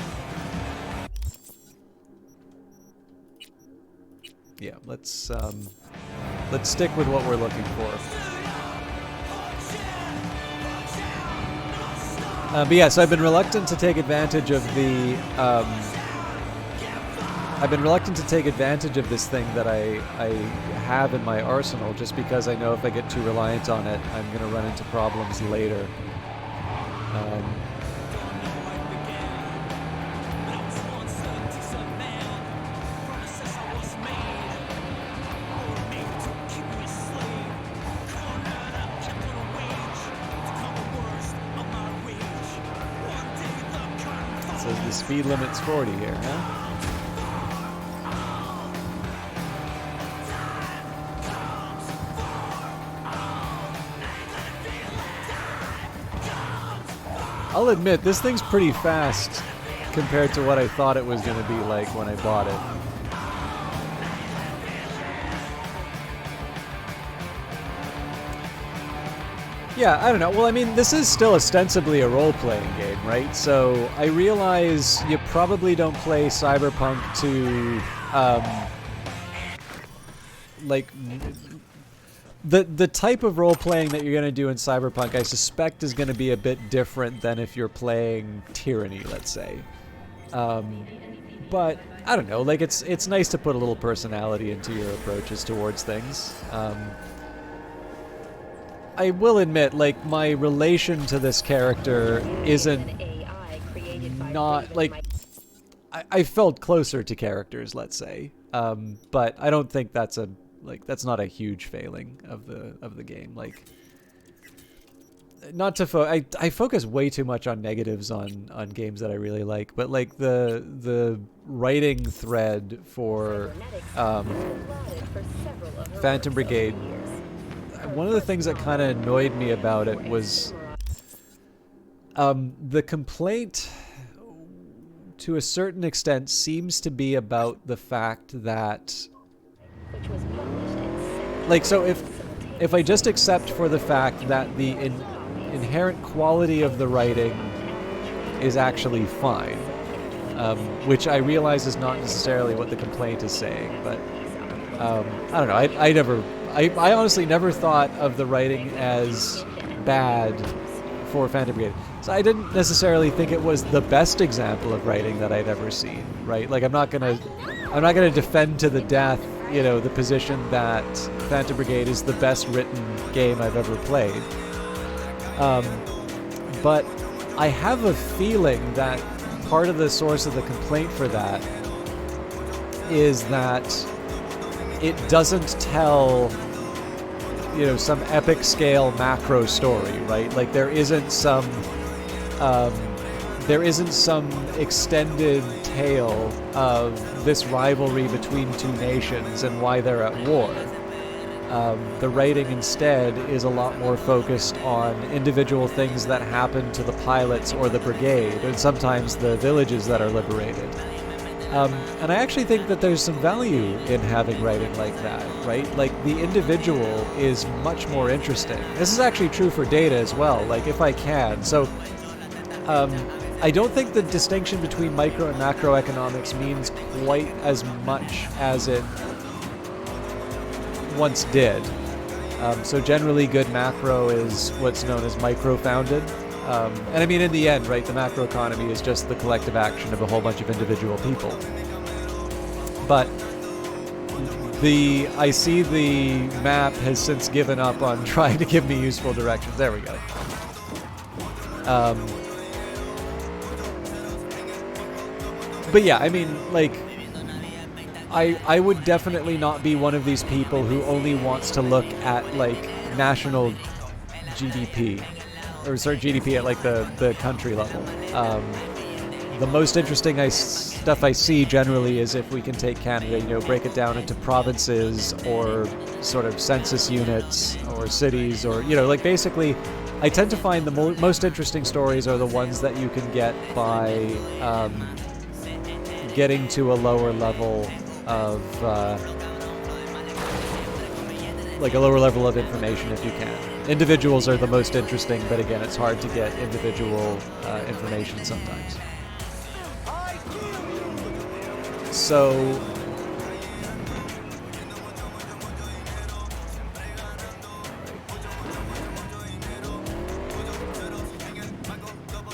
Yeah, let's stick with what we're looking for. But yeah, so I've been reluctant to take advantage of the I've been reluctant to take advantage of this thing that I have in my arsenal, just because I know if I get too reliant on it, I'm going to run into problems later. So the speed limit's 40 here, huh? I'll admit, this thing's pretty fast compared to what I thought it was going to be like when I bought it. Yeah, I don't know. Well, I mean, this is still ostensibly a role-playing game, right? So I realize you probably don't play Cyberpunk to, like... The type of role-playing that you're going to do in Cyberpunk, I suspect, is going to be a bit different than if you're playing Tyranny, let's say. But, I don't know, like, it's nice to put a little personality into your approaches towards things. I will admit, like, my relation to this character isn't not, like... I felt closer to characters, let's say. But I don't think that's a... Like, that's not a huge failing of the game. Like, not to I focus way too much on negatives on games that I really like, but like the writing thread for Phantom Brigade, one of the things that kind of annoyed me about it was the complaint to a certain extent seems to be about the fact that, like, so if I just accept for the fact that the inherent quality of the writing is actually fine, which I realize is not necessarily what the complaint is saying, but I don't know. I honestly never thought of the writing as bad for Phantom Brigade. So I didn't necessarily think it was the best example of writing that I'd ever seen, right? Like, I'm not gonna defend to the death, you know, the position that Phantom Brigade is the best written game I've ever played. But I have a feeling that part of the source of the complaint for that is that it doesn't tell, you know, some epic scale macro story, right? Like, there isn't some extended tale of this rivalry between two nations and why they're at war. The writing instead is a lot more focused on individual things that happen to the pilots or the brigade, and sometimes the villages that are liberated. And I actually think that there's some value in having writing like that, right? Like, the individual is much more interesting. This is actually true for Data as well, like, if I can. So, I don't think the distinction between micro and macroeconomics means quite as much as it once did. So generally, good macro is what's known as micro-founded. And I mean, in the end, right, the macroeconomy is just the collective action of a whole bunch of individual people. But I see the map has since given up on trying to give me useful directions. There we go. But yeah, I mean, like, I would definitely not be one of these people who only wants to look at, like, national GDP. Or, sorry, GDP at, like, the country level. The most interesting stuff I see generally is if we can take Canada, you know, break it down into provinces or sort of census units or cities, or, you know, like, basically, I tend to find the most interesting stories are the ones that you can get by getting to a lower level of like a lower level of information if you can. Individuals are the most interesting, but again, it's hard to get individual information sometimes. So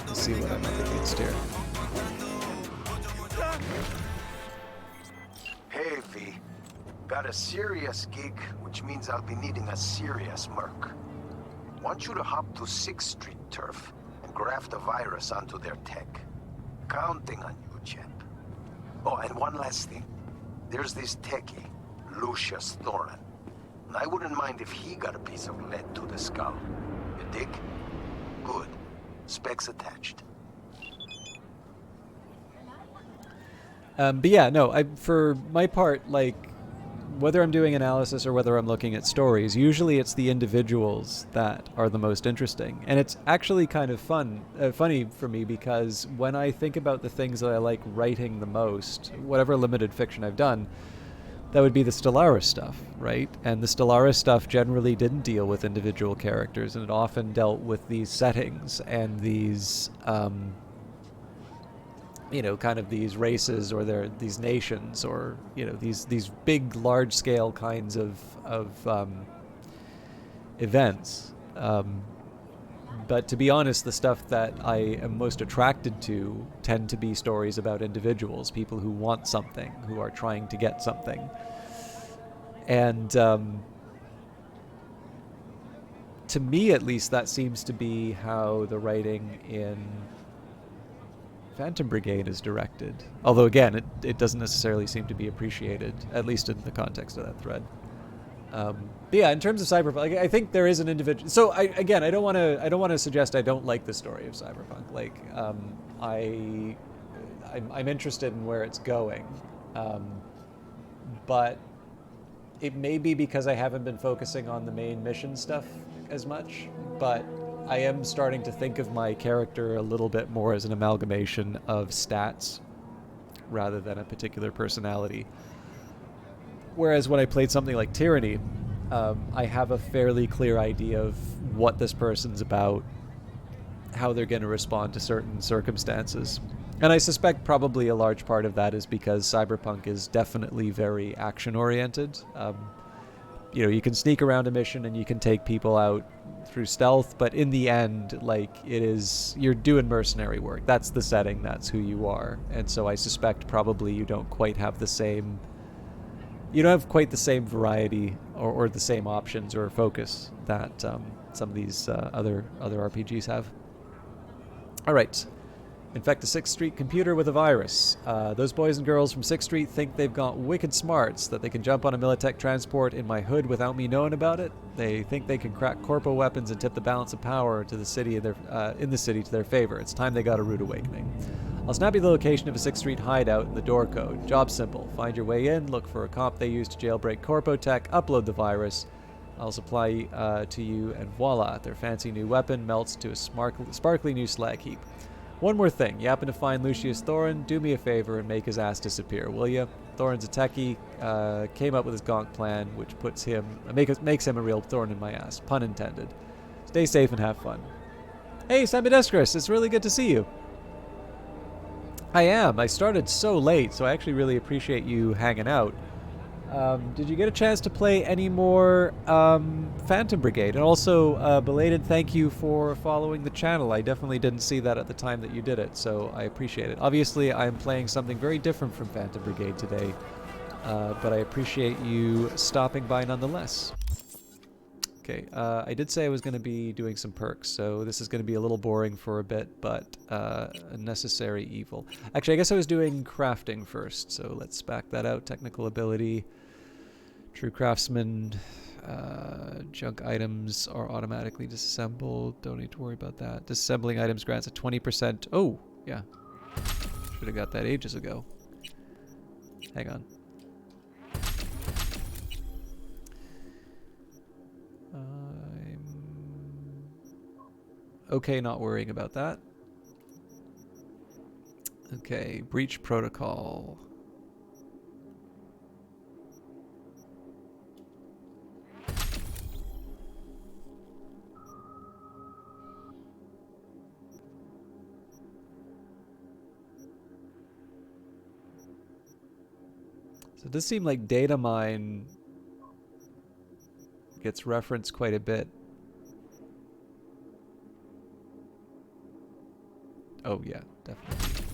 let's see what I'm up against here. Got a serious gig, which means I'll be needing a serious merc. Want you to hop to 6th Street turf and graft a virus onto their tech. Counting on you, champ. Oh, and one last thing. There's this techie, Lucius Thorin. I wouldn't mind if he got a piece of lead to the skull. You dig? Good. Specs attached. But yeah, no, for my part, like, whether I'm doing analysis or whether I'm looking at stories, usually it's the individuals that are the most interesting. And it's actually kind of funny for me, because when I think about the things that I like writing the most, whatever limited fiction I've done, that would be the Stellaris stuff, right? And the Stellaris stuff generally didn't deal with individual characters, and it often dealt with these settings and these, kind of these races, or these nations, or these big, large-scale kinds of events. But to be honest, the stuff that I am most attracted to tend to be stories about individuals, people who want something, who are trying to get something. And to me, at least, that seems to be how the writing in Phantom Brigade is directed. Although, again, it doesn't necessarily seem to be appreciated, at least in the context of that thread. But yeah, in terms of Cyberpunk, I think there is an individual. So I don't want to suggest I don't like the story of Cyberpunk. Like, I'm interested in where it's going, but it may be because I haven't been focusing on the main mission stuff as much. But I am starting to think of my character a little bit more as an amalgamation of stats rather than a particular personality. Whereas when I played something like Tyranny, I have a fairly clear idea of what this person's about, how they're going to respond to certain circumstances. And I suspect probably a large part of that is because Cyberpunk is definitely very action-oriented. You can sneak around a mission and you can take people out through stealth, but in the end, you're doing mercenary work. That's the setting, that's who you are. And so I suspect probably you don't quite have the same... You don't have quite the same variety or the same options or focus that some of these other RPGs have. All right. Infect a 6th Street computer with a virus. Those boys and girls from 6th Street think they've got wicked smarts, that they can jump on a Militech transport in my hood without me knowing about it. They think they can crack corpo weapons and tip the balance of power to the city in the city to their favor. It's time they got a rude awakening. I'll snap you the location of a 6th Street hideout and the door code. Job simple. Find your way in, look for a comp they use to jailbreak corpo tech, upload the virus. I'll supply to you, and voila, their fancy new weapon melts to a sparkly new slag heap. One more thing. You happen to find Lucius Thorin, do me a favor and make his ass disappear, will you? Thorin's a techie, came up with his gonk plan, which makes him a real thorn in my ass. Pun intended. Stay safe and have fun. Hey, Sambidescris, it's really good to see you. I am. I started so late, so I actually really appreciate you hanging out. Did you get a chance to play any more Phantom Brigade? And also, belated thank you for following the channel. I definitely didn't see that at the time that you did it, so I appreciate it. Obviously, I'm playing something very different from Phantom Brigade today, but I appreciate you stopping by nonetheless. Okay, I did say I was going to be doing some perks, so this is going to be a little boring for a bit, but a necessary evil. Actually, I guess I was doing crafting first, so let's back that out. Technical ability, true craftsman, junk items are automatically disassembled. Don't need to worry about that. Disassembling items grants a 20%. Oh, yeah. Should have got that ages ago. Hang on. Okay, not worrying about that. Okay, breach protocol. So it does seem like data mine gets referenced quite a bit. Oh yeah, definitely.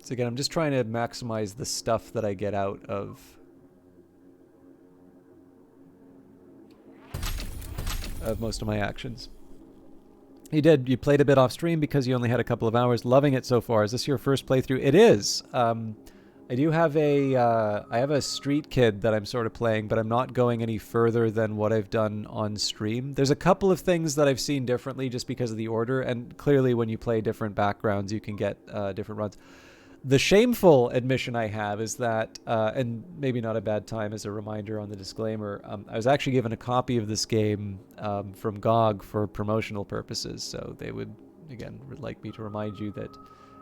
So again, I'm just trying to maximize the stuff that I get out of most of my actions. You played a bit off stream because you only had a couple of hours. Loving it so far. Is this your first playthrough? It is. I do have I have a Street Kid that I'm sort of playing, but I'm not going any further than what I've done on stream. There's a couple of things that I've seen differently just because of the order, and clearly when you play different backgrounds, you can get different runs. The shameful admission I have is that, and maybe not a bad time as a reminder on the disclaimer, I was actually given a copy of this game from GOG for promotional purposes, so they would, again, like me to remind you that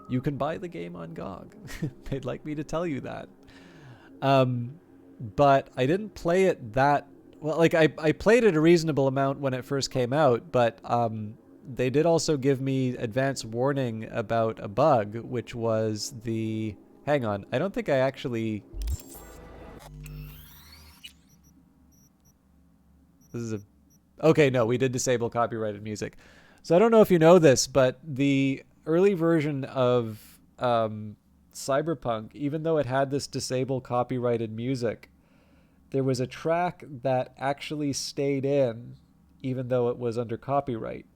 you can buy the game on GOG. They'd like me to tell you that. But I didn't play it that... Well, like, I played it a reasonable amount when it first came out, but they did also give me advance warning about a bug, which was the... Hang on, I don't think I actually... This is a... Okay, no, we did disable copyrighted music. So I don't know if you know this, but the early version of Cyberpunk, even though it had this disable copyrighted music, there was a track that actually stayed in, even though it was under copyright.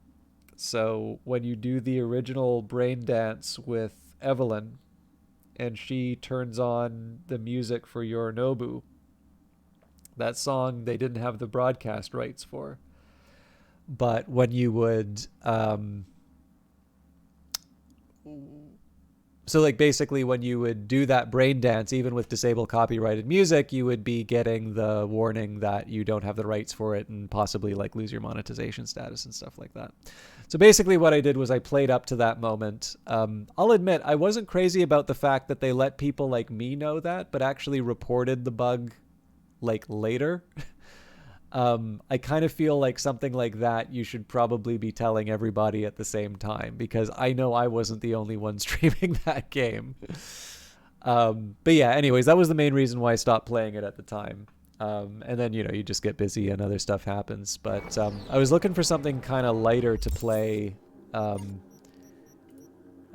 So when you do the original brain dance with Evelyn, and she turns on the music for Yorinobu, that song they didn't have the broadcast rights for. But when you would... So like basically when you would do that brain dance, even with disabled copyrighted music, you would be getting the warning that you don't have the rights for it and possibly like lose your monetization status and stuff like that. So basically what I did was I played up to that moment. I'll admit I wasn't crazy about the fact that they let people like me know that, but actually reported the bug like later. I kind of feel like something like that you should probably be telling everybody at the same time, because I know I wasn't the only one streaming that game. But yeah, anyways, that was the main reason why I stopped playing it at the time. And then, you know, you just get busy and other stuff happens. But I was looking for something kind of lighter to play. I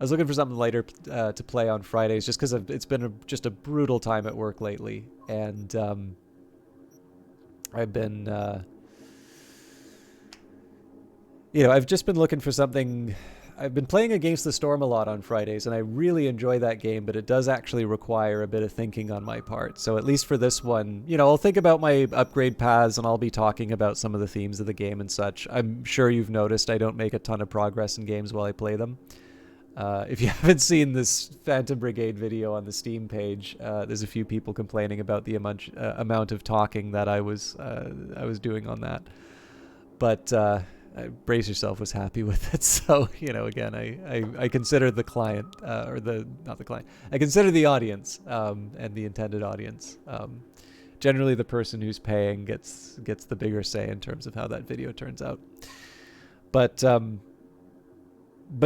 was looking for something lighter to play on Fridays just because it's been just a brutal time at work lately. And I've been, I've just been looking for something. I've been playing Against the Storm a lot on Fridays, and I really enjoy that game, but it does actually require a bit of thinking on my part. So at least for this one, you know, I'll think about my upgrade paths, and I'll be talking about some of the themes of the game and such. I'm sure you've noticed I don't make a ton of progress in games while I play them. If you haven't seen this Phantom Brigade video on the Steam page, there's a few people complaining about the amount of talking that I was doing on that. But Brace Yourself was happy with it. So, you know, again, I consider the client, not the client, I consider the audience and the intended audience. Generally, the person who's paying gets the bigger say in terms of how that video turns out. But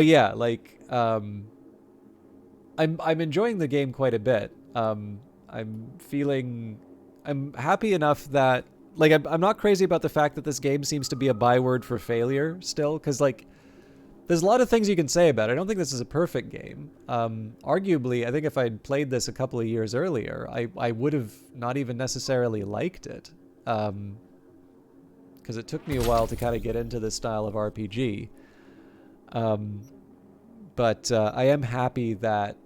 yeah, like, I'm enjoying the game quite a bit. I'm happy enough that, like, I'm not crazy about the fact that this game seems to be a byword for failure still, because, like, there's a lot of things you can say about it. I don't think this is a perfect game. Arguably, I think if I'd played this a couple of years earlier, I would have not even necessarily liked it, because it took me a while to kind of get into this style of RPG. But I am happy that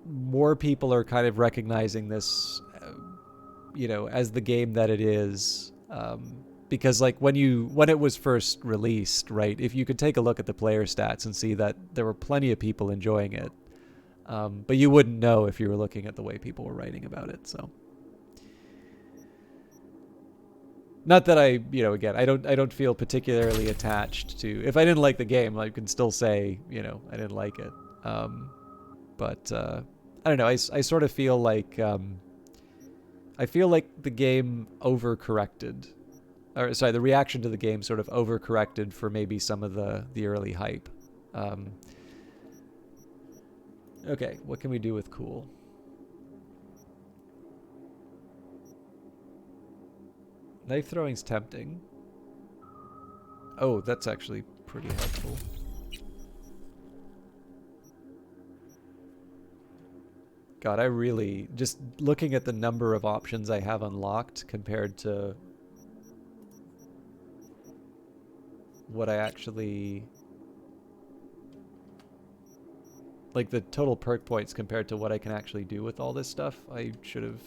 more people are kind of recognizing this, you know, as the game that it is. Because like when it was first released, right, if you could take a look at the player stats and see that there were plenty of people enjoying it, but you wouldn't know if you were looking at the way people were writing about it. So. Not that I, you know, again, I don't feel particularly attached to... If I didn't like the game, I can still say, you know, I didn't like it. But I don't know. I sort of feel like... I feel like the game overcorrected. Or, sorry, the reaction to the game sort of overcorrected for maybe some of the early hype. Okay, what can we do with cool? Knife throwing's tempting. Oh, that's actually pretty helpful. God, I really, just looking at the number of options I have unlocked compared to what I actually, like the total perk points compared to what I can actually do with all this stuff, I should have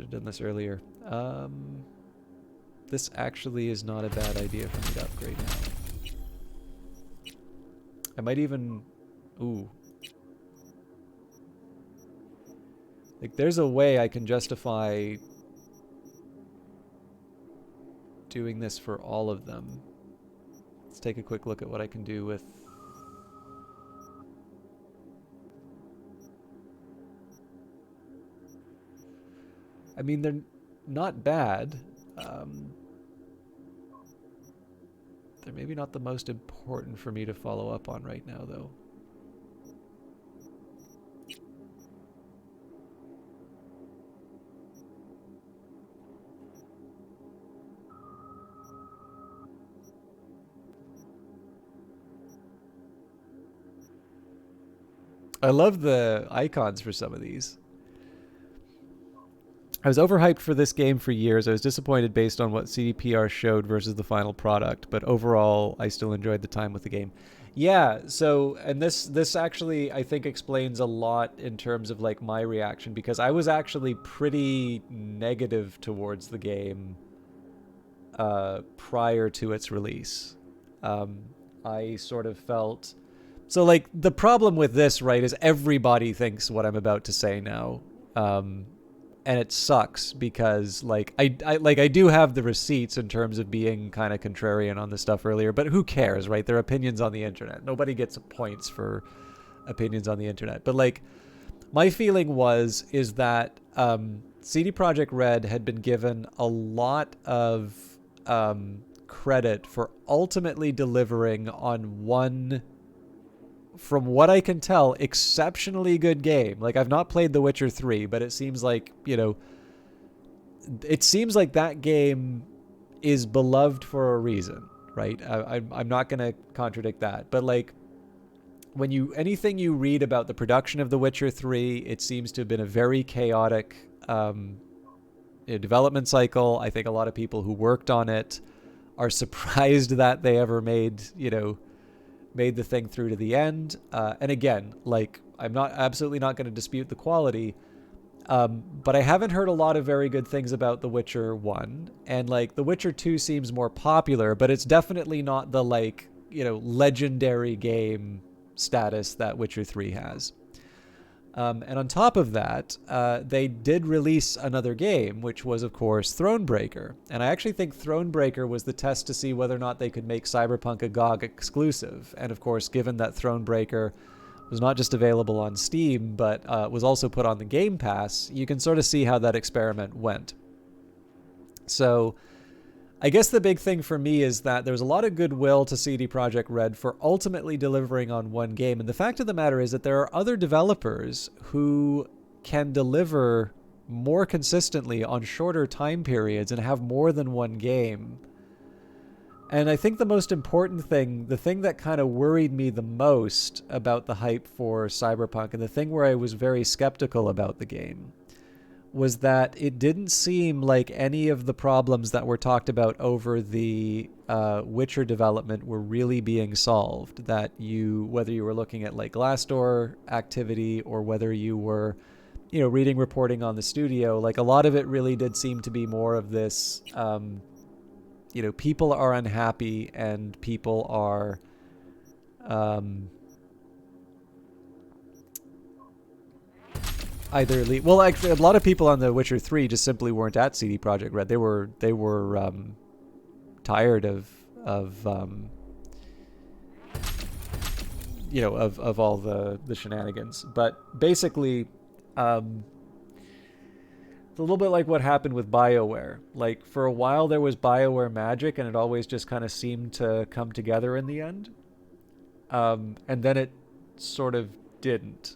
done this earlier. This actually is not a bad idea for me to upgrade now. I might even, ooh. Like, there's a way I can justify doing this for all of them. Let's take a quick look at what I can do with... I mean, they're not bad. They're maybe not the most important for me to follow up on right now, though. I love the icons for some of these. I was overhyped for this game for years. I was disappointed based on what CDPR showed versus the final product, but overall, I still enjoyed the time with the game. Yeah, so, and this actually, I think, explains a lot in terms of, like, my reaction, because I was actually pretty negative towards the game prior to its release. I sort of felt... So, like, the problem with this, right, is everybody thinks what I'm about to say now. And it sucks because, like, I do have the receipts in terms of being kind of contrarian on this stuff earlier, but who cares, right? They're opinions on the internet. Nobody gets points for opinions on the internet. But, like, my feeling is that CD Projekt Red had been given a lot of credit for ultimately delivering on one, from what I can tell, exceptionally good game. Like, I've not played The Witcher 3, but it seems like, you know, it seems like that game is beloved for a reason, right? I'm not going to contradict that. But, like, when you, anything you read about the production of The Witcher 3, it seems to have been a very chaotic development cycle. I think a lot of people who worked on it are surprised that they ever made, you know, made the thing through to the end. And again, like, I'm not absolutely not going to dispute the quality, but I haven't heard a lot of very good things about The Witcher 1. And, like, The Witcher 2 seems more popular, but it's definitely not the, like, you know, legendary game status that Witcher 3 has. And on top of that, they did release another game, which was, of course, Thronebreaker. And I actually think Thronebreaker was the test to see whether or not they could make Cyberpunk a GOG exclusive. And, of course, given that Thronebreaker was not just available on Steam, but was also put on the Game Pass, you can sort of see how that experiment went. So I guess the big thing for me is that there's a lot of goodwill to CD Projekt Red for ultimately delivering on one game. And the fact of the matter is that there are other developers who can deliver more consistently on shorter time periods and have more than one game. And I think the most important thing, the thing that kind of worried me the most about the hype for Cyberpunk, and the thing where I was very skeptical about the game, was that it didn't seem like any of the problems that were talked about over the Witcher development were really being solved. That you, whether you were looking at, like, Glassdoor activity or whether you were, you know, reading reporting on the studio, like, a lot of it really did seem to be more of this, you know, people are unhappy and people are, either well, like, a lot of people on The Witcher 3 just simply weren't at CD Projekt Red. They were tired of you know, of all the shenanigans. But basically, it's a little bit like what happened with BioWare. Like, for a while there was BioWare magic, and it always just kind of seemed to come together in the end. And then it sort of didn't.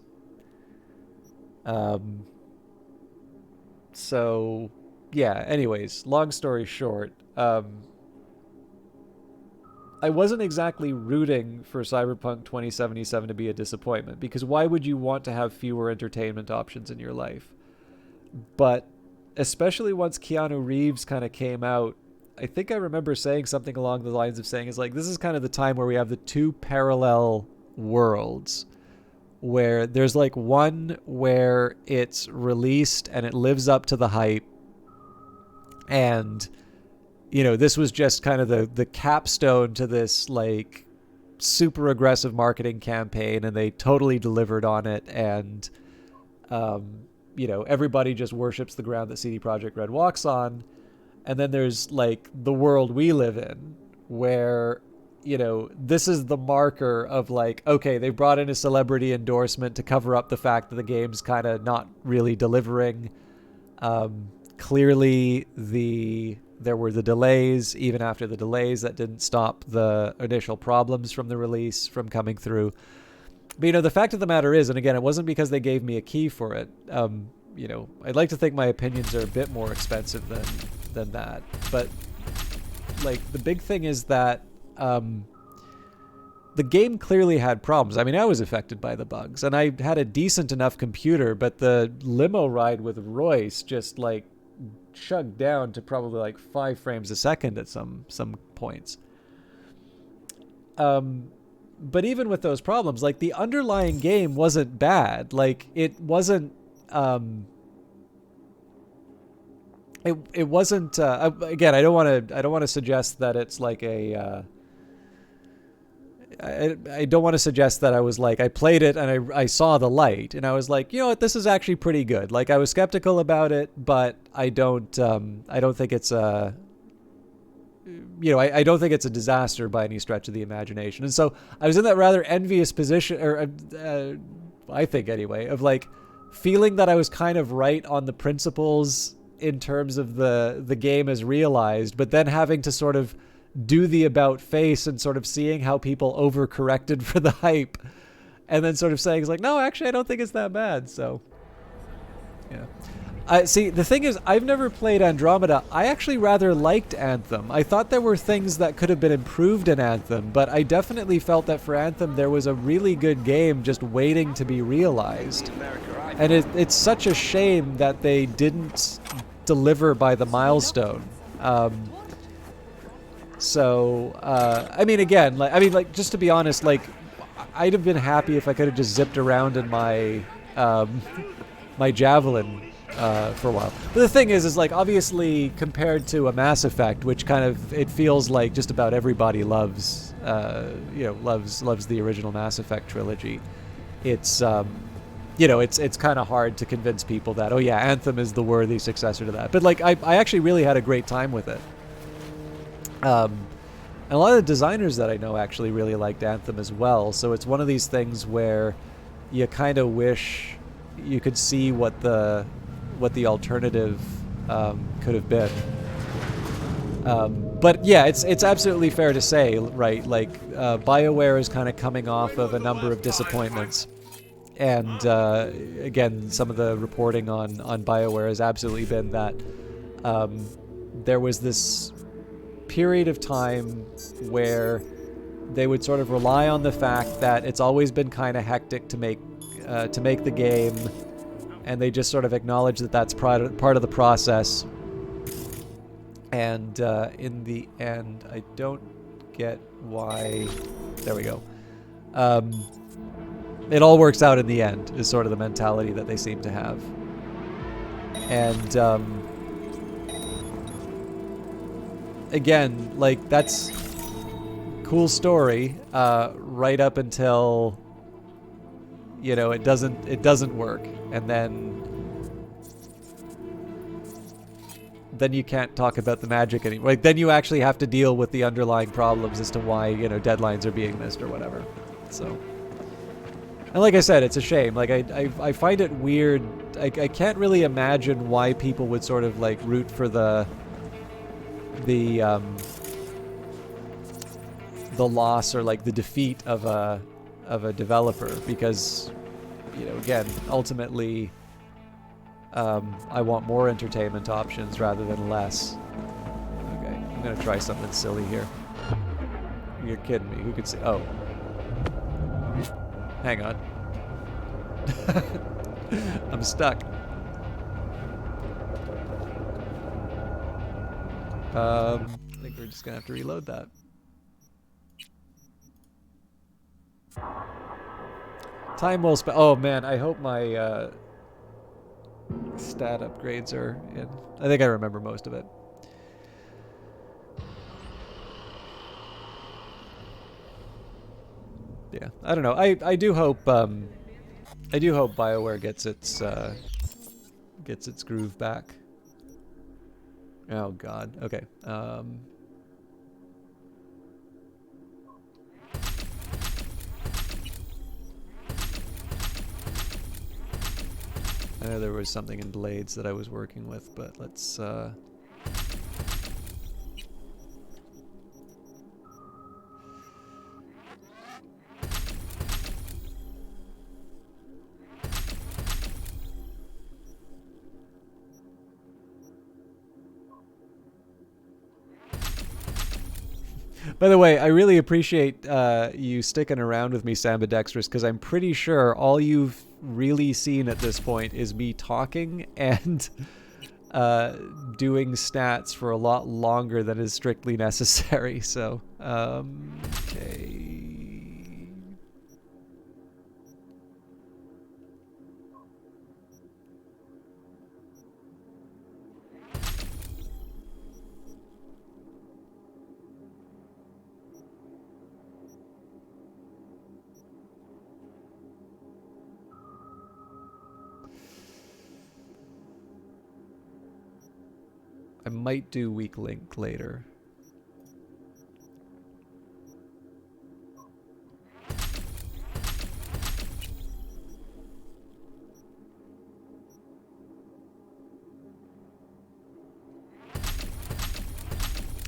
So yeah, anyways, long story short, I wasn't exactly rooting for Cyberpunk 2077 to be a disappointment, because why would you want to have fewer entertainment options in your life? But especially once Keanu Reeves kind of came out, I think I remember saying something along the lines of saying, is like, this is kind of the time where we have the two parallel worlds, where there's like one where it's released and it lives up to the hype, and you know, this was just kind of the capstone to this like super aggressive marketing campaign, and they totally delivered on it. And, you know, everybody just worships the ground that CD Projekt Red walks on. And then there's like the world we live in, where, you know, this is the marker of like, okay, they brought in a celebrity endorsement to cover up the fact that the game's kind of not really delivering. Clearly there were the delays. Even after the delays, that didn't stop the initial problems from the release from coming through. But, you know, the fact of the matter is, and again, it wasn't because they gave me a key for it. You know, I'd like to think my opinions are a bit more expensive than that. But, like, the big thing is that the game clearly had problems. I mean, I was affected by the bugs, and I had a decent enough computer, but the limo ride with Royce just, like, chugged down to probably like 5 frames a second at some points. But even with those problems, like, the underlying game wasn't bad. Like, it wasn't it wasn't again, I don't want to suggest that it's like a I don't want to suggest that I was like, I played it and I saw the light and I was like, you know what, this is actually pretty good. Like, I was skeptical about it, but I don't think it's a, you know, I don't think it's a disaster by any stretch of the imagination. And so I was in that rather envious position, or I think anyway, of like feeling that I was kind of right on the principles in terms of the game as realized, but then having to sort of do the about face and sort of seeing how people overcorrected for the hype, and then sort of saying, it's like, no, actually, I don't think it's that bad. So, yeah. See, the thing is, I've never played Andromeda. I actually rather liked Anthem. I thought there were things that could have been improved in Anthem, but I definitely felt that for Anthem, there was a really good game just waiting to be realized. And it's such a shame that they didn't deliver by the milestone. So, I mean, again, like, just to be honest, like, I'd have been happy if I could have just zipped around in my, my Javelin, for a while. But the thing is like, obviously, compared to a Mass Effect, which kind of, it feels like just about everybody loves, you know, loves the original Mass Effect trilogy. It's, you know, it's kind of hard to convince people that, oh yeah, Anthem is the worthy successor to that. But like, I actually really had a great time with it. And a lot of the designers that I know actually really liked Anthem as well. So it's one of these things where you kind of wish you could see what the alternative could have been. But yeah, it's absolutely fair to say, right? Like, BioWare is kind of coming off of a number of disappointments. And again, some of the reporting on BioWare has absolutely been that there was this period of time where they would sort of rely on the fact that it's always been kind of hectic to make the game, and they just sort of acknowledge that that's part of the process. And in the end, I don't get why. There we go. It all works out in the end, is sort of the mentality that they seem to have. And again, like, that's cool story, right up until, you know, it doesn't work, and then you can't talk about the magic anymore. Like, then you actually have to deal with the underlying problems as to why, you know, deadlines are being missed or whatever. So, and like I said, it's a shame. Like, I find it weird. I can't really imagine why people would sort of like root for the loss or like the defeat of a developer, because, you know, again, ultimately, I want more entertainment options rather than less. Okay, I'm gonna try something silly here. You're kidding me. Who could see? Oh. Hang on. I'm stuck. I think we're just gonna have to reload that. Time well spent. Oh man, I hope my stat upgrades are in. I think I remember most of it. Yeah, I don't know. I do hope BioWare gets its groove back. Oh God. Okay. I know there was something in Blades that I was working with, but let's By the way, I really appreciate you sticking around with me, Sambidextrous, because I'm pretty sure all you've really seen at this point is me talking and doing stats for a lot longer than is strictly necessary. So, okay. I might do weak link later.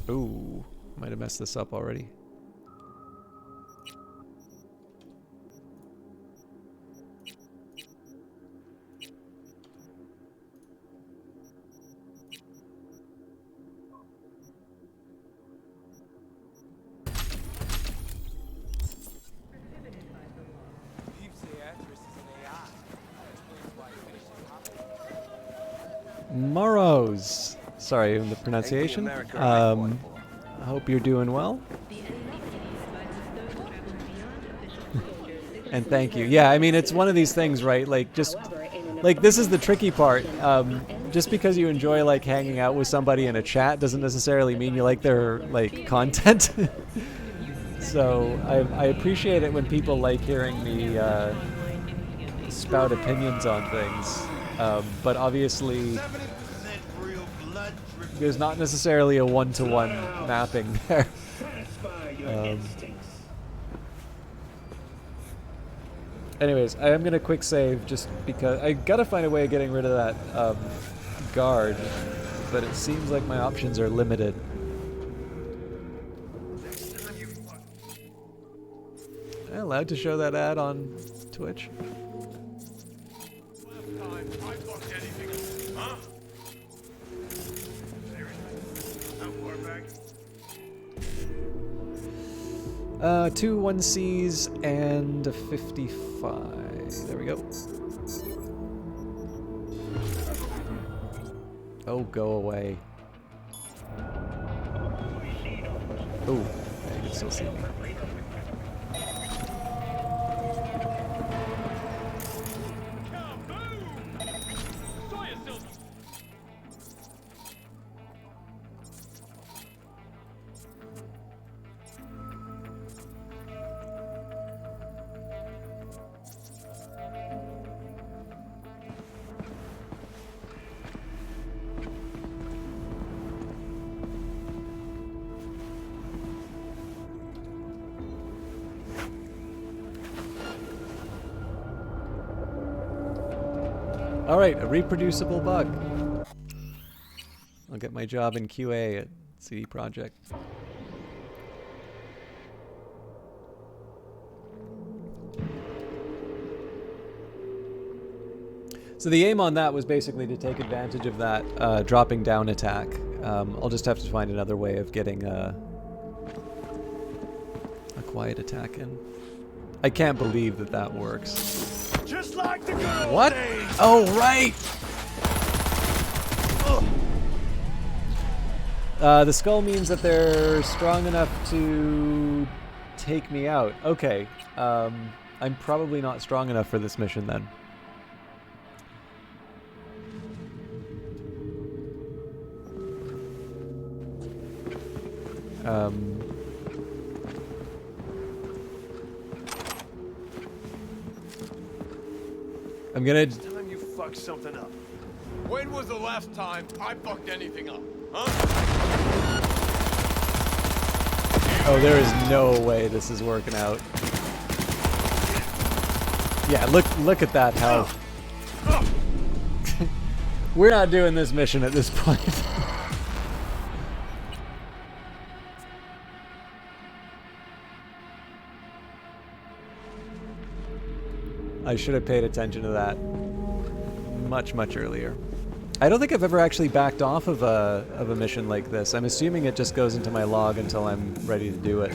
Ooh, might have messed this up already. Morrows. Sorry on the pronunciation. I hope you're doing well. And thank you. Yeah, I mean, it's one of these things, right? Like, just like this is the tricky part. Just because you enjoy like hanging out with somebody in a chat doesn't necessarily mean you like their like content. So I appreciate it when people like hearing me spout opinions on things. But obviously, there's not necessarily a one-to-one mapping there. Anyways, I am going to quick save just because I got to find a way of getting rid of that guard, but it seems like my options are limited. Am I allowed to show that ad on Twitch? Two 1Cs and a 55. There we go. Oh, go away. Oh, yeah, you can still see me. Alright, a reproducible bug. I'll get my job in QA at CD Projekt. So the aim on that was basically to take advantage of that dropping down attack. I'll just have to find another way of getting quiet attack in. I can't believe that that works. Just like the good old What? days. Oh, right! The skull means that they're strong enough to take me out. Okay. I'm probably not strong enough for this mission then. I'm gonna... Time you fucked something up. When was the last time I fucked anything up? Huh? Oh, there is no way this is working out. Yeah, look at that health. We're not doing this mission at this point. I should have paid attention to that much earlier. I don't think I've ever actually backed off of a mission like this. I'm assuming it just goes into my log until I'm ready to do it.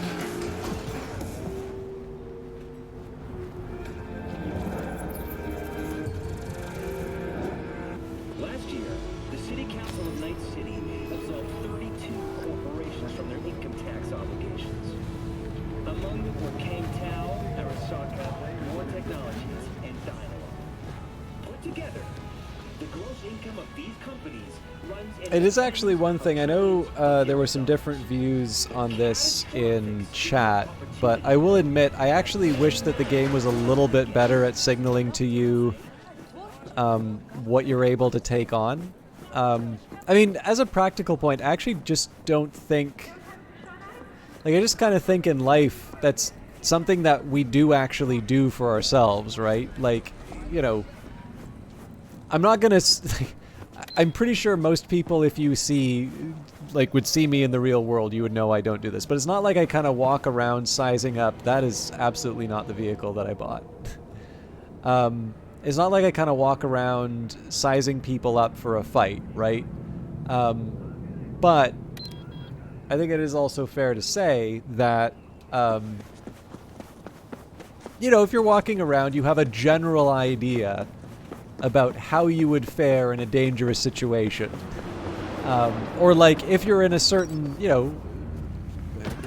Last year, the City Council of Night City absolved 32 corporations from their income tax obligations. Among them were Kang Tao, Arasaka, War Technologies, and Dynamo. Put together, the gross income of these companies runs... It is actually one thing. I know there were some different views on this in chat, but I will admit I actually wish that the game was a little bit better at signaling to you what you're able to take on. I mean, as a practical point, I actually just don't think... Like, I just kind of think in life that's something that we do actually do for ourselves, right? Like, you know, I'm not gonna... I'm pretty sure most people, if you see... Like, would see me in the real world, you would know I don't do this. But it's not like I kind of walk around sizing up. That is absolutely not the vehicle that I bought. It's not like I kind of walk around sizing people up for a fight, right? But I think it is also fair to say that, you know, if you're walking around, you have a general idea about how you would fare in a dangerous situation. Or like if you're in a certain, you know,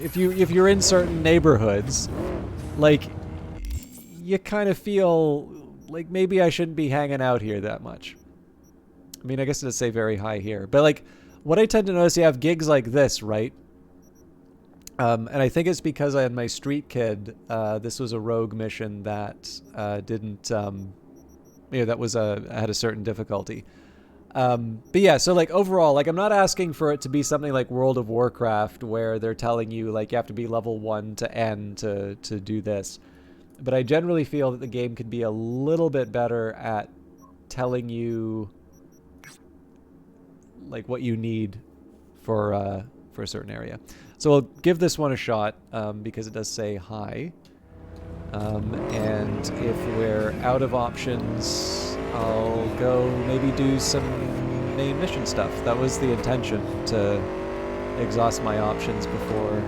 if you're in certain neighborhoods, like you kind of feel like maybe I shouldn't be hanging out here that much. I mean, I guess it does say very high here, but like what I tend to notice, you have gigs like this, right? And I think it's because I had my Street Kid. This was a rogue mission that didn't, you know, that was had a certain difficulty. But yeah, so like overall, like I'm not asking for it to be something like World of Warcraft where they're telling you like you have to be level 1 to N to do this. But I generally feel that the game could be a little bit better at telling you like what you need for a certain area. So we'll give this one a shot because it does say hi. And if we're out of options, I'll go maybe do some main mission stuff. That was the intention, to exhaust my options before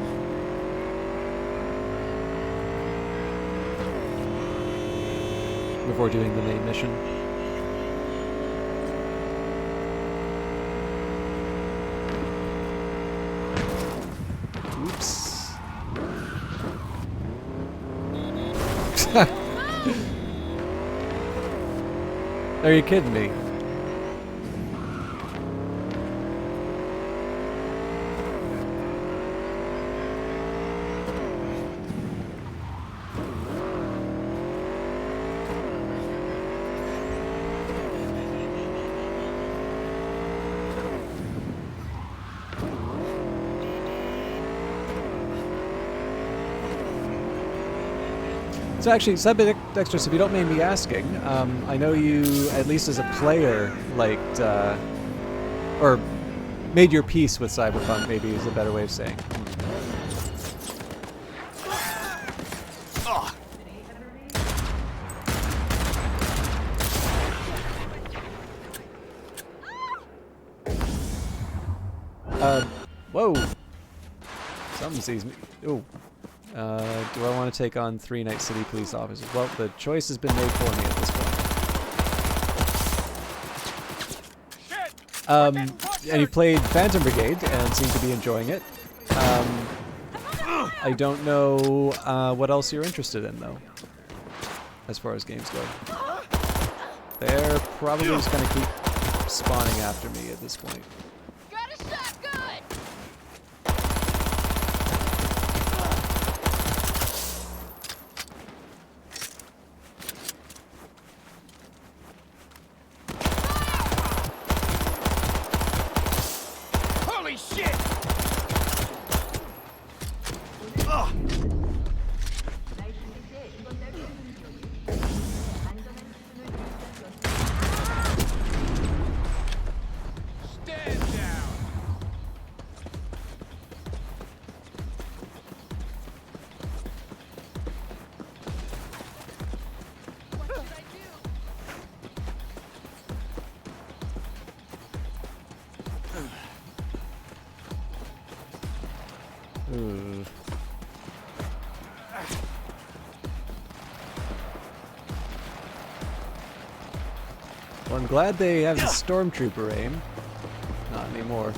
doing the main mission. Oops. Are you kidding me? So actually, Subdextrous, if you don't mind me asking, I know you, at least as a player, liked, or made your peace with Cyberpunk, maybe is a better way of saying. Whoa. Something sees me. Oh. Do I want to take on 3 Night City police officers? Well, the choice has been made for me at this point. And he played Phantom Brigade and seemed to be enjoying it. I don't know what else you're interested in, though, as far as games go. They're probably just going to keep spawning after me at this point. Got a shotgun! Holy shit! Stand down! What should I do? Ooh. Well, I'm glad they have the stormtrooper aim. Not anymore.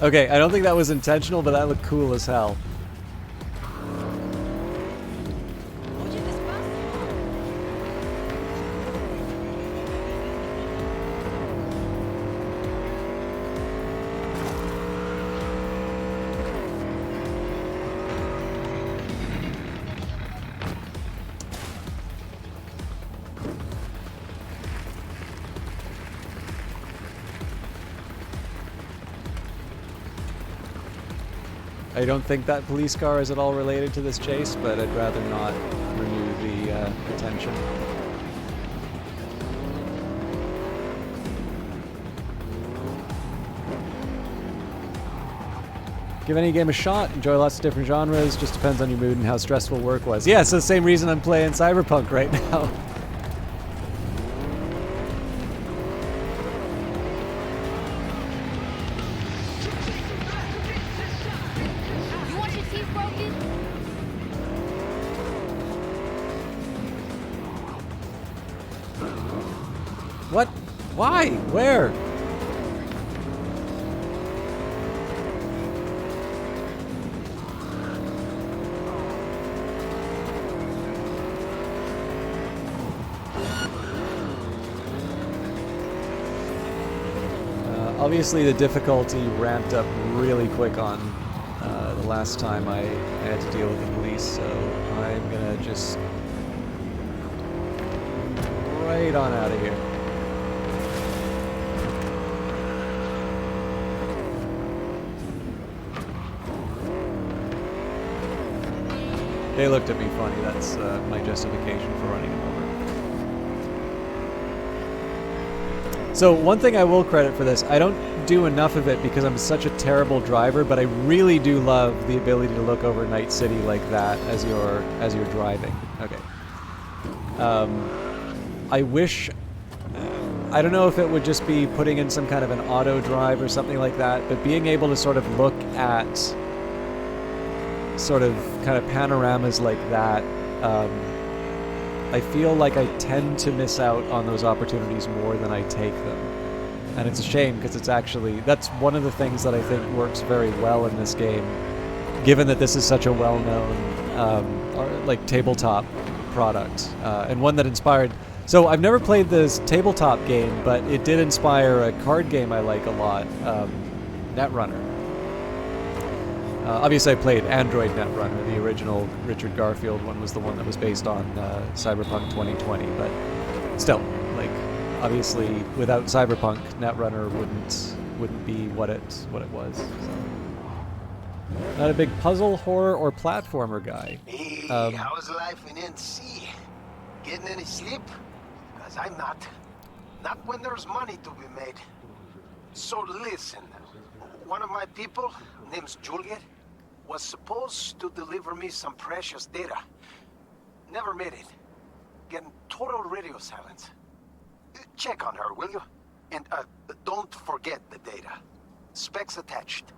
Okay, I don't think that was intentional, but that looked cool as hell. I don't think that police car is at all related to this chase, but I'd rather not renew the attention. Give any game a shot, enjoy lots of different genres, just depends on your mood and how stressful work was. Yeah, it's the same reason I'm playing Cyberpunk right now. You want your teeth broken? What? Why? Where? Obviously the difficulty ramped up really quick on the last time I had to deal with the police, so I'm gonna just right on out of here. They looked at me funny, that's my justification for running them over. So one thing I will credit for this, I don't do enough of it because I'm such a terrible driver, but I really do love the ability to look over Night City like that as you're driving. Okay. I wish, I don't know if it would just be putting in some kind of an auto drive or something like that, but being able to sort of look at sort of kind of panoramas like that, I feel like I tend to miss out on those opportunities more than I take them. And it's a shame because it's actually, that's one of the things that I think works very well in this game, given that this is such a well-known like tabletop product, and one that inspired. So I've never played this tabletop game, but it did inspire a card game I like a lot, Netrunner. Obviously, I played Android Netrunner. The original Richard Garfield one was the one that was based on Cyberpunk 2020. But still, like, obviously, without Cyberpunk, Netrunner wouldn't be what it was. So. Not a big puzzle, horror, or platformer guy. Hey, how's life in NC? Getting any sleep? Because I'm not. Not when there's money to be made. So listen, one of my people, name's Juliet, was supposed to deliver me some precious data. Never made it. Getting total radio silence. Check on her, will you? And don't forget the data. Specs attached.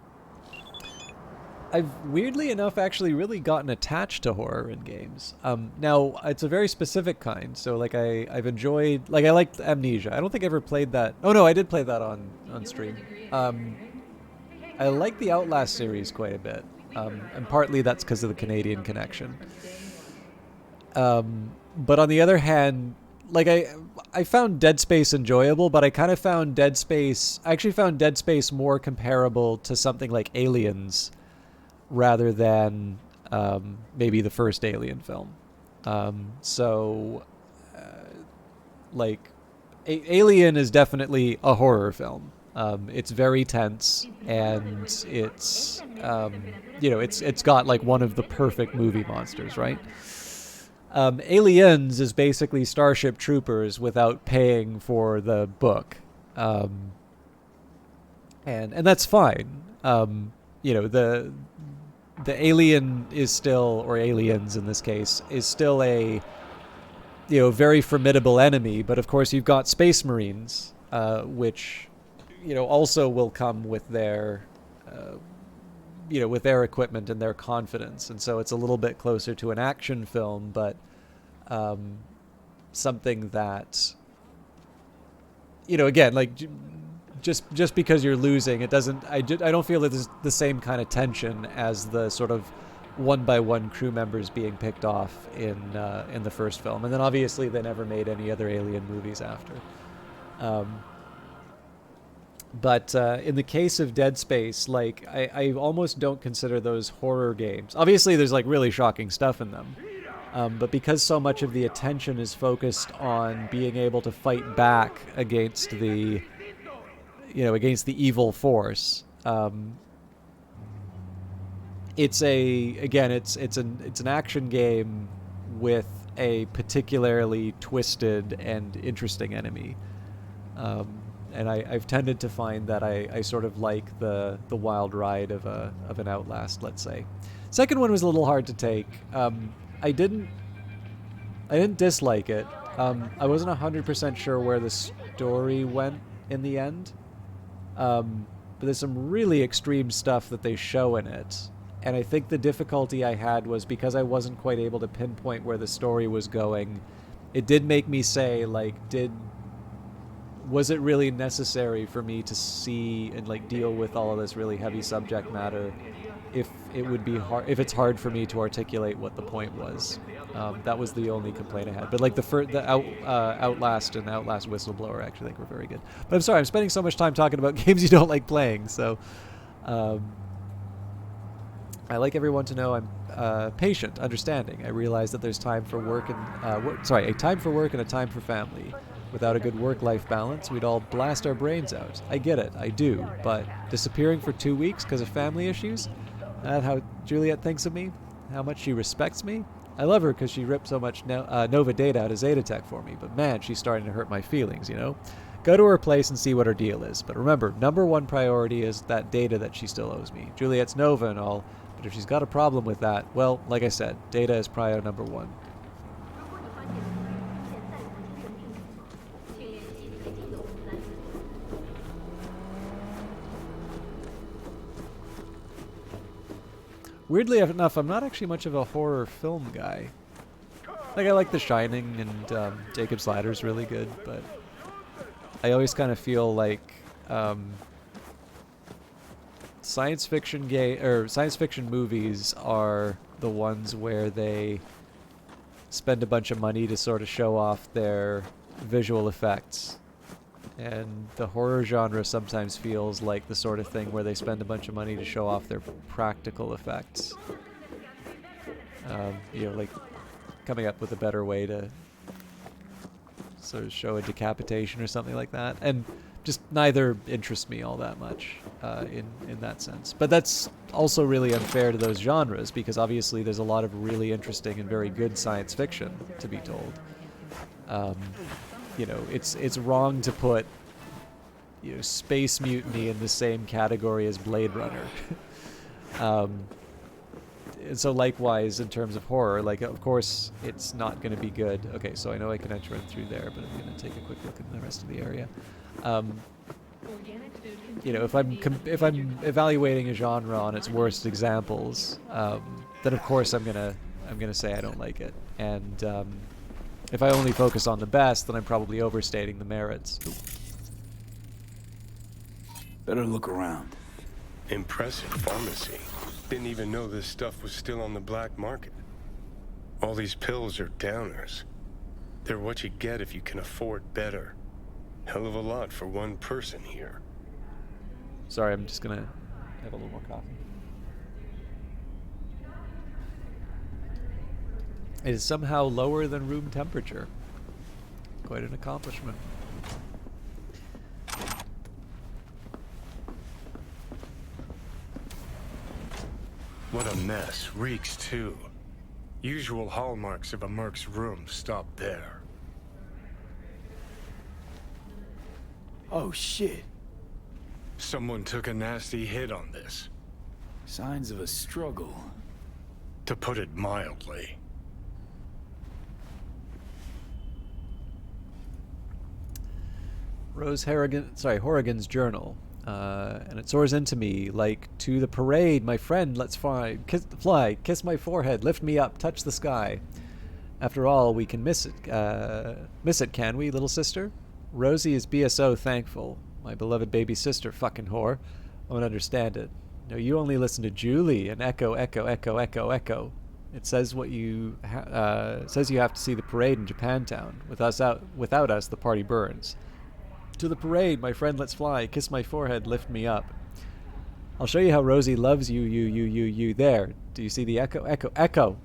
I've weirdly enough actually really gotten attached to horror in games. Now it's a very specific kind. So like I've enjoyed, like I liked Amnesia. I don't think I ever played that. Oh no, I did play that on stream. I like the Outlast series quite a bit, and partly that's because of the Canadian connection. But on the other hand, like I found Dead Space enjoyable, but I kind of found Dead Space. I actually found Dead Space more comparable to something like Aliens, rather than maybe the first Alien film. Like, Alien is definitely a horror film. It's very tense, and it's it's got like one of the perfect movie monsters, right? Aliens is basically Starship Troopers without paying for the book, and that's fine. The alien is still, or aliens in this case, is still a very formidable enemy. But of course, you've got Space Marines, which also will come with their with their equipment and their confidence, and so it's a little bit closer to an action film, but something that again, like just because you're losing, it doesn't. I don't feel that there's the same kind of tension as the sort of one by one crew members being picked off in the first film, and then obviously they never made any other Alien movies after. But in the case of Dead Space, like I almost don't consider those horror games. Obviously, there's like really shocking stuff in them, but because so much of the attention is focused on being able to fight back against the against the evil force, it's an action game with a particularly twisted and interesting enemy. And I've tended to find that I sort of like the wild ride of an Outlast, let's say. Second one was a little hard to take. I didn't dislike it. I wasn't 100% sure where the story went in the end. But there's some really extreme stuff that they show in it. And I think the difficulty I had was because I wasn't quite able to pinpoint where the story was going. It did make me say, like, was it really necessary for me to see and like deal with all of this really heavy subject matter if it's hard for me to articulate what the point was? That was the only complaint I had. But like Outlast and Outlast Whistleblower, I actually think were very good. But I'm sorry, I'm spending so much time talking about games you don't like playing. So I like everyone to know I'm patient, understanding. I realize that there's time for work and a time for work and a time for family. Without a good work-life balance, we'd all blast our brains out. I get it, I do, but disappearing for 2 weeks because of family issues? That's how Juliet thinks of me? How much she respects me? I love her because she ripped so much Nova data out of Zetatech for me, but man, she's starting to hurt my feelings, Go to her place and see what her deal is. But remember, number one priority is that data that she still owes me. Juliet's Nova and all, but if she's got a problem with that, well, like I said, data is prior number one. Weirdly enough, I'm not actually much of a horror film guy. Like, I like The Shining, and Jacob's Ladder's really good, but I always kind of feel like science fiction movies are the ones where they spend a bunch of money to sort of show off their visual effects. And the horror genre sometimes feels like the sort of thing where they spend a bunch of money to show off their practical effects. Like coming up with a better way to sort of show a decapitation or something like that. And just neither interests me all that much in that sense. But that's also really unfair to those genres, because obviously there's a lot of really interesting and very good science fiction to be told. It's wrong to put Space Mutiny in the same category as Blade Runner. so likewise in terms of horror, like of course it's not going to be good. Okay, so I know I can enter in through there, but I'm going to take a quick look at the rest of the area. You know, if I'm evaluating a genre on its worst examples, then of course I'm gonna say I don't like it. And if I only focus on the best, then I'm probably overstating the merits. Better look around. Impressive pharmacy. Didn't even know this stuff was still on the black market. All these pills are downers. They're what you get if you can afford better. Hell of a lot for one person here. Sorry, I'm just gonna have a little more coffee. It is somehow lower than room temperature. Quite an accomplishment. What a mess. Reeks too. Usual hallmarks of a Merc's room stop there. Oh, shit. Someone took a nasty hit on this. Signs of a struggle. To put it mildly. Horrigan's journal. And it soars into me like, to the parade, my friend, let's fly, kiss my forehead, lift me up, touch the sky. After all, we can miss it, can we, little sister? Rosie is BSO thankful. My beloved baby sister, fucking whore, won't understand it. No, you only listen to Julie and echo, echo, echo, echo, echo. It says what you says you have to see the parade in Japantown. Without us, the party burns. To the parade, my friend, let's fly. Kiss my forehead, lift me up. I'll show you how Rosie loves you. There. Do you see the echo, echo, echo?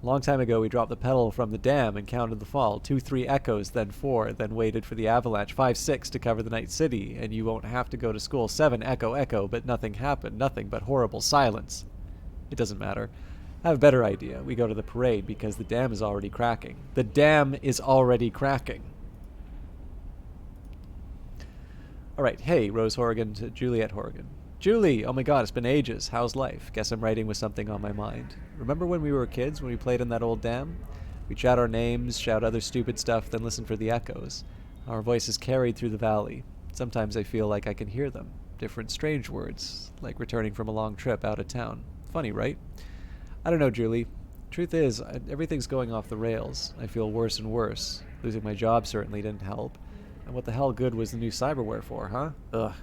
A long time ago, we dropped the pedal from the dam and counted the fall. 2, 3 echoes, then 4, then waited for the avalanche. 5, 6 to cover the night city, and you won't have to go to school. 7, echo, echo, but nothing happened. Nothing but horrible silence. It doesn't matter. I have a better idea. We go to the parade because the dam is already cracking. The dam is already cracking. All right, hey, Rose Horrigan to Juliet Horrigan. Julie, oh my god, it's been ages. How's life? Guess I'm writing with something on my mind. Remember when we were kids, when we played in that old dam? We'd shout our names, shout other stupid stuff, then listen for the echoes. Our voices carried through the valley. Sometimes I feel like I can hear them. Different strange words, like returning from a long trip out of town. Funny, right? I don't know, Julie. Truth is, everything's going off the rails. I feel worse and worse. Losing my job certainly didn't help. And what the hell good was the new cyberware for, huh? Ugh.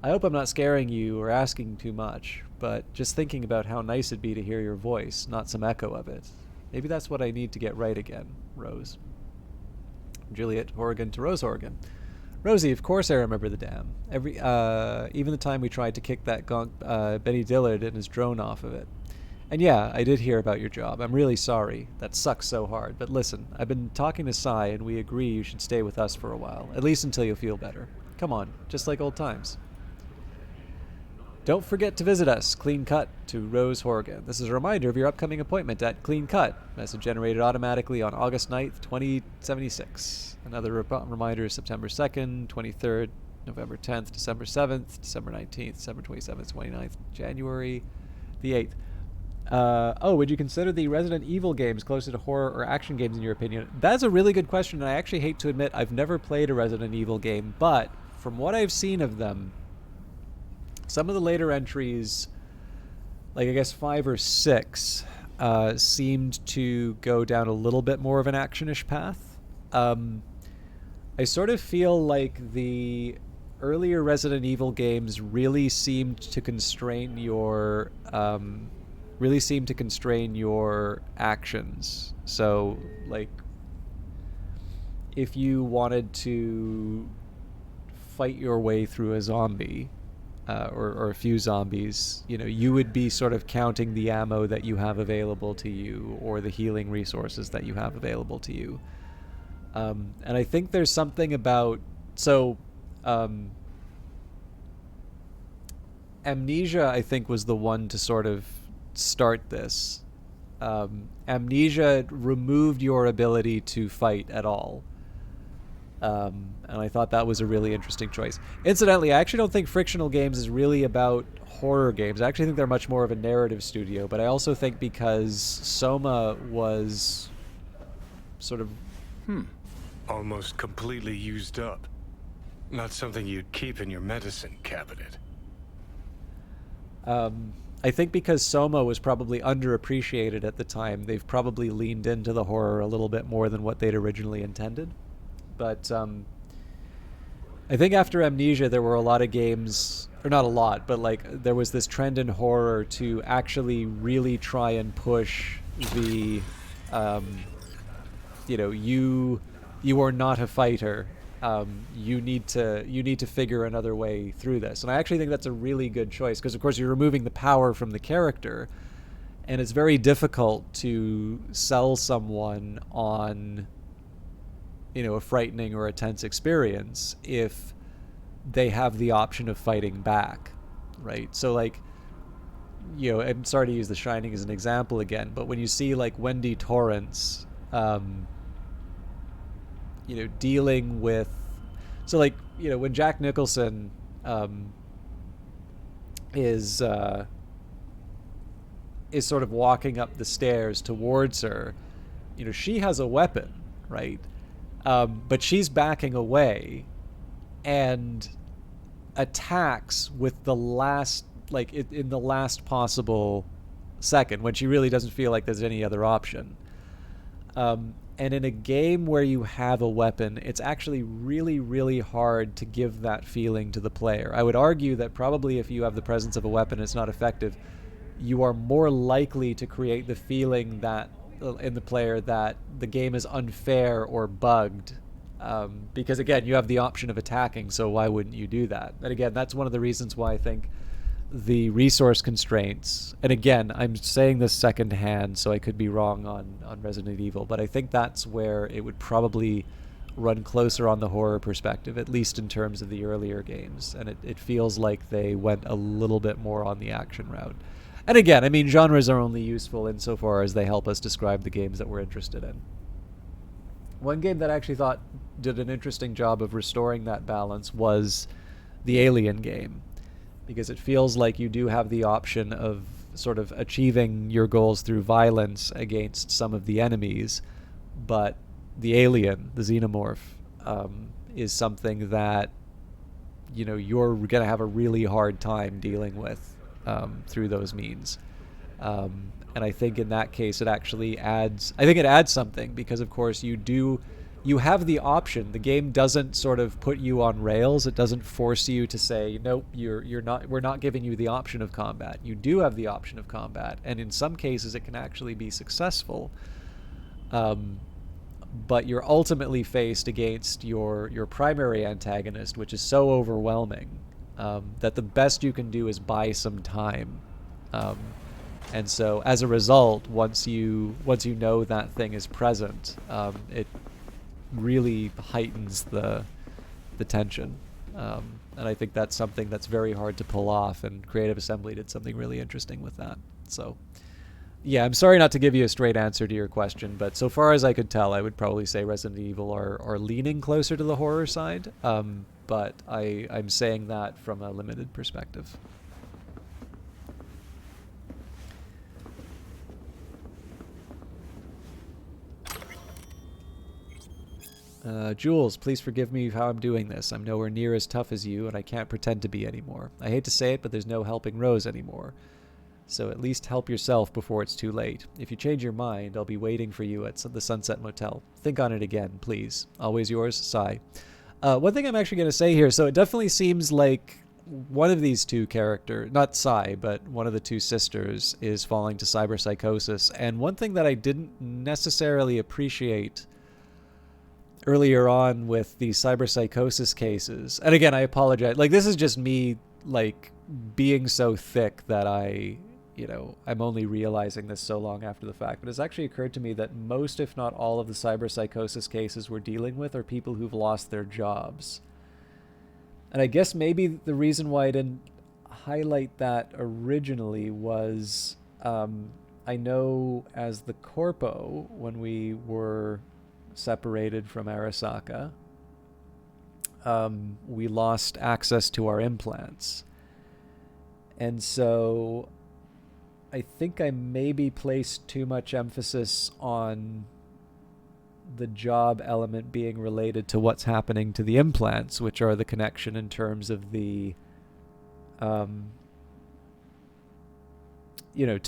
I hope I'm not scaring you or asking too much, but just thinking about how nice it'd be to hear your voice, not some echo of it. Maybe that's what I need to get right again, Rose. Juliet Horrigan to Rose Horrigan. Rosie, of course I remember the dam. Even the time we tried to kick that Benny Dillard and his drone off of it. And yeah, I did hear about your job. I'm really sorry. That sucks so hard. But listen, I've been talking to Cy, and we agree you should stay with us for a while. At least until you feel better. Come on, just like old times. Don't forget to visit us, Clean Cut, to Rose Horrigan. This is a reminder of your upcoming appointment at Clean Cut. Message generated automatically on August 9th, 2076. Another reminder is September 2nd, 23rd, November 10th, December 7th, December 19th, December 27th, 29th, January the 8th. Would you consider the Resident Evil games closer to horror or action games in your opinion? That's a really good question, and I actually hate to admit I've never played a Resident Evil game, but from what I've seen of them, some of the later entries, like I guess 5 or 6, seemed to go down a little bit more of an action-ish path. I sort of feel like the earlier Resident Evil games really seemed to constrain your actions. So, like, if you wanted to fight your way through a zombie, or a few zombies, you know, you would be sort of counting the ammo that you have available to you or the healing resources that you have available to you. And I think there's something about... Amnesia, I think, was the one to sort of start this. Amnesia removed your ability to fight at all. And I thought that was a really interesting choice. Incidentally, I actually don't think Frictional Games is really about horror games. I actually think they're much more of a narrative studio, but I also think because Soma was sort of Almost completely used up. Not something you'd keep in your medicine cabinet. I think because Soma was probably underappreciated at the time, they've probably leaned into the horror a little bit more than what they'd originally intended. But I think after Amnesia, there were a lot of games, or not a lot, but like there was this trend in horror to actually really try and push the, you are not a fighter. You need to figure another way through this. And I actually think that's a really good choice because, of course, you're removing the power from the character, and it's very difficult to sell someone on a frightening or a tense experience if they have the option of fighting back, right? So like, I'm sorry to use The Shining as an example again, but when you see like Wendy Torrance, dealing with, so like, when Jack Nicholson is sort of walking up the stairs towards her, she has a weapon, right? But she's backing away and attacks with the last, like in the last possible second when she really doesn't feel like there's any other option. And in a game where you have a weapon, it's actually really, really hard to give that feeling to the player. I would argue that probably if you have the presence of a weapon, it's not effective. You are more likely to create the feeling that in the player that the game is unfair or bugged, because again, you have the option of attacking, so why wouldn't you do that? And again, that's one of the reasons why I think the resource constraints, and again, I'm saying this secondhand, so I could be wrong on Resident Evil, but I think that's where it would probably run closer on the horror perspective, at least in terms of the earlier games, and it feels like they went a little bit more on the action route. And again, I mean, genres are only useful insofar as they help us describe the games that we're interested in. One game that I actually thought did an interesting job of restoring that balance was the Alien game, because it feels like you do have the option of sort of achieving your goals through violence against some of the enemies, but the alien, the xenomorph, is something that you're going to have a really hard time dealing with through those means. And I think in that case it actually adds, I think it adds something, because of course you have the option. The game doesn't sort of put you on rails. It doesn't force you to say, nope, we're not giving you the option of combat. You do have the option of combat, and in some cases it can actually be successful. But you're ultimately faced against your primary antagonist, which is so overwhelming that the best you can do is buy some time. And so as a result, once you know that thing is present, it really heightens the tension. And I think that's something that's very hard to pull off, and Creative Assembly did something really interesting with that. So yeah, I'm sorry not to give you a straight answer to your question, but so far as I could tell, I would probably say Resident Evil are leaning closer to the horror side, but I'm saying that from a limited perspective. Jules, please forgive me for how I'm doing this. I'm nowhere near as tough as you, and I can't pretend to be anymore. I hate to say it, but there's no helping Rose anymore. So at least help yourself before it's too late. If you change your mind, I'll be waiting for you at the Sunset Motel. Think on it again, please. Always yours, Sai. One thing I'm actually going to say here, so it definitely seems like one of these two characters, not Sai, but one of the two sisters, is falling to cyberpsychosis. And one thing that I didn't necessarily appreciate earlier on with the cyberpsychosis cases, and again, I apologize, like this is just me like being so thick that I'm only realizing this so long after the fact, but it's actually occurred to me that most, if not all, of the cyberpsychosis cases we're dealing with are people who've lost their jobs. And I guess maybe the reason why I didn't highlight that originally was I know as the Corpo, when we were separated from Arasaka, we lost access to our implants. And so I think I maybe placed too much emphasis on the job element being related to what's happening to the implants, which are the connection in terms of the to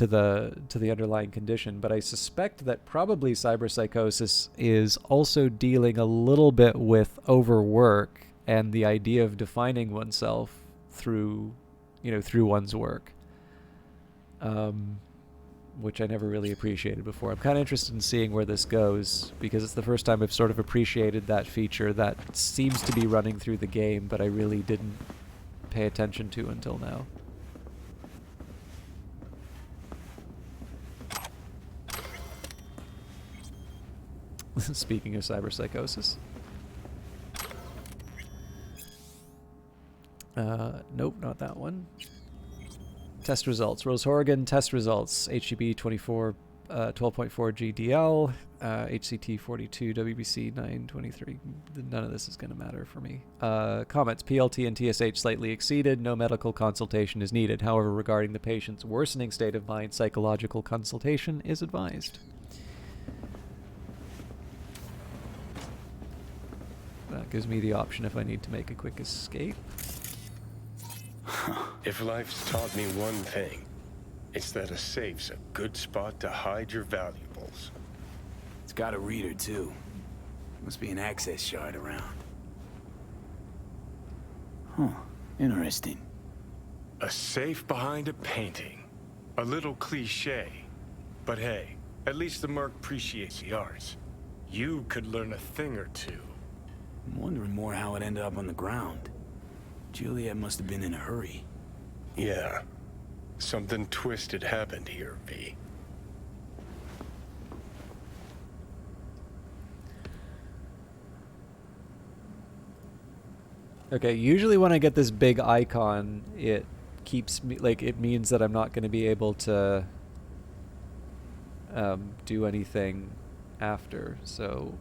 the underlying condition. But I suspect that probably cyberpsychosis is also dealing a little bit with overwork and the idea of defining oneself through one's work, which I never really appreciated before. I'm kind of interested in seeing where this goes, because it's the first time I've sort of appreciated that feature that seems to be running through the game, but I really didn't pay attention to until now. Speaking of cyberpsychosis. Nope, not that one. Test results. Rose Horrigan, test results. HGB 12.4 GDL, HCT 42, WBC 923. None of this is going to matter for me. Comments. PLT and TSH slightly exceeded. No medical consultation is needed. However, regarding the patient's worsening state of mind, psychological consultation is advised. That gives me the option if I need to make a quick escape. If life's taught me one thing, it's that a safe's a good spot to hide your valuables. It's got a reader, too. Must be an access shard around. Huh. Interesting. A safe behind a painting. A little cliche. But hey, at least the Merc appreciates the arts. You could learn a thing or two. I'm wondering more how it ended up on the ground. Juliet must have been in a hurry. Yeah. Something twisted happened here, V. Okay, usually when I get this big icon, it keeps me, like, it means that I'm not going to be able to do anything after, so...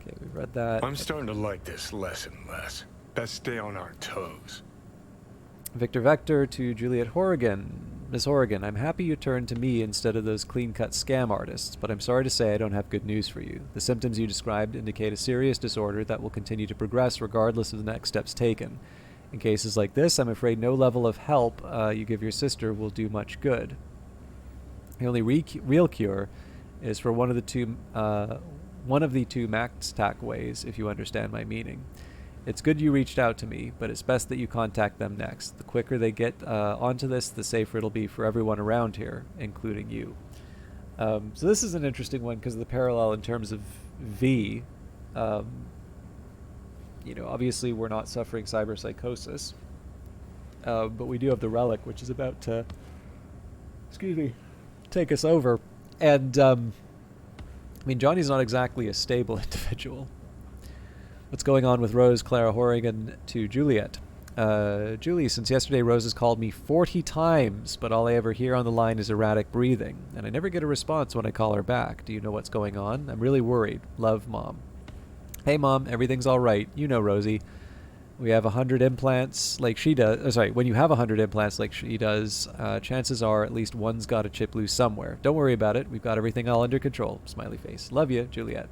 Okay, we read that. I'm starting to like this less and less. Best stay on our toes. Victor Vector to Juliet Horrigan. Ms. Horrigan, I'm happy you turned to me instead of those clean-cut scam artists, but I'm sorry to say I don't have good news for you. The symptoms you described indicate a serious disorder that will continue to progress regardless of the next steps taken. In cases like this, I'm afraid no level of help you give your sister will do much good. The only real cure is for one of the two max tack ways, if you understand my meaning. It's good you reached out to me, but it's best that you contact them next. The quicker they get onto this, the safer it'll be for everyone around here, including you. So this is an interesting one because of the parallel in terms of V. Obviously we're not suffering cyberpsychosis, but we do have the relic, which is about to, take us over. And Johnny's not exactly a stable individual. What's going on with Rose, Clara Horrigan to Juliet? Julie, since yesterday Rose has called me 40 times, but all I ever hear on the line is erratic breathing, and I never get a response when I call her back. Do you know what's going on? I'm really worried. Love, Mom. Hey, Mom, everything's all right. You know Rosie. We have 100 implants like she does. When you have 100 implants like she does, chances are at least one's got a chip loose somewhere. Don't worry about it. We've got everything all under control. Smiley face. Love you, Juliet.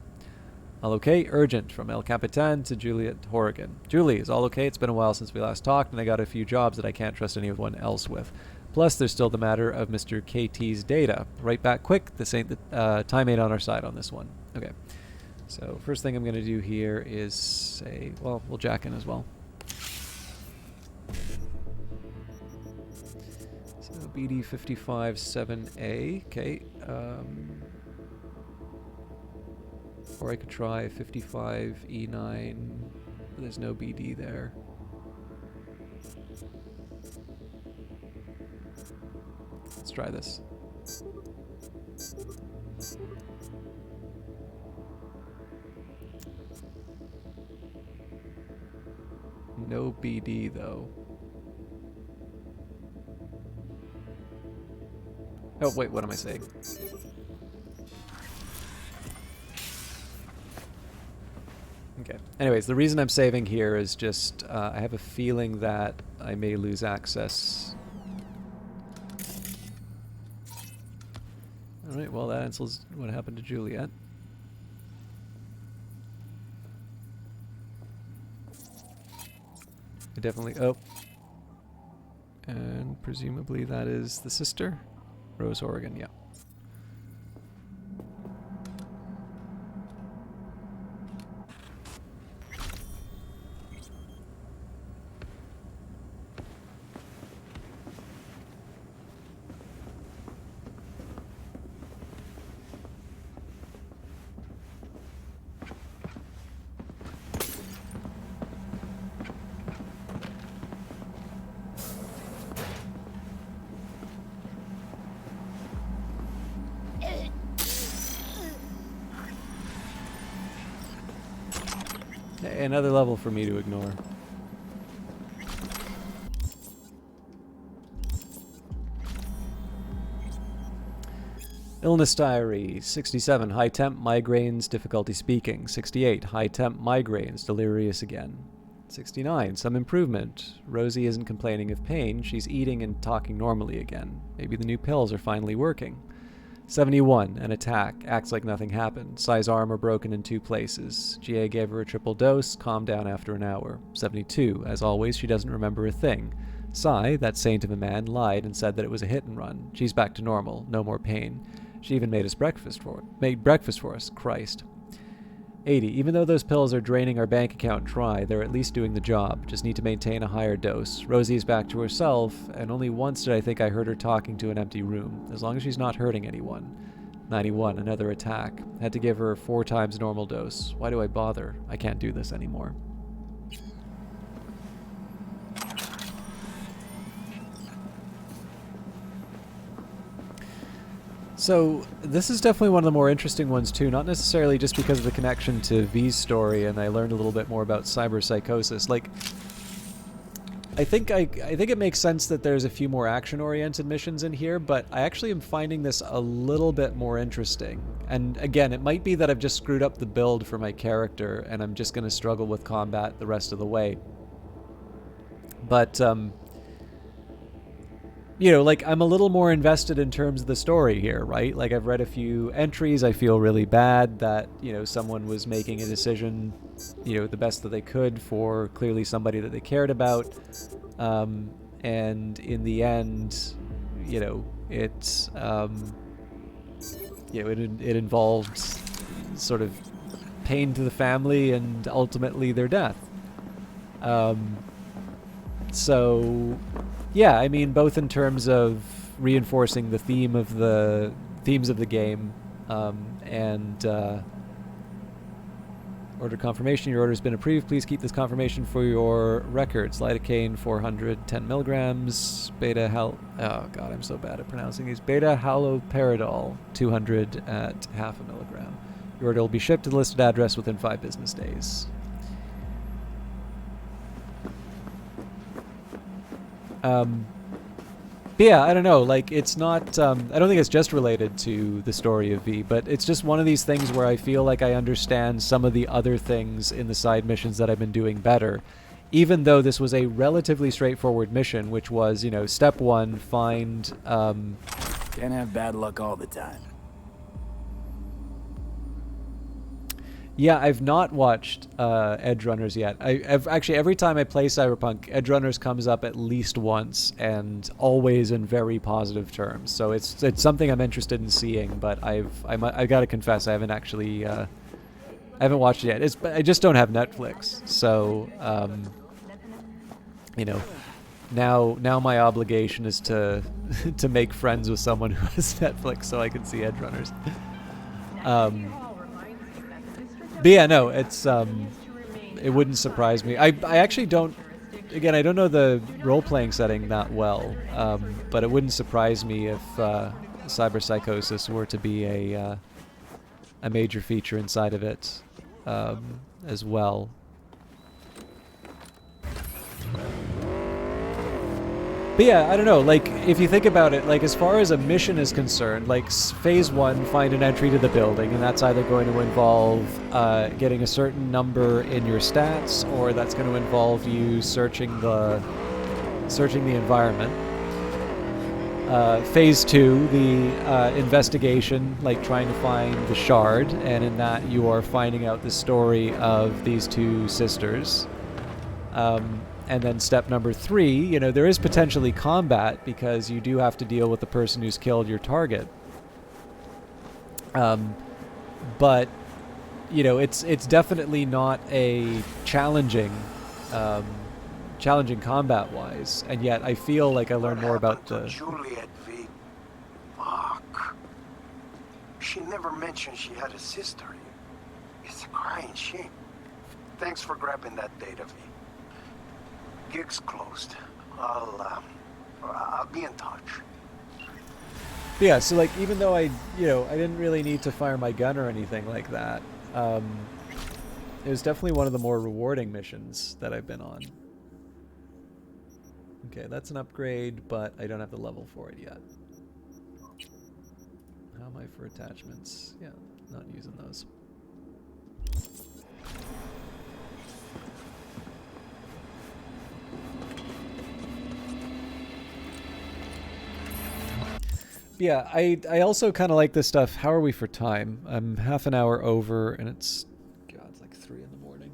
All okay? Urgent. From El Capitan to Juliet Horrigan. Julie, is all okay? It's been a while since we last talked, and I got a few jobs that I can't trust anyone else with. Plus, there's still the matter of Mr. KT's data. Right back quick. This ain't the time ain't on our side on this one. Okay. So first thing I'm going to do here is say, well, we'll jack in as well. So BD 55-7A. Okay. Or I could try 55E9. But there's no BD there. Let's try this. No BD though. Oh wait, what am I saying? Okay. Okay. Anyways, the reason I'm saving here is just I have a feeling that I may lose access. Alright, well that answers what happened to Juliet. I definitely... Oh. And presumably that is the sister? Rose Oregon, yeah. Another level for me to ignore. Illness diary. 67. High temp, migraines, difficulty speaking. 68. High temp, migraines, delirious again. 69. Some improvement. Rosie isn't complaining of pain. She's eating and talking normally again. Maybe the new pills are finally working. 71. An attack. Acts like nothing happened. Sai's arm are broken in 2 places. GA gave her a triple dose. Calmed down after an hour. 72. As always, she doesn't remember a thing. Sai, that saint of a man, lied and said that it was a hit and run. She's back to normal. No more pain. She even made breakfast for us. Christ. 80. Even though those pills are draining our bank account dry, they're at least doing the job. Just need to maintain a higher dose. Rosie is back to herself, and only once did I think I heard her talking to an empty room. As long as she's not hurting anyone. 91. Another attack. Had to give her 4 times normal dose. Why do I bother? I can't do this anymore. So, this is definitely one of the more interesting ones too, not necessarily just because of the connection to V's story, and I learned a little bit more about cyberpsychosis. Like, I think it makes sense that there's a few more action-oriented missions in here, but I actually am finding this a little bit more interesting. And again, it might be that I've just screwed up the build for my character, and I'm just going to struggle with combat the rest of the way. But, you know, like, I'm a little more invested in terms of the story here, right? Like, I've read a few entries. I feel really bad that, you know, someone was making a decision, you know, the best that they could for clearly somebody that they cared about. And in the end, you know, it involved sort of pain to the family and ultimately their death. So... yeah, I mean, both in terms of reinforcing the themes of the game, and order confirmation. Your order has been approved. Please keep this confirmation for your records. Lidocaine 400, 10 milligrams. Oh god, I'm so bad at pronouncing these. Beta haloperidol 200 at half a milligram. Your order will be shipped to the listed address within 5 business days. But yeah, I don't know, like, it's not, I don't think it's just related to the story of V, but it's just one of these things where I feel like I understand some of the other things in the side missions that I've been doing better, even though this was a relatively straightforward mission, which was, you know, step 1, find, Can't have bad luck all the time. yeah, I've not watched Edge Runners yet. I've actually, every time I play Cyberpunk, Edge Runners comes up at least once, and always in very positive terms. So it's something I'm interested in seeing, but I got to confess I haven't actually I haven't watched it yet. I just don't have Netflix, so you know, now my obligation is to to make friends with someone who has Netflix so I can see Edge Runners. But yeah, no, it's it wouldn't surprise me. I actually don't. Again, I don't know the role-playing setting that well, but it wouldn't surprise me if cyberpsychosis were to be a major feature inside of it as well. But yeah, I don't know. Like, if you think about it, like as far as a mission is concerned, like phase 1, find an entry to the building, and that's either going to involve getting a certain number in your stats, or that's going to involve you searching the environment. Phase 2, the investigation, like trying to find the shard, and in that you are finding out the story of these two sisters. And then step number 3, you know, there is potentially combat because you do have to deal with the person who's killed your target. But, you know, it's definitely not a challenging combat-wise, and yet I feel like I learned more about the... Juliet V. Fuck. She never mentioned she had a sister. It's a crying shame. Thanks for grabbing that data, V. Gig's closed. I'll be in touch. Yeah, so like even though I didn't really need to fire my gun or anything like that, it was definitely one of the more rewarding missions that I've been on. Okay, that's an upgrade, but I don't have the level for it yet. How am I for attachments? Yeah, not using those. Yeah, I also kind of like this stuff. How are we for time? I'm half an hour over, and it's like 3 in the morning.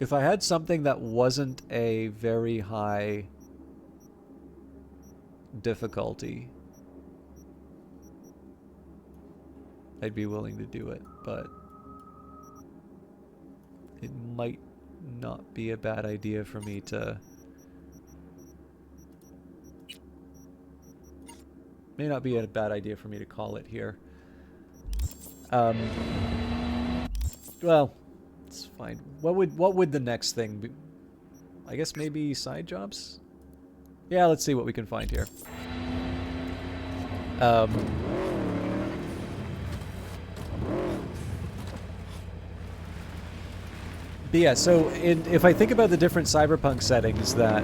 If I had something that wasn't a very high difficulty, I'd be willing to do it, but it might not be a bad idea for me to... May not be a bad idea for me to call it here. Well, it's fine. What would the next thing be? I guess maybe side jobs? Yeah, let's see what we can find here. But yeah, so if I think about the different Cyberpunk settings that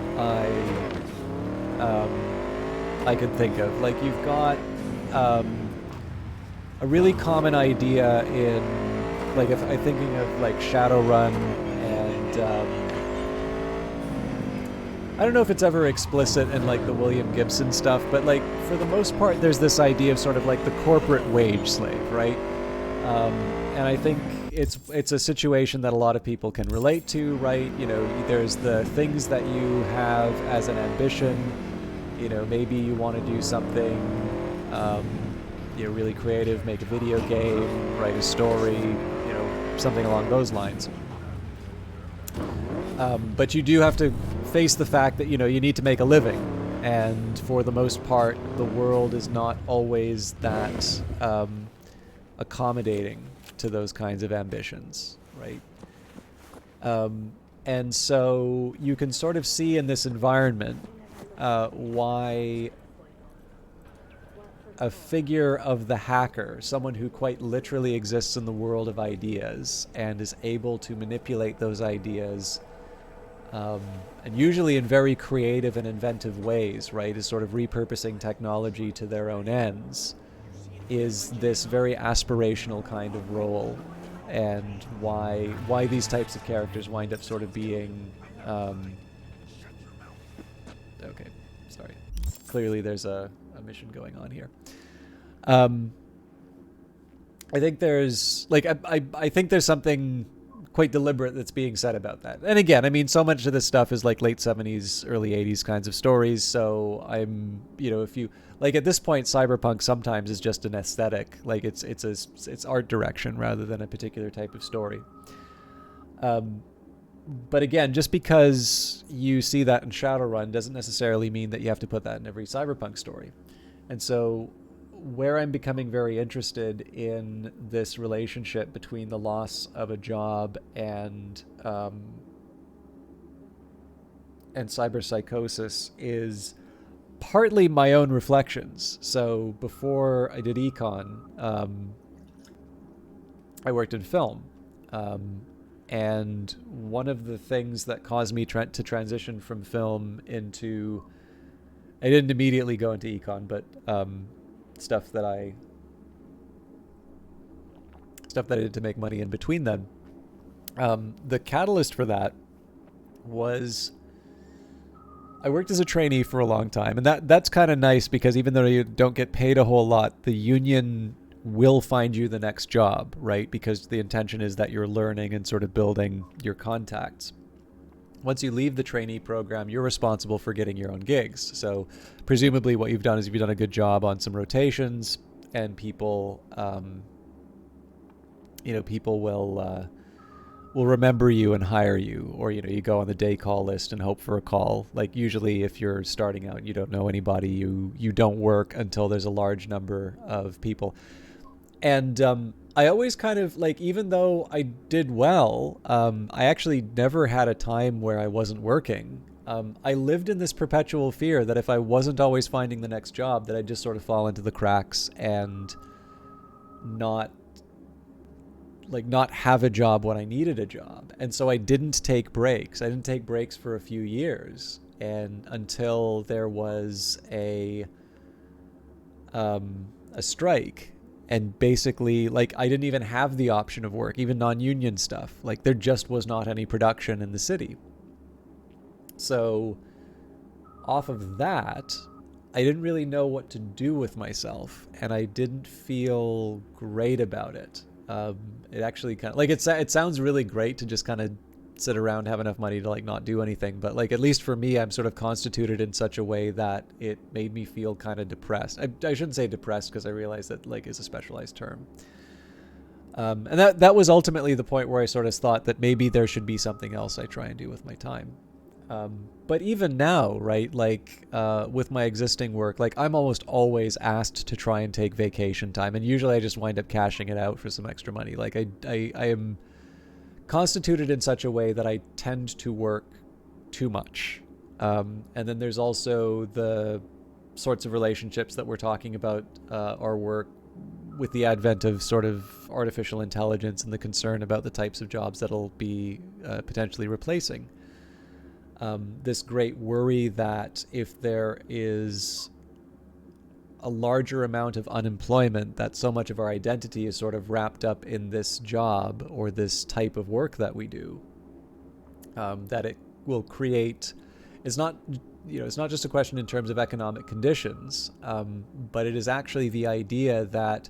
I could think of, like you've got a really common idea in, like if I'm thinking of like Shadowrun, and I don't know if it's ever explicit in like the William Gibson stuff, but like for the most part there's this idea of sort of like the corporate wage slave, right? And I think it's a situation that a lot of people can relate to, right? You know, there's the things that you have as an ambition. You know, maybe you want to do something, you know, really creative, make a video game, write a story, you know, something along those lines. But you do have to face the fact that, you know, you need to make a living. And for the most part, the world is not always that accommodating to those kinds of ambitions, right? And so you can sort of see in this environment why a figure of the hacker, someone who quite literally exists in the world of ideas and is able to manipulate those ideas, and usually in very creative and inventive ways, right, is sort of repurposing technology to their own ends, is this very aspirational kind of role, and why these types of characters wind up sort of being... Okay, sorry. Clearly there's a mission going on here. I think there's, like, I think there's something quite deliberate that's being said about that. And again, I mean, so much of this stuff is like late 70s, early 80s kinds of stories, so I'm, you know, if you, like at this point, Cyberpunk sometimes is just an aesthetic. Like it's art direction rather than a particular type of story. But again, just because you see that in Shadowrun doesn't necessarily mean that you have to put that in every Cyberpunk story. And so where I'm becoming very interested in this relationship between the loss of a job and cyberpsychosis is partly my own reflections. So before I did econ, I worked in film. And one of the things that caused me to transition from film into, I didn't immediately go into econ, but stuff that I did to make money in between them. The catalyst for that was I worked as a trainee for a long time, and that's kind of nice because even though you don't get paid a whole lot, the union will find you the next job, right? Because the intention is that you're learning and sort of building your contacts. Once you leave the trainee program, you're responsible for getting your own gigs. So presumably what you've done is you've done a good job on some rotations, and people people will remember you and hire you, or you go on the day call list and hope for a call. Like usually if you're starting out and you don't know anybody, you don't work until there's a large number of people. And I always kind of like, even though I did well, I actually never had a time where I wasn't working. I lived in this perpetual fear that if I wasn't always finding the next job, that I'd just sort of fall into the cracks and not have a job when I needed a job. And so I didn't take breaks. I didn't take breaks for a few years, and until there was a strike. And basically, like, I didn't even have the option of work, even non-union stuff. Like, there just was not any production in the city. So off of that, I didn't really know what to do with myself, and I didn't feel great about it. It actually kind of, like, it sounds really great to just kind of sit around, have enough money to like not do anything, but like, at least for me, I'm sort of constituted in such a way that it made me feel kind of depressed. I shouldn't say depressed, because I realize that like is a specialized term. And that was ultimately the point where I sort of thought that maybe there should be something else I try and do with my time. But even now, right, like with my existing work, like I'm almost always asked to try and take vacation time, and usually I just wind up cashing it out for some extra money. Like I am constituted in such a way that I tend to work too much. And then there's also the sorts of relationships that we're talking about, our work with the advent of sort of artificial intelligence and the concern about the types of jobs that'll be potentially replacing. This great worry that if there is a larger amount of unemployment, that so much of our identity is sort of wrapped up in this job or this type of work that we do, that it will create, it's not just a question in terms of economic conditions, but it is actually the idea that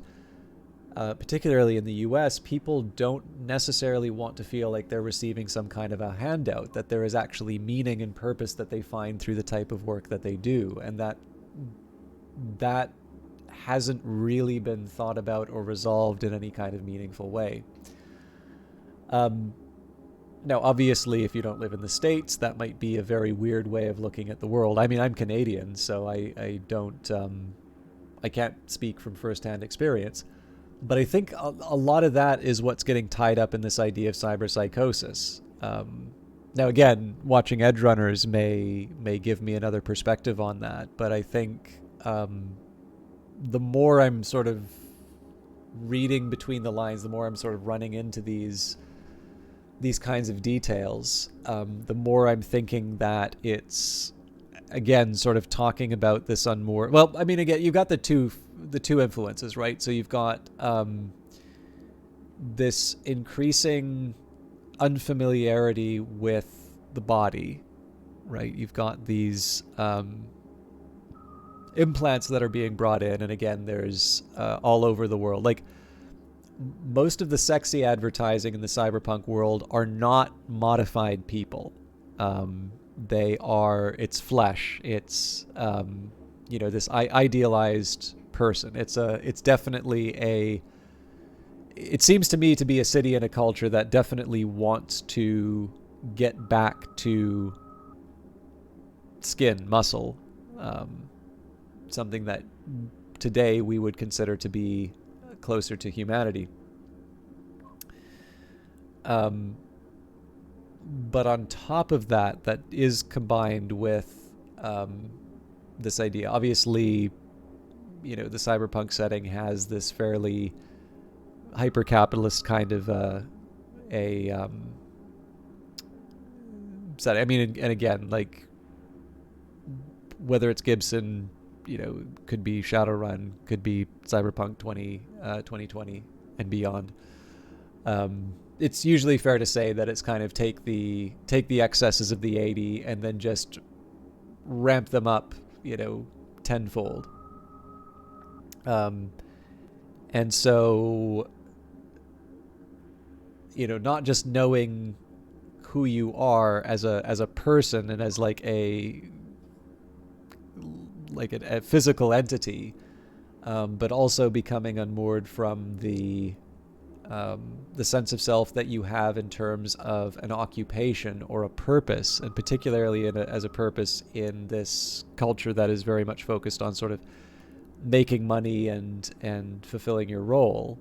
particularly in the US, people don't necessarily want to feel like they're receiving some kind of a handout, that there is actually meaning and purpose that they find through the type of work that they do, and that hasn't really been thought about or resolved in any kind of meaningful way. Now, obviously, if you don't live in the States, that might be a very weird way of looking at the world. I mean, I'm Canadian, so I can't speak from firsthand experience. But I think a lot of that is what's getting tied up in this idea of cyberpsychosis. Now, again, watching Edge Runners may give me another perspective on that, but I think the more I'm sort of reading between the lines, the more I'm sort of running into these kinds of details, the more I'm thinking that it's, again, sort of talking about this unmoored. Well, I mean, again, you've got the two influences, right? So you've got this increasing unfamiliarity with the body, right? You've got these implants that are being brought in, and again, there's all over the world. Like, most of the sexy advertising in the cyberpunk world are not modified people. It's flesh. It's this idealized person. It's definitely it seems to me to be a city and a culture that definitely wants to get back to skin, muscle, something that today we would consider to be closer to humanity. But on top of that is combined with this idea. Obviously, the cyberpunk setting has this fairly hyper-capitalist kind of setting. I mean, and again, like, whether it's Gibson, could be Shadowrun, could be Cyberpunk 2020 and beyond. It's usually fair to say that it's kind of take the excesses of the 80 and then just ramp them up, tenfold. And so, not just knowing who you are as a person and as like a physical entity, but also becoming unmoored from the sense of self that you have in terms of an occupation or a purpose, and particularly as a purpose in this culture that is very much focused on sort of making money and fulfilling your role.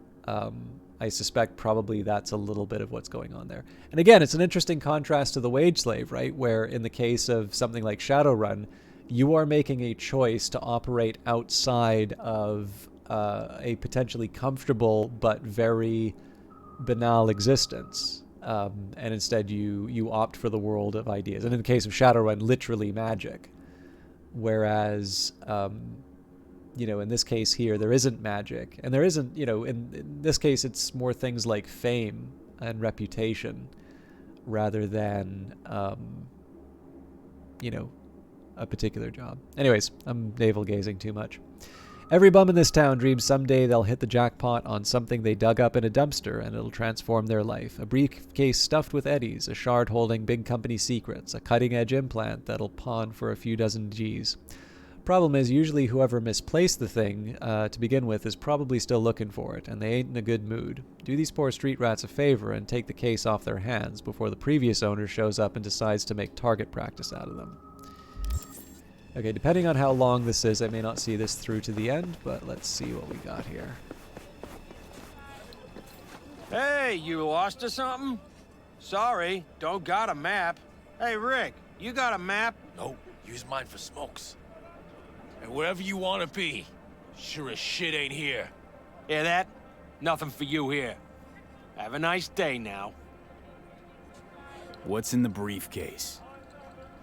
I suspect probably that's a little bit of what's going on there. And again, it's an interesting contrast to the wage slave, right? Where in the case of something like Shadowrun, you are making a choice to operate outside of a potentially comfortable but very banal existence. And instead you opt for the world of ideas. And in the case of Shadowrun, literally magic. Whereas, in this case here, there isn't magic. And there isn't, in this case, it's more things like fame and reputation rather than, a particular job. Anyways, I'm navel-gazing too much. Every bum in this town dreams someday they'll hit the jackpot on something they dug up in a dumpster and it'll transform their life. A briefcase stuffed with eddies, a shard holding big company secrets, a cutting-edge implant that'll pawn for a few dozen G's. Problem is, usually whoever misplaced the thing to begin with is probably still looking for it, and they ain't in a good mood. Do these poor street rats a favor and take the case off their hands before the previous owner shows up and decides to make target practice out of them. Okay, depending on how long this is, I may not see this through to the end, but let's see what we got here. Hey, you lost or something? Sorry, don't got a map. Hey, Rick, you got a map? Nope, use mine for smokes. And wherever you want to be, sure as shit ain't here. Hear that? Nothing for you here. Have a nice day now. What's in the briefcase?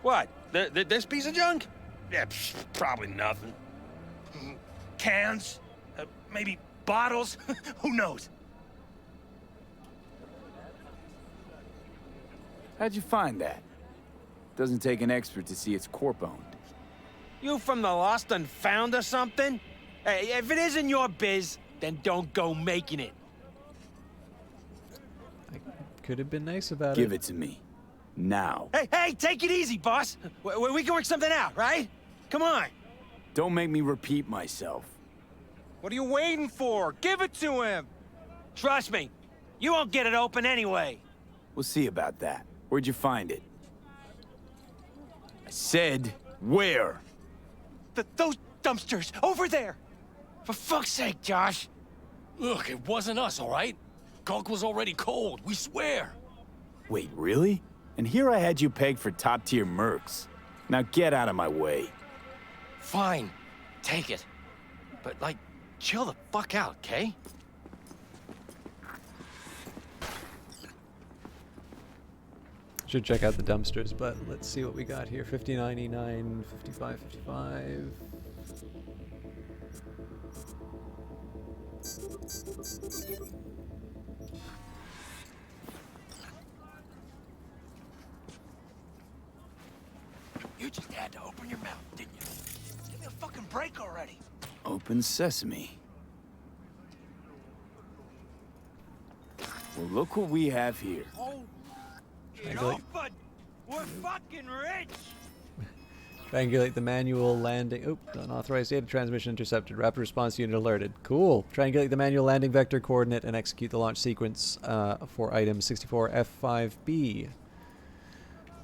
What? This piece of junk? Yeah, probably nothing. Cans? Maybe bottles? Who knows? How'd you find that? Doesn't take an expert to see it's corp-owned. You from the lost and found or something? Hey, if it isn't your biz, then don't go making it. I could have been nice about it. Give it to me. Now. Hey, take it easy, boss. We can work something out, right? Come on. Don't make me repeat myself. What are you waiting for? Give it to him. Trust me, you won't get it open anyway. We'll see about that. Where'd you find it? I said, where? Those dumpsters, over there. For fuck's sake, Josh. Look, it wasn't us, all right? Gunk was already cold, we swear. Wait, really? And here I had you pegged for top-tier mercs. Now get out of my way. Fine, take it. But, like, chill the fuck out, okay? Should check out the dumpsters, but let's see what we got here. 59.99, 55.55. You just had to open your mouth, didn't you? Give me a fucking break already. Open sesame. Well, look what we have here. Oh, but we're fucking rich. Triangulate the manual landing. Oop, unauthorized data transmission intercepted. Rapid response unit alerted. Cool. Triangulate the manual landing vector coordinate and execute the launch sequence for item 64F5B.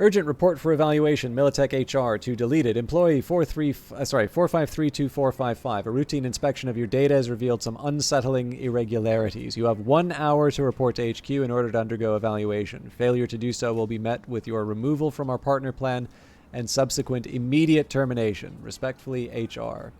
Urgent report for evaluation. Militech HR to deleted. Employee 45324555. A routine inspection of your data has revealed some unsettling irregularities. You have 1 hour to report to HQ in order to undergo evaluation. Failure to do so will be met with your removal from our partner plan and subsequent immediate termination. Respectfully, HR.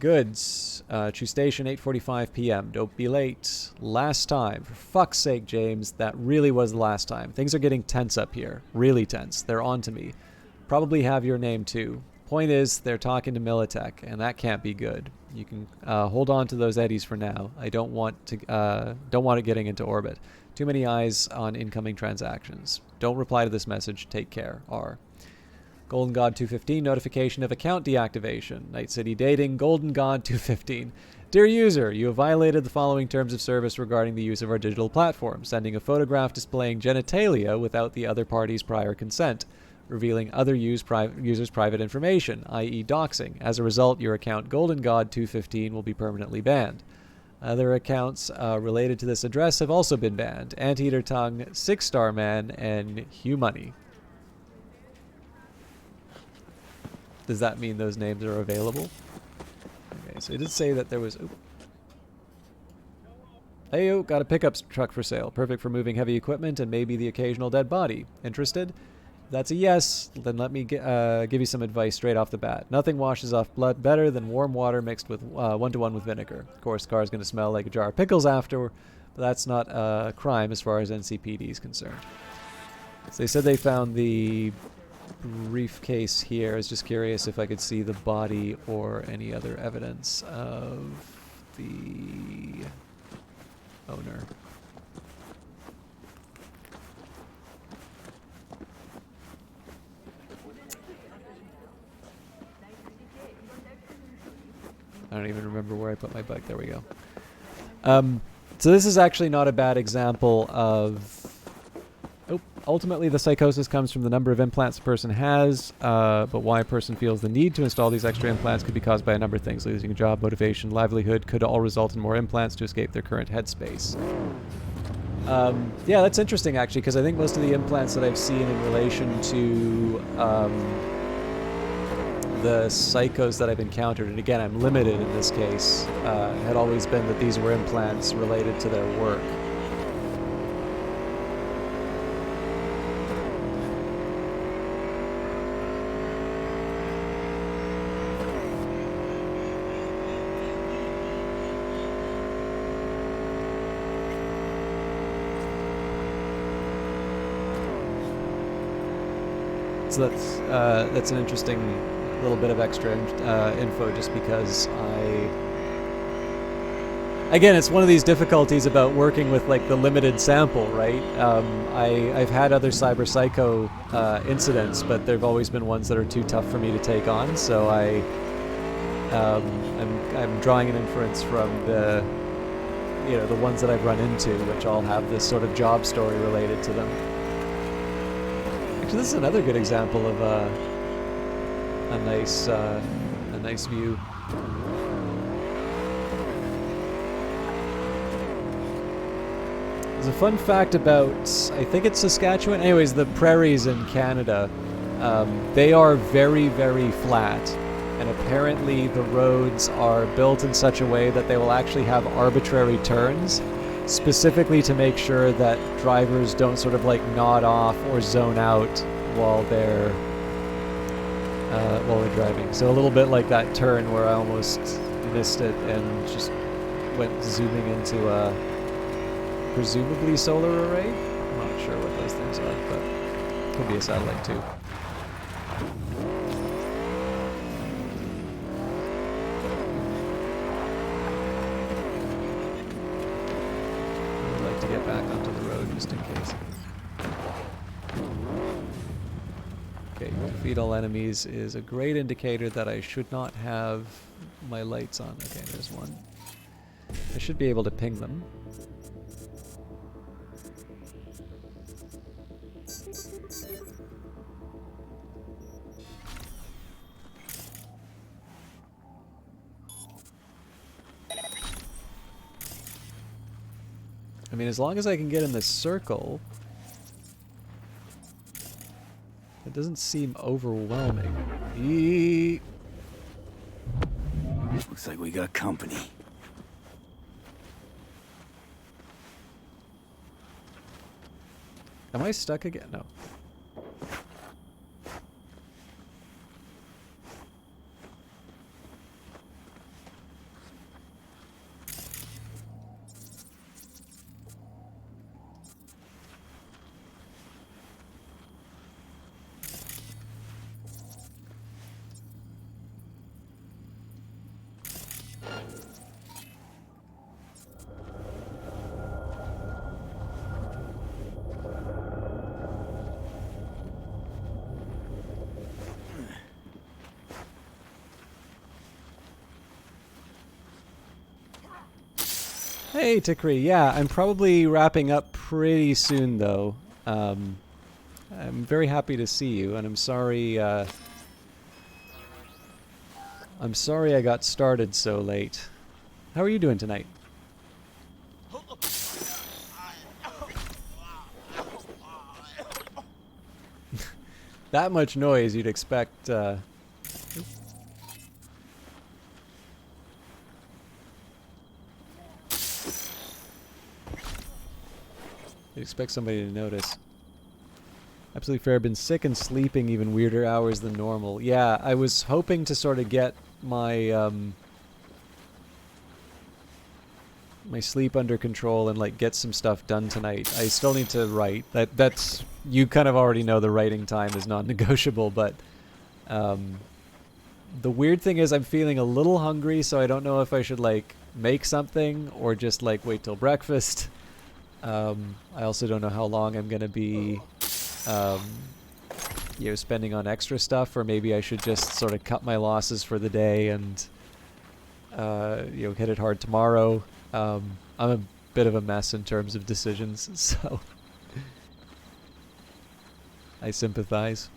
Goods. Chew Station, 8:45 p.m. Don't be late. Last time. For fuck's sake, James. That really was the last time. Things are getting tense up here. Really tense. They're on to me. Probably have your name, too. Point is, they're talking to Militech, and that can't be good. You can hold on to those eddies for now. I don't want it getting into orbit. Too many eyes on incoming transactions. Don't reply to this message. Take care. R. Golden God 215, notification of account deactivation. Night City Dating, Golden God 215. Dear user, you have violated the following terms of service regarding the use of our digital platform. Sending a photograph displaying genitalia without the other party's prior consent. Revealing other users' private information, i.e. doxing. As a result, your account Golden God 215 will be permanently banned. Other accounts related to this address have also been banned. Anteater Tongue, 6-Star Man, and Hugh Money. Does that mean those names are available? Okay, so it did say that there was... Heyo, got a pickup truck for sale. Perfect for moving heavy equipment and maybe the occasional dead body. Interested? If that's a yes, then let me give you some advice straight off the bat. Nothing washes off blood better than warm water mixed with 1-to-1 with vinegar. Of course, the car is going to smell like a jar of pickles after, but that's not a crime as far as NCPD is concerned. So they said they found the briefcase here. I was just curious if I could see the body or any other evidence of the owner. I don't even remember where I put my bike. There we go. So this is actually not a bad example of... Ultimately, the psychosis comes from the number of implants a person has, but why a person feels the need to install these extra implants could be caused by a number of things. Losing a job, motivation, livelihood could all result in more implants to escape their current headspace. Yeah, that's interesting, actually, because I think most of the implants that I've seen in relation to the psychos that I've encountered, and again, I'm limited in this case, had always been that these were implants related to their work. So that's an interesting little bit of extra info, just because again, it's one of these difficulties about working with like the limited sample, right? I've had other cyber psycho incidents, but there've always been ones that are too tough for me to take on. So I'm drawing an inference from the ones that I've run into, which all have this sort of job story related to them. This is another good example of a nice view. There's a fun fact about, I think it's Saskatchewan. Anyways, the prairies in Canada, they are very, very flat, and apparently the roads are built in such a way that they will actually have arbitrary turns, specifically to make sure that drivers don't sort of like nod off or zone out while they're driving. So a little bit like that turn where I almost missed it and just went zooming into a presumably solar array. I'm not sure what those things are, but it could be a satellite too. I'd like to get back onto the road just in case. Okay, defeat all enemies is a great indicator that I should not have my lights on. Okay, there's one. I should be able to ping them. I mean, as long as I can get in this circle, it doesn't seem overwhelming. Looks like we got company. Am I stuck again? No. Hey, Tikri. Yeah, I'm probably wrapping up pretty soon, though. I'm very happy to see you, and I'm sorry I got started so late. How are you doing tonight? That much noise, you'd expect, you'd expect somebody to notice. Absolutely fair. Been sick and sleeping even weirder hours than normal. Yeah, I was hoping to sort of get my my sleep under control and like get some stuff done tonight. I still need to write. That's you kind of already know the writing time is non-negotiable, but the weird thing is I'm feeling a little hungry, so I don't know if I should like make something or just like wait till breakfast. I also don't know how long I'm gonna be you know, spending on extra stuff, or maybe I should just sort of cut my losses for the day and you know, hit it hard tomorrow. I'm a bit of a mess in terms of decisions, so I sympathize.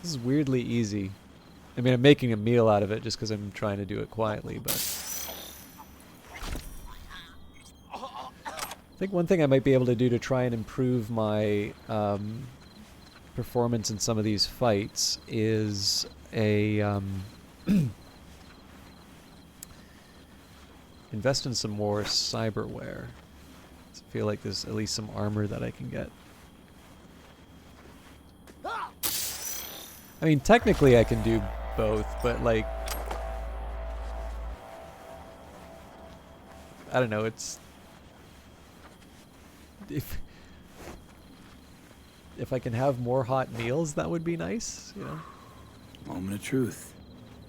This is weirdly easy. I mean, I'm making a meal out of it just because I'm trying to do it quietly, but I think one thing I might be able to do to try and improve my performance in some of these fights is a invest in some more cyberware. I feel like there's at least some armor that I can get. I mean, technically I can do both, but like, I don't know, it's if I can have more hot meals, that would be nice, you know. Moment of truth.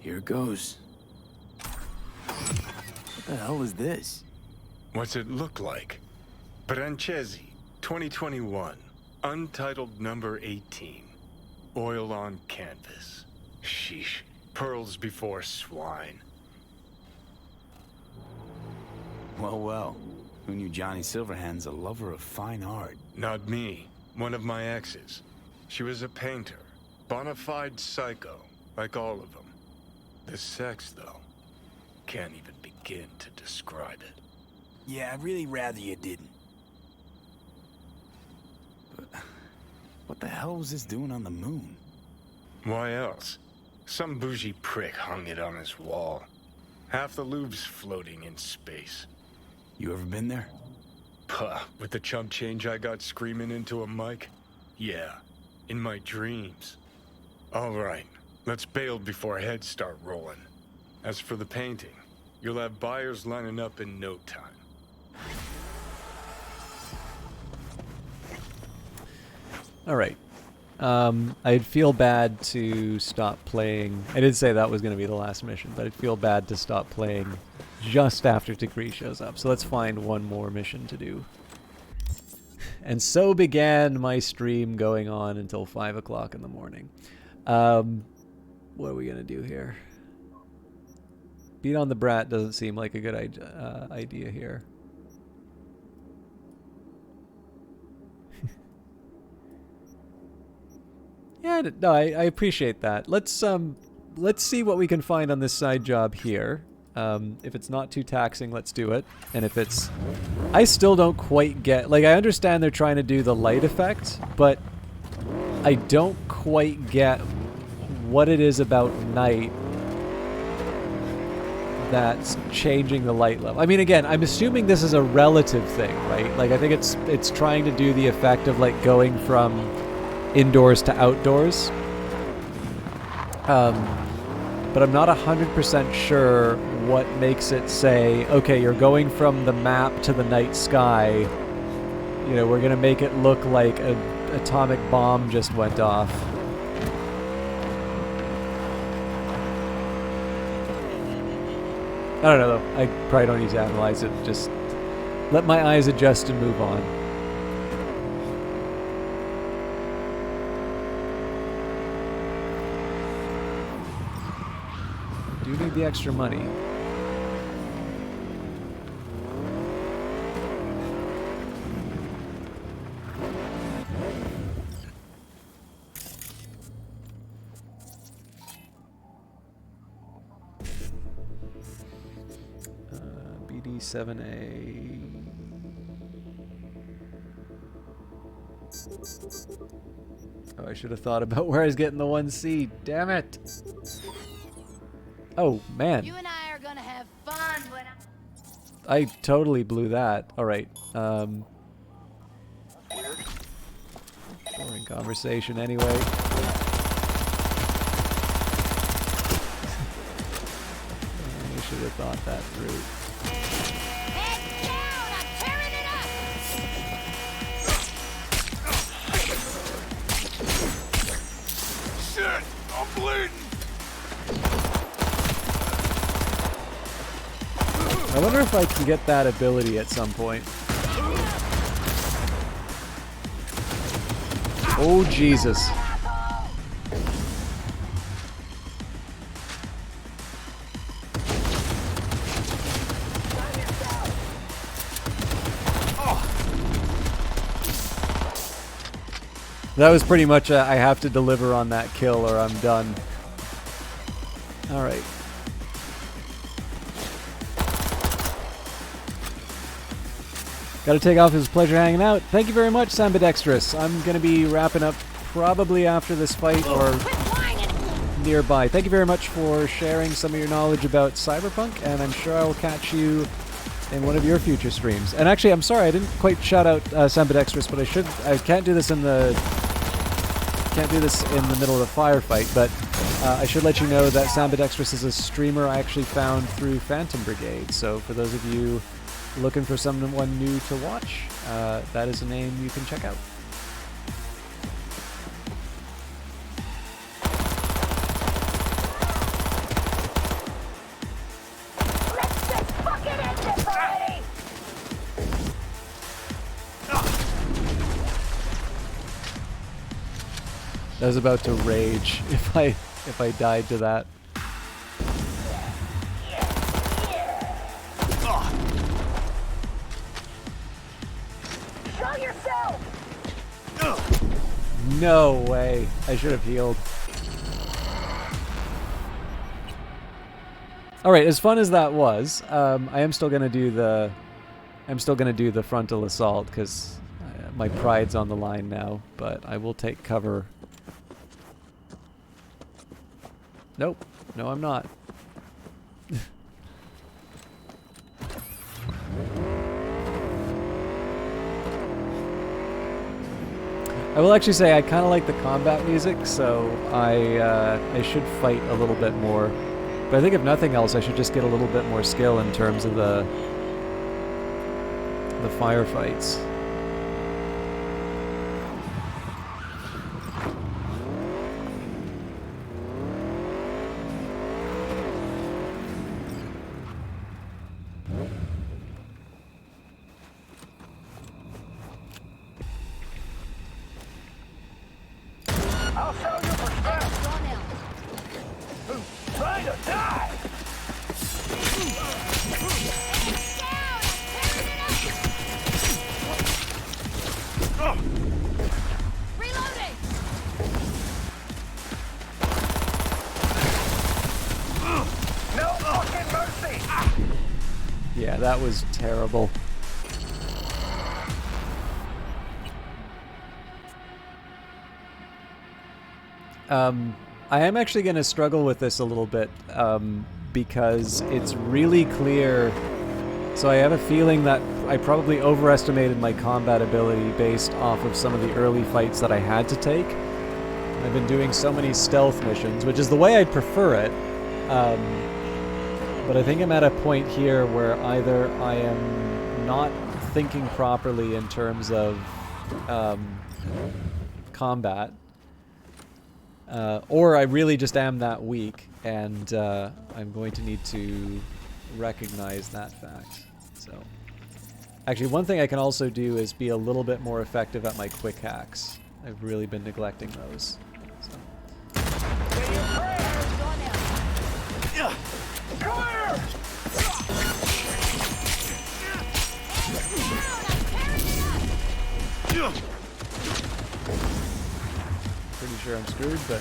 Here it goes. What the hell is this? What's it look like? Brancesi, 2021. Untitled number 18. Oil on canvas. Sheesh. Pearls before swine. Well, well. Who knew Johnny Silverhand's a lover of fine art? Not me. One of my exes. She was a painter. Bona fide psycho, like all of them. The sex, though, can't even begin to describe it. Yeah, I'd really rather you didn't. But what the hell was this doing on the moon? Why else? Some bougie prick hung it on his wall. Half the Louvre's floating in space. You ever been there? Puh, with the chump change I got screaming into a mic? Yeah, in my dreams. All right, let's bail before heads start rolling. As for the painting, you'll have buyers lining up in no time. All right. I'd feel bad to stop playing. I did say that was going to be the last mission, but I'd feel bad to stop playing just after Tikri shows up. So let's find one more mission to do. And so began my stream going on until 5 o'clock in the morning. What are we going to do here? Beat on the brat doesn't seem like a good idea here. Yeah, no, I appreciate that. Let's see what we can find on this side job here. If it's not too taxing, let's do it. And if it's... I still don't quite get... Like, I understand they're trying to do the light effect, but I don't quite get what it is about night that's changing the light level. I mean, again, I'm assuming this is a relative thing, right? Like, I think it's trying to do the effect of, like, going from indoors to outdoors. But I'm not 100% sure what makes it say, okay, you're going from the map to the night sky. You know, we're going to make it look like an atomic bomb just went off. I don't know, though. I probably don't need to analyze it. Just let my eyes adjust and move on. do need the extra money. BD7A. Oh, I should have thought about where I was getting the 1C. Damn it. Oh, man. You and I are gonna have fun when I totally blew that. All right. Boring conversation anyway. I should have thought that through. Head down! I'm tearing it up! Shit! I'm bleeding! I wonder if I can get that ability at some point. Oh, Jesus. That was pretty much I have to deliver on that kill or I'm done. All right. Gotta take off. It was a pleasure hanging out. Thank you very much, Sambidextrous. I'm gonna be wrapping up probably after this fight or nearby. Thank you very much for sharing some of your knowledge about Cyberpunk, and I'm sure I will catch you in one of your future streams. And actually, I'm sorry I didn't quite shout out Sambidextrous, but I can't do this in the middle of the firefight, but I should let you know that Sambidextrous is a streamer I actually found through Phantom Brigade. So for those of you looking for someone new to watch, that is a name you can check out. Let's just fucking end this already! I was about to rage if I died to that. Show yourself! No way. I should have healed. All right, as fun as that was, I am still gonna do the frontal assault because my pride's on the line now. But I will take cover. Nope. No, I'm not. I will actually say I kind of like the combat music, so I should fight a little bit more. But I think if nothing else, I should just get a little bit more skill in terms of the firefights. I'll show you respect! Who's trying to die? Reloading! No fucking mercy! Yeah, that was terrible. I am actually going to struggle with this a little bit because it's really clear. So I have a feeling that I probably overestimated my combat ability based off of some of the early fights that I had to take. I've been doing so many stealth missions, which is the way I'd prefer it. But I think I'm at a point here where either I am not thinking properly in terms of combat, or I really just am that weak, and I'm going to need to recognize that fact. So, actually, one thing I can also do is be a little bit more effective at my quick hacks. I've really been neglecting those. So. Pretty sure I'm screwed, but...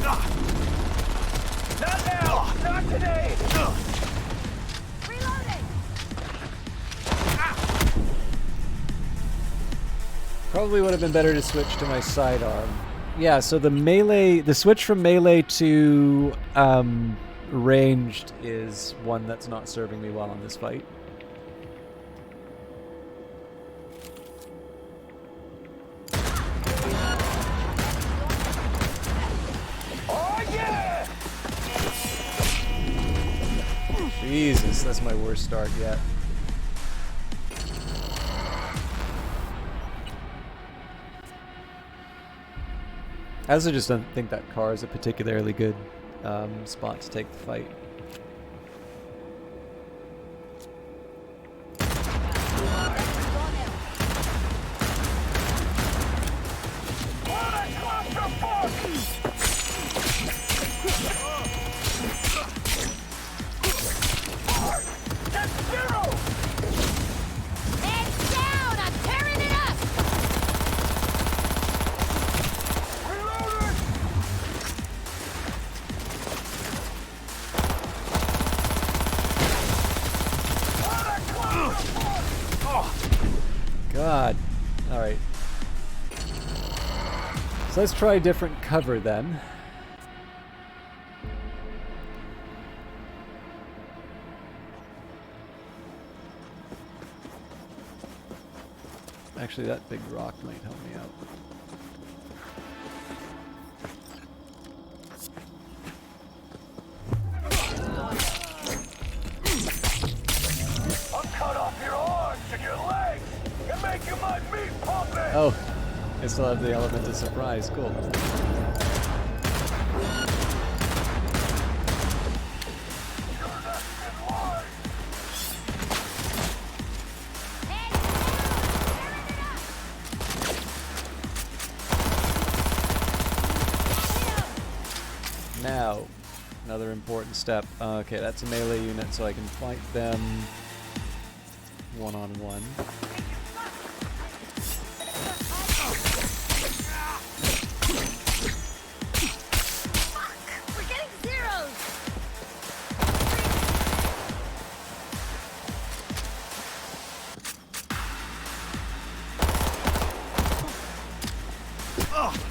Not now! Not today! Reloading! Probably would have been better to switch to my sidearm. Yeah, so the switch from melee to ranged is one that's not serving me well in this fight. Oh yeah! Jesus, that's my worst start yet. I also just don't think that car is a particularly good spot to take the fight. God. Alright. So let's try a different cover then. Actually, that big rock might help me out. I'll cut off your arms and your legs and make you my meat puppet! Oh, I still have the element of surprise. Cool. Now, another important step. Okay, that's a melee unit, so I can fight them one-on-one. We're getting zeros!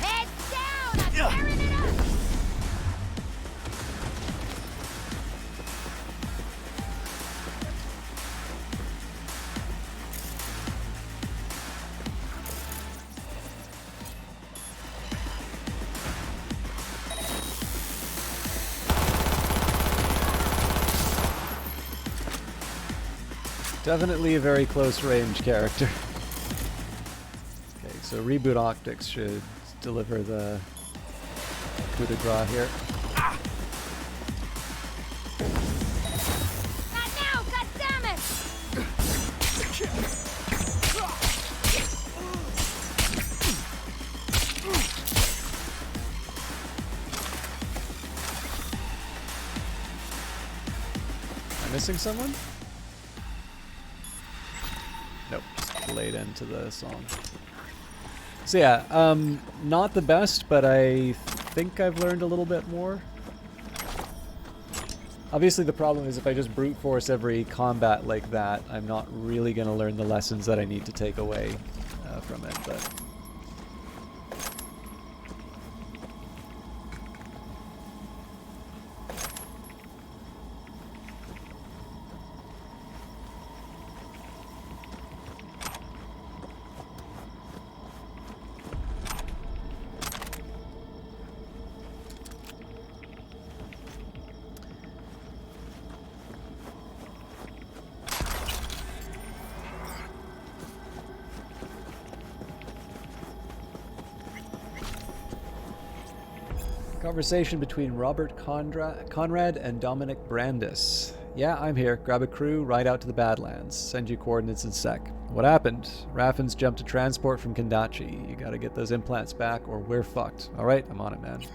Heads down! I'm tearing it up! Definitely a very close range character. Okay, so reboot optics should deliver the coup de grace here. Not now, goddammit! Am I missing someone? Nope, just played into the song. So yeah, not the best, but I think I've learned a little bit more. Obviously the problem is if I just brute force every combat like that, I'm not really going to learn the lessons that I need to take away from it, but... Conversation between Robert Conrad and Dominic Brandis. Yeah, I'm here. Grab a crew, ride out to the Badlands. Send you coordinates in sec. What happened? Raffen's jumped to transport from Kendachi. You gotta get those implants back or we're fucked. Alright, I'm on it, man.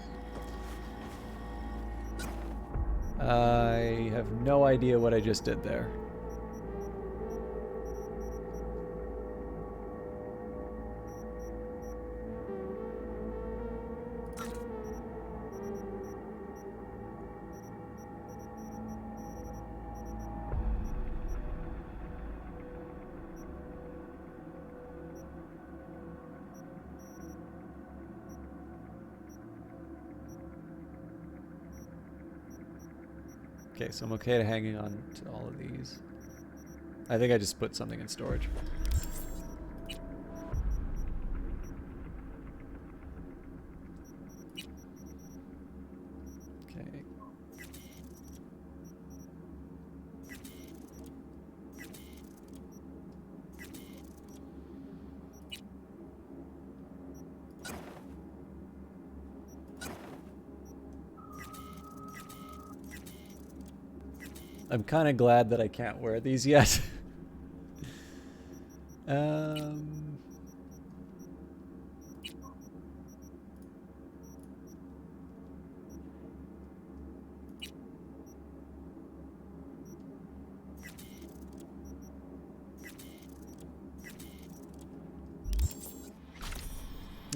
I have no idea what I just did there. Okay, so I'm okay to hanging on to all of these. I think I just put something in storage. Okay. I'm kind of glad that I can't wear these yet.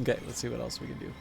Okay, let's see what else we can do.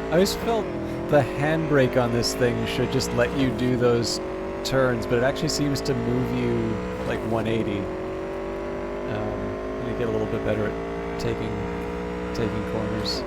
I always felt the handbrake on this thing should just let you do those turns, but it actually seems to move you like 180. You get a little bit better at taking corners.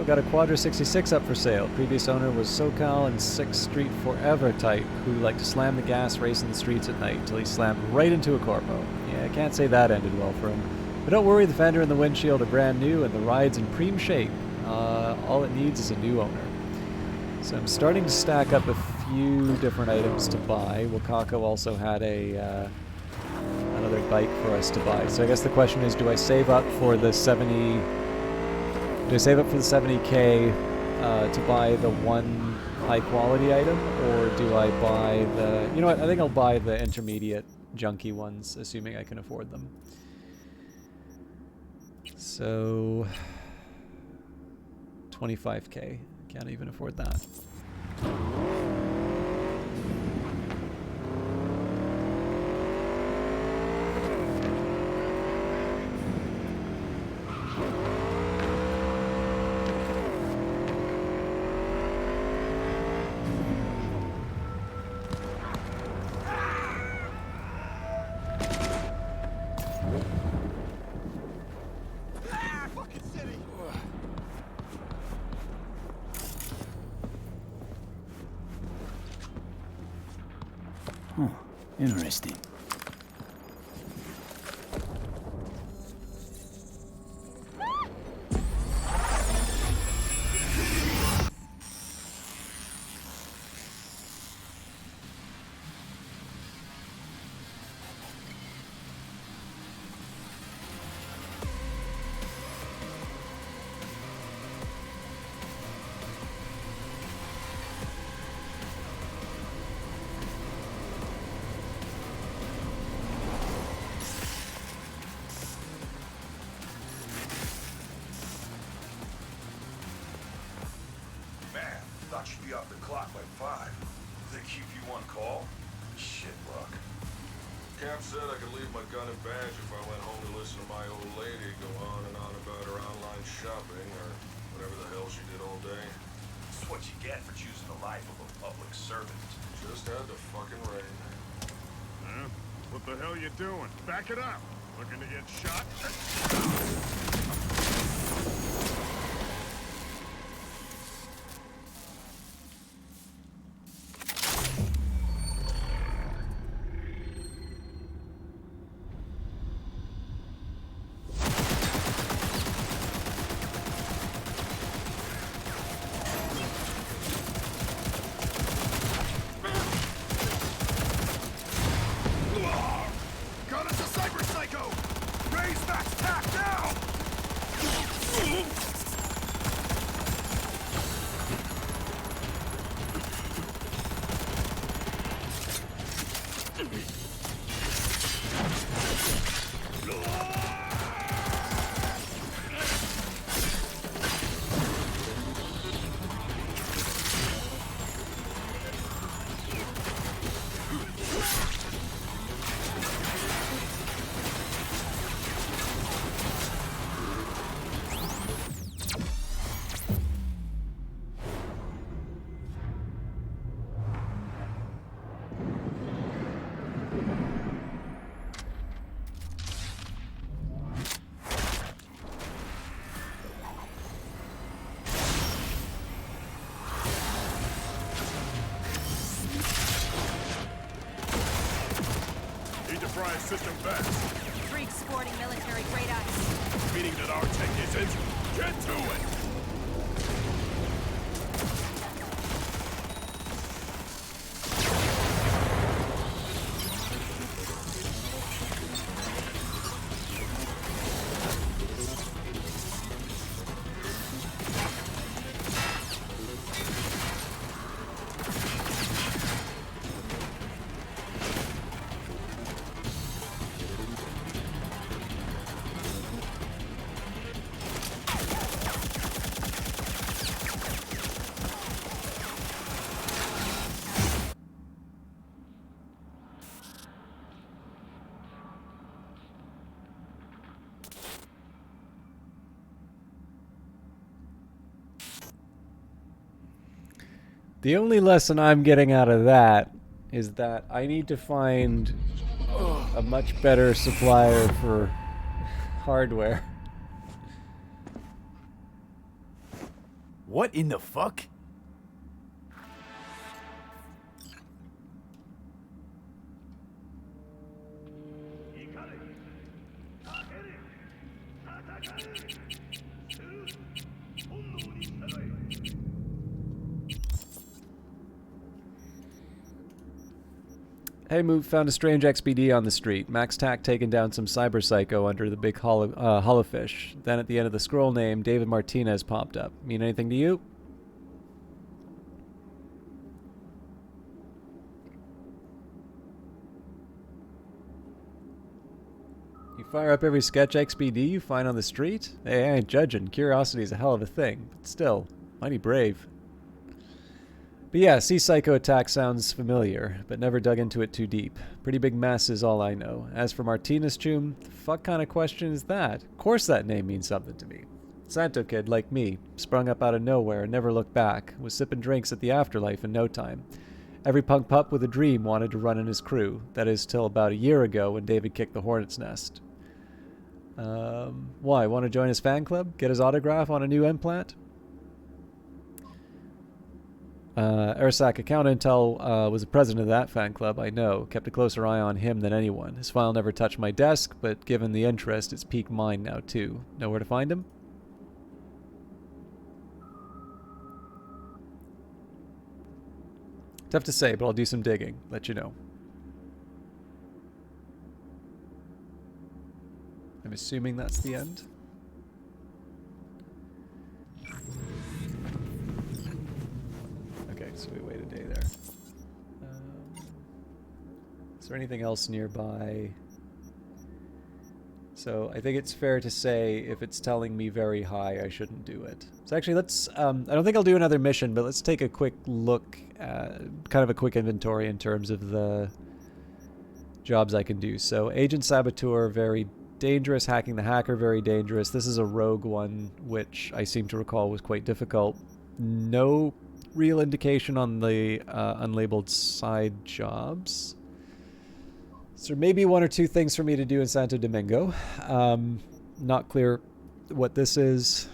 Got a Quadra 66 up for sale. Previous owner was SoCal and 6th Street Forever type who liked to slam the gas racing the streets at night till he slammed right into a corpo. Yeah, I can't say that ended well for him. But don't worry, the fender and the windshield are brand new and the ride's in prime shape. All it needs is a new owner. So I'm starting to stack up a few different items to buy. Wakako also had another bike for us to buy. So I guess the question is, do I save up for the 70... Do I save up for the 70K to buy the one high-quality item, or do I buy the... You know what, I think I'll buy the intermediate junky ones, assuming I can afford them. So... 25K. Can't even afford that. Huh. Interesting. Thought you'd be off the clock by 5. They keep you on call? Shit luck. Cap said I could leave my gun and badge if I went home to listen to my old lady go on and on about her online shopping or whatever the hell she did all day. It's what you get for choosing the life of a public servant. Just had to fucking rain. Huh? What the hell you doing? Back it up. Looking to get shot? sit them back. Freaks sporting military-grade ice. Meaning that our tech isn't. Get to it! The only lesson I'm getting out of that is that I need to find a much better supplier for hardware. What in the fuck? Hey, Moot, found a strange XBD on the street. Max Tack taking down some cyber psycho under the big hollowfish. Then at the end of the scroll name, David Martinez popped up. Mean anything to you? You fire up every sketch XBD you find on the street? Hey, I ain't judging. Curiosity is a hell of a thing. But still, mighty brave. But yeah, Sea Psycho Attack sounds familiar, but never dug into it too deep. Pretty big mess is all I know. As for Martinez Chum, the fuck kind of question is that? Of course that name means something to me. Santo kid like me, sprung up out of nowhere and never looked back, was sipping drinks at the afterlife in no time. Every punk pup with a dream wanted to run in his crew. That is till about a year ago when David kicked the hornet's nest. Why? Want to join his fan club? Get his autograph on a new implant? Arasak Account Intel was the president of that fan club, I know. Kept a closer eye on him than anyone. His file never touched my desk, but given the interest, it's piqued mine now too. Know where to find him? Tough to say, but I'll do some digging. Let you know. I'm assuming that's the end. Okay, so we wait a day there. Is there anything else nearby? So I think it's fair to say if it's telling me very high, I shouldn't do it. So actually, let's, I don't think I'll do another mission, but let's take a quick look, kind of a quick inventory in terms of the jobs I can do. So Agent Saboteur, very dangerous. Hacking the Hacker, very dangerous. This is a rogue one, which I seem to recall was quite difficult. No real indication on the unlabeled side jobs. So maybe one or two things for me to do in Santo Domingo. Not clear what this is.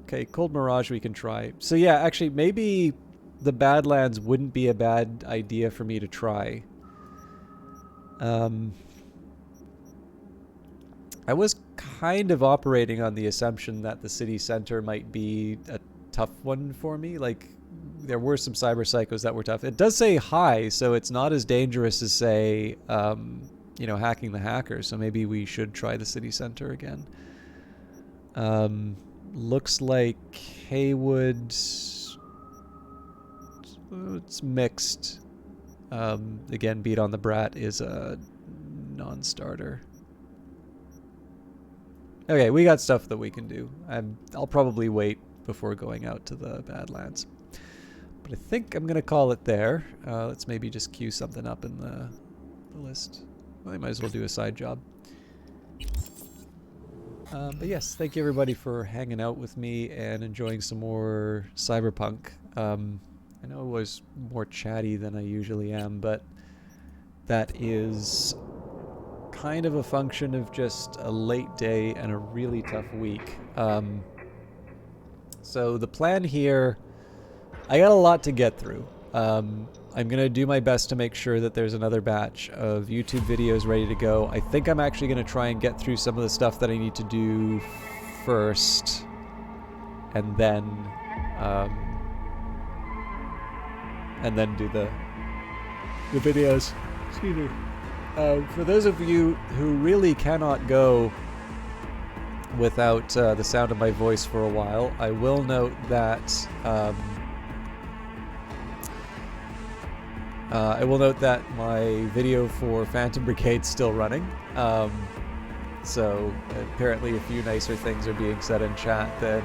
Okay, Cold Mirage we can try. So yeah, actually maybe the Badlands wouldn't be a bad idea for me to try. I was kind of operating on the assumption that the city center might be a tough one for me. Like, there were some cyber psychos that were tough. It does say high, so it's not as dangerous as, say, you know, Hacking the Hacker. So maybe we should try the city center again. Looks like Haywood... It's mixed. Again, Beat on the Brat is a non-starter. Okay, we got stuff that we can do. I'll probably wait before going out to the Badlands. But I think I'm going to call it there. Let's maybe just queue something up in the list. Well, I might as well do a side job. But yes, thank you everybody for hanging out with me and enjoying some more Cyberpunk. I know I was more chatty than I usually am, but that is kind of a function of just a late day and a really tough week. So the plan here, I got a lot to get through. I'm going to do my best to make sure that there's another batch of YouTube videos ready to go. I think I'm actually going to try and get through some of the stuff that I need to do first, and then do the videos. Excuse me. For those of you who really cannot go without the sound of my voice for a while, I will note that my video for Phantom Brigade's still running. So apparently a few nicer things are being said in chat than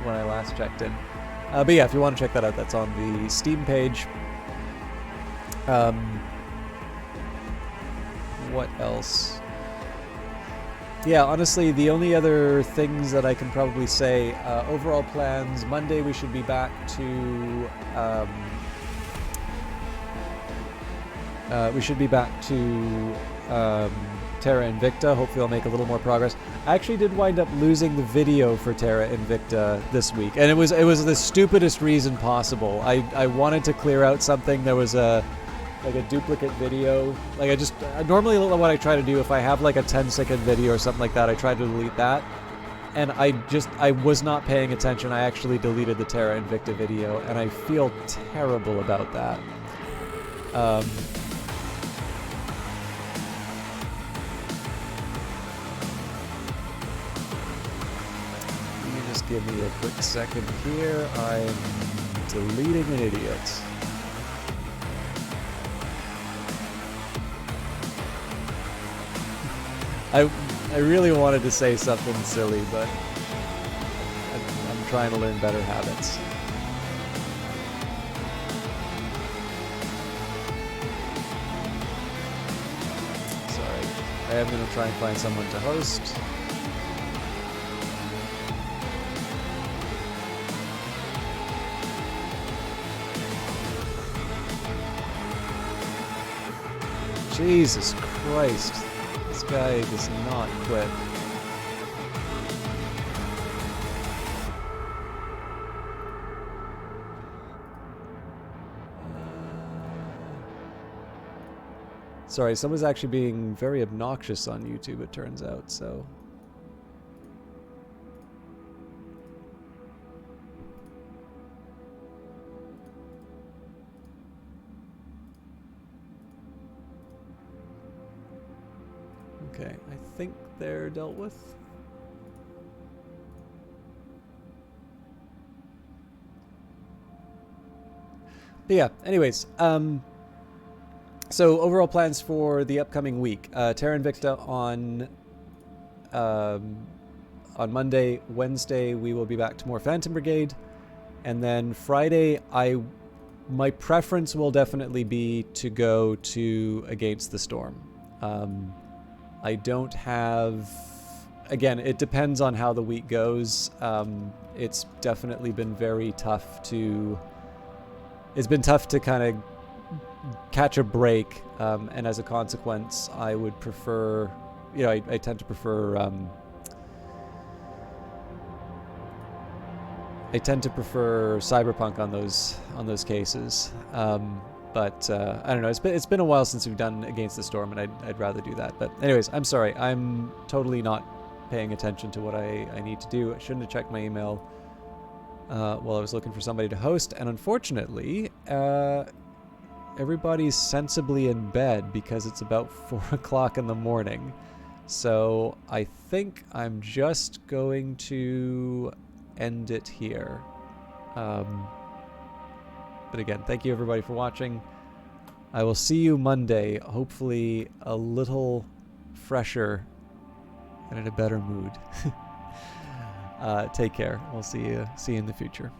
when I last checked in. But yeah, if you want to check that out, that's on the Steam page. What else? Yeah, honestly, the only other things that I can probably say, overall plans, Monday we should be back to Terra Invicta. Hopefully I'll make a little more progress. I actually did wind up losing the video for Terra Invicta this week, and it was the stupidest reason possible. I wanted to clear out something. There was a duplicate video. Like normally what I try to do, if I have like a 10-second video or something like that, I try to delete that. And I was not paying attention. I actually deleted the Terra Invicta video, and I feel terrible about that. Give me a quick second here. I'm deleting an idiot. I really wanted to say something silly, but I'm trying to learn better habits. Sorry. I am going to try and find someone to host. Jesus Christ. This guy does not quit. Sorry, someone's actually being very obnoxious on YouTube, it turns out, so... Okay, I think they're dealt with. But yeah, anyways, so overall plans for the upcoming week. Terra Invicta on Monday. Wednesday we will be back to more Phantom Brigade, and then Friday my preference will definitely be to go to Against the Storm. I don't have... Again, it depends on how the week goes. It's definitely been very tough to... It's been tough to kind of catch a break, and as a consequence, I would prefer... You know, I tend to prefer... I tend to prefer Cyberpunk on those cases. But I don't know. It's been a while since we've done Against the Storm, and I'd rather do that. But anyways, I'm sorry. I'm totally not paying attention to what I need to do. I shouldn't have checked my email while I was looking for somebody to host. And unfortunately, everybody's sensibly in bed because it's about 4 o'clock in the morning. So I think I'm just going to end it here. But again, thank you everybody for watching. I will see you Monday, hopefully a little fresher and in a better mood. Take care. We'll see you in the future.